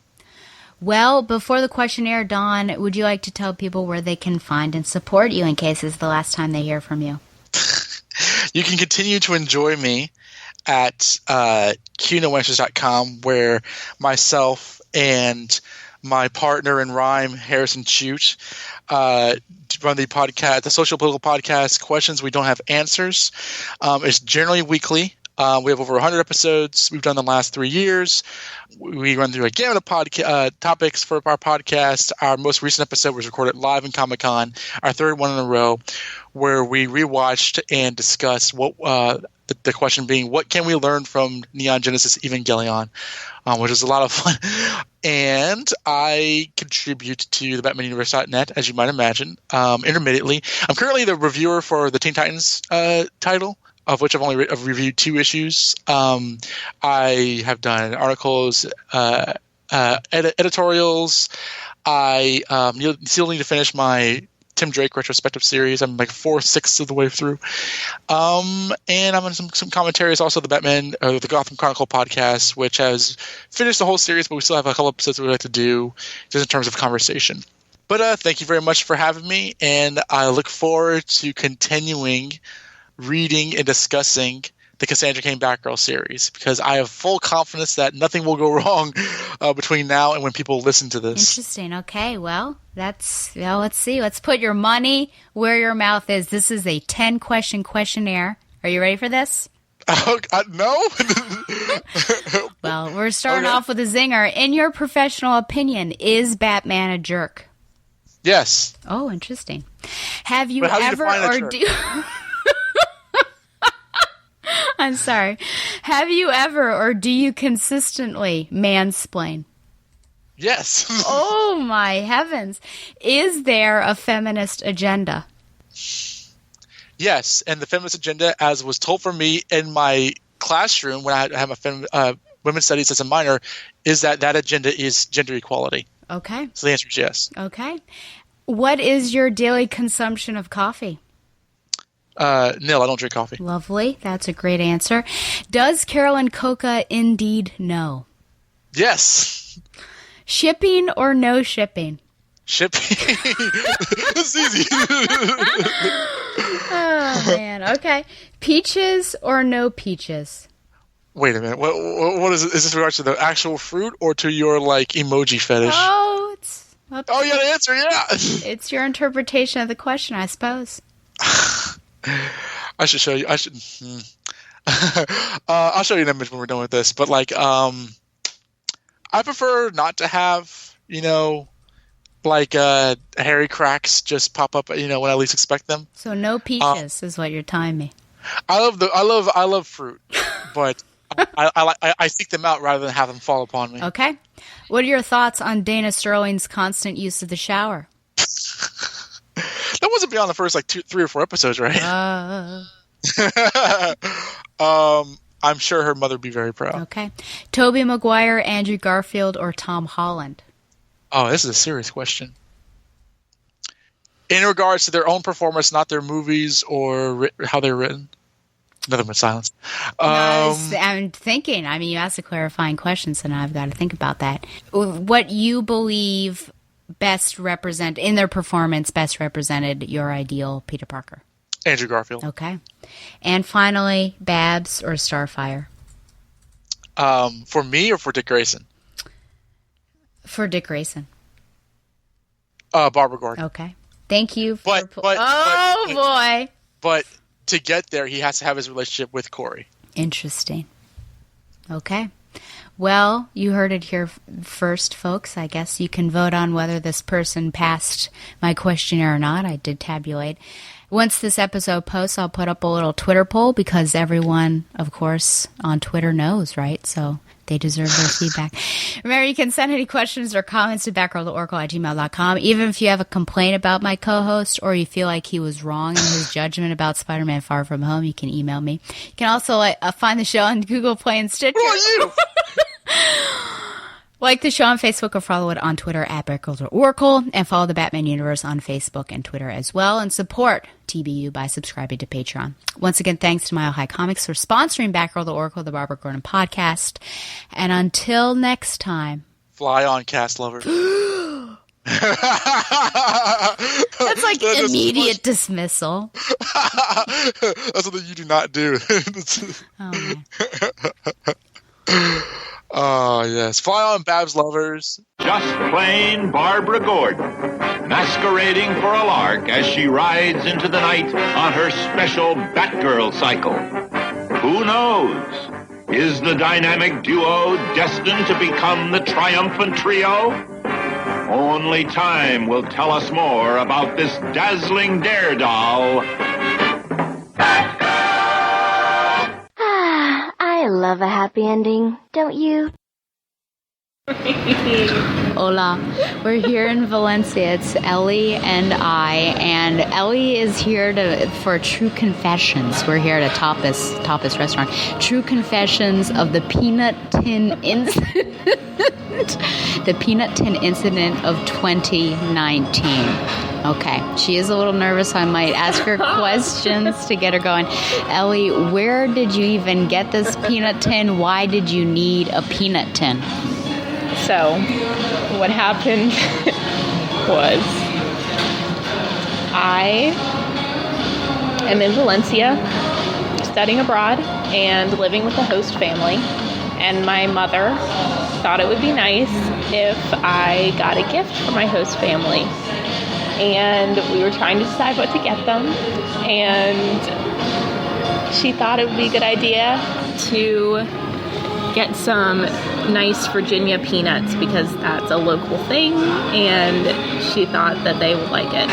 Well, before the questionnaire, Dawn, would you like to tell people where they can find and support you in case it's the last time they hear from you? You can continue to enjoy me at QNoAnswers.com, where myself and my partner in rhyme, Harrison Chute, run the podcast, the social political podcast, Questions We Don't Have Answers. It's generally weekly. We have over 100 episodes we've done the last 3 years. We run through a gamut of topics for our podcast. Our most recent episode was recorded live in Comic-Con, our third one in a row, where we rewatched and discussed what the question being, what can we learn from Neon Genesis Evangelion, which is a lot of fun. And I contribute to the BatmanUniverse.net, as you might imagine, intermittently. I'm currently the reviewer for the Teen Titans title, of which I've only reviewed 2 issues. I have done articles, editorials. I still need to finish my Tim Drake retrospective series. I'm like 4/6 of the way through. And I'm on some commentaries, also the the Gotham Chronicle podcast, which has finished the whole series, but we still have a couple episodes we'd like to do just in terms of conversation. But thank you very much for having me, and I look forward to continuing reading and discussing the Cassandra Cain Batgirl series, because I have full confidence that nothing will go wrong between now and when people listen to this. Interesting. Okay, well, let's see. Let's put your money where your mouth is. This is a 10-question questionnaire. Are you ready for this? No. Well, we're starting off with a zinger. In your professional opinion, is Batman a jerk? Yes. Oh, interesting. Have you ever or do I'm sorry. Have you ever or do you consistently mansplain? Yes. Oh, my heavens. Is there a feminist agenda? Yes, and the feminist agenda, as was told for me in my classroom when I had my women's studies as a minor, is that agenda is gender equality. Okay. So the answer is yes. Okay. What is your daily consumption of coffee? Nil, I don't drink coffee. Lovely. That's a great answer. Does Carolyn Coca indeed know? Yes. Shipping or no shipping? Shipping. That's easy. Oh, man. Okay. Peaches or no peaches? Wait a minute. What is it? Is this regards to the actual fruit or to your, like, emoji fetish? Oh, it's... yeah, the answer, yeah. It's your interpretation of the question, I suppose. I should show you. I'll show you an image when we're done with this. But like, I prefer not to have, like hairy cracks just pop up, when I least expect them. So no peaches is what you're telling me. I love fruit, but I seek them out rather than have them fall upon me. Okay. What are your thoughts on Dana Sterling's constant use of the shower? That wasn't beyond the first like 3 or 4 episodes, right? I'm sure her mother would be very proud. Okay. Tobey Maguire, Andrew Garfield, or Tom Holland? Oh, this is a serious question. In regards to their own performance, not their movies or how they're written. Another one silence. I'm thinking. I mean, you asked a clarifying question, so now I've got to think about that. What you believe best represent in their performance best represented your ideal Peter Parker? Andrew Garfield. Okay. And finally, Babs or Starfire? For me or for Dick Grayson? For Dick Grayson. Barbara Gordon. Okay. Thank you. Boy. But to get there, he has to have his relationship with Corey. Interesting. Okay. Well, you heard it here first, folks. I guess you can vote on whether this person passed my questionnaire or not. I did tabulate. Once this episode posts, I'll put up a little Twitter poll because everyone, of course, on Twitter knows, right? So they deserve their feedback. Remember, you can send any questions or comments to batgirltheoracle@gmail.com. Even if you have a complaint about my co-host or you feel like he was wrong in his judgment about Spider-Man Far From Home, you can email me. You can also find the show on Google Play and Stitcher. Who are you? Like the show on Facebook or follow it on Twitter at Batgirl and follow the Batman Universe on Facebook and Twitter as well. And support TBU by subscribing to Patreon. Once again, thanks to Mile High Comics for sponsoring Batgirl the Oracle, the Barbara Gordon podcast. And until next time. Fly on, cast lover. That's like immediate dismissal. That's something you do not do. Oh, man. Oh, yes. Fly on, Babs lovers. Just plain Barbara Gordon, masquerading for a lark as she rides into the night on her special Batgirl cycle. Who knows? Is the dynamic duo destined to become the triumphant trio? Only time will tell us more about this dazzling daredoll. I love a happy ending, don't you? Hola. We're here in Valencia. It's Ellie and I, and Ellie is here for True Confessions. We're here at a tapas restaurant. True Confessions of the Peanut Tin Incident. The Peanut Tin Incident of 2019. Okay, she is a little nervous, so I might ask her questions to get her going. Ellie, where did you even get this peanut tin? Why did you need a peanut tin? So, what happened was I am in Valencia studying abroad and living with a host family, and my mother thought it would be nice if I got a gift for my host family. And we were trying to decide what to get them, and she thought it would be a good idea to get some nice Virginia peanuts because that's a local thing, and she thought that they would like it.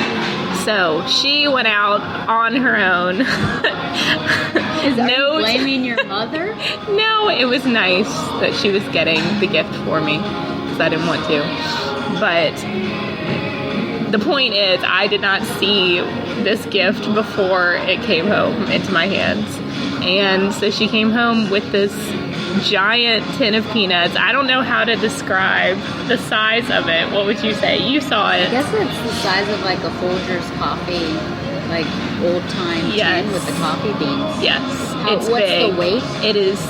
So she went out on her own. Are you blaming your mother? No, it was nice that she was getting the gift for me because I didn't want to. But the point is, I did not see this gift before it came home into my hands. And so she came home with this giant tin of peanuts. I don't know how to describe the size of it. What would you say? You saw it. I guess it's the size of like a Folgers coffee, like old-time tin with the coffee beans. Yes. It's what's big. the weight? It is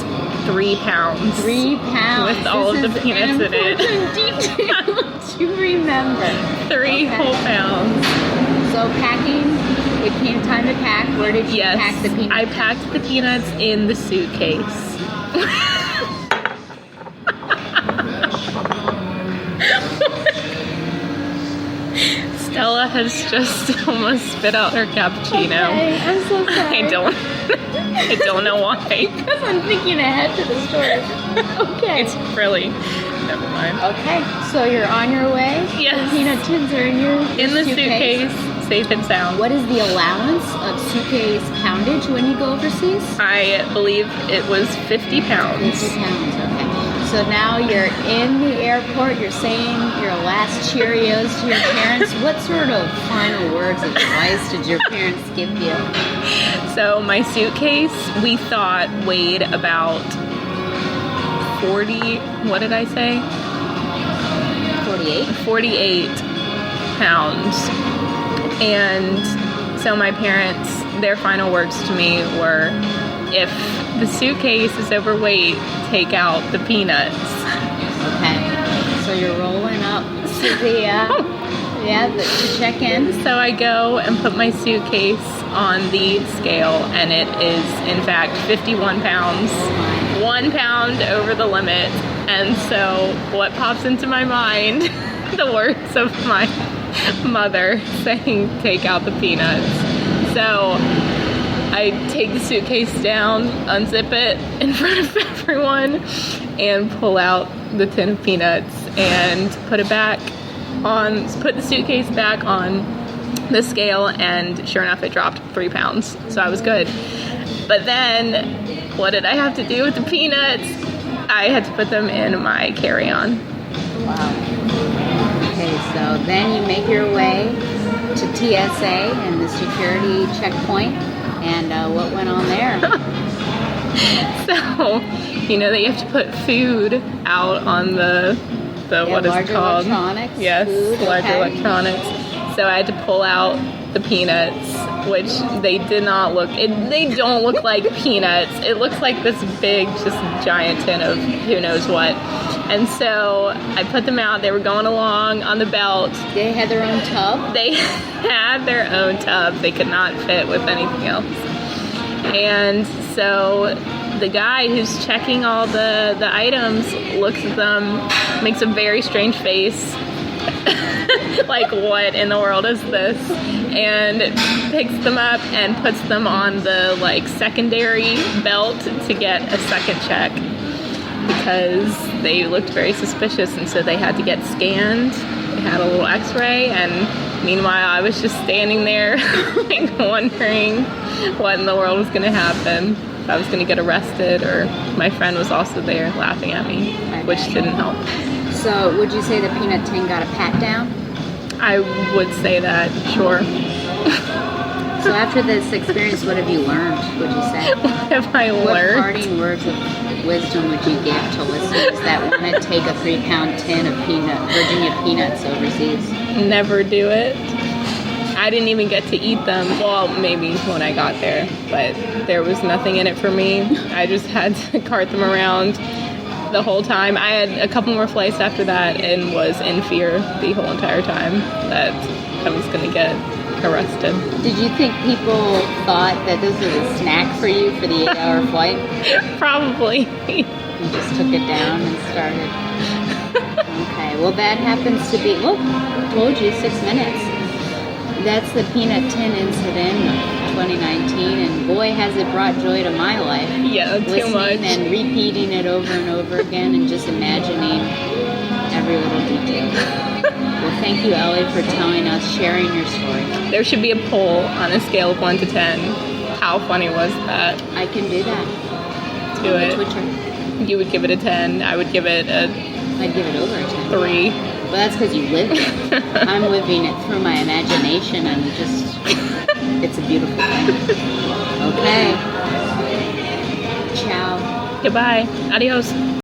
3 pounds. 3 pounds. With all of the peanuts in it. Detail to remember. 3 whole pounds. So packing, it came time to pack. Where did you pack the peanuts? I packed the peanuts in the suitcase. Stella has just almost spit out her cappuccino. Okay, I'm so sorry. I don't know why. Because I'm thinking ahead to the story. Okay. It's really, never mind. Okay, so you're on your way? Yes. The peanut tins are in the suitcase, safe and sound. What is the allowance of suitcase poundage when you go overseas? I believe it was 50 pounds. 50 pounds, okay. So So now you're in the airport, you're saying your last Cheerios to your parents. What sort of final words of advice did your parents give you? So my suitcase, we thought, weighed about 40, what did I say? 48 pounds. And so my parents, their final words to me were, if the suitcase is overweight, take out the peanuts. Okay. So you're rolling up to the to check in. So I go and put my suitcase on the scale, and it is, in fact, 51 pounds. 1 pound over the limit. And so what pops into my mind, the words of my mother saying, take out the peanuts. So I take the suitcase down, unzip it in front of everyone, and pull out the tin of peanuts and put the suitcase back on the scale, and sure enough, it dropped 3 pounds. So I was good. But then, what did I have to do with the peanuts? I had to put them in my carry-on. Wow. Okay, so then you make your way to TSA and the security checkpoint. And what went on there? So, you know that you have to put food out on the what is it called? Electronics. Yes, larger electronics. So I had to pull out the peanuts, which they don't look like peanuts. It looks like this big, just giant tin of who knows what. And so I put them out. They were going along on the belt. They had their own tub? They had their own tub. They could not fit with anything else. And so the guy who's checking all the items looks at them, makes a very strange face. Like, what in the world is this? And picks them up and puts them on the, secondary belt to get a second check. Because they looked very suspicious, and so they had to get scanned. They had a little x-ray, and meanwhile I was just standing there wondering what in the world was going to happen. If I was going to get arrested, or my friend was also there laughing at me, which didn't help. So would you say the peanut tin got a pat down? I would say that, sure. So after this experience, what have you learned, would you say? What have I learned? What parting words of wisdom would you give to listeners that want to take a 3-pound tin of Virginia peanuts overseas? Never do it. I didn't even get to eat them. Well, maybe when I got there, but there was nothing in it for me. I just had to cart them around the whole time. I had a couple more flights after that and was in fear the whole entire time that I was going to get arrested. Did you think people thought that this was a snack for you for the 8-hour flight? Probably. You just took it down and started. Okay, well that happens to be, told you 6 minutes. That's the peanut tin incident of 2019, and boy has it brought joy to my life. Yeah, too much. Listening and repeating it over and over again and just imagining every little detail. Well, thank you, Ellie, for telling us, sharing your story. There should be a poll on a scale of 1 to 10. How funny was that? I can do that. Do on it. Twitter. You would give it a 10. I would give it a... I'd give it over a 10. 3. Well, that's because you lived it. I'm living it through my imagination, and just, it's a beautiful thing. Okay. Ciao. Goodbye. Adios.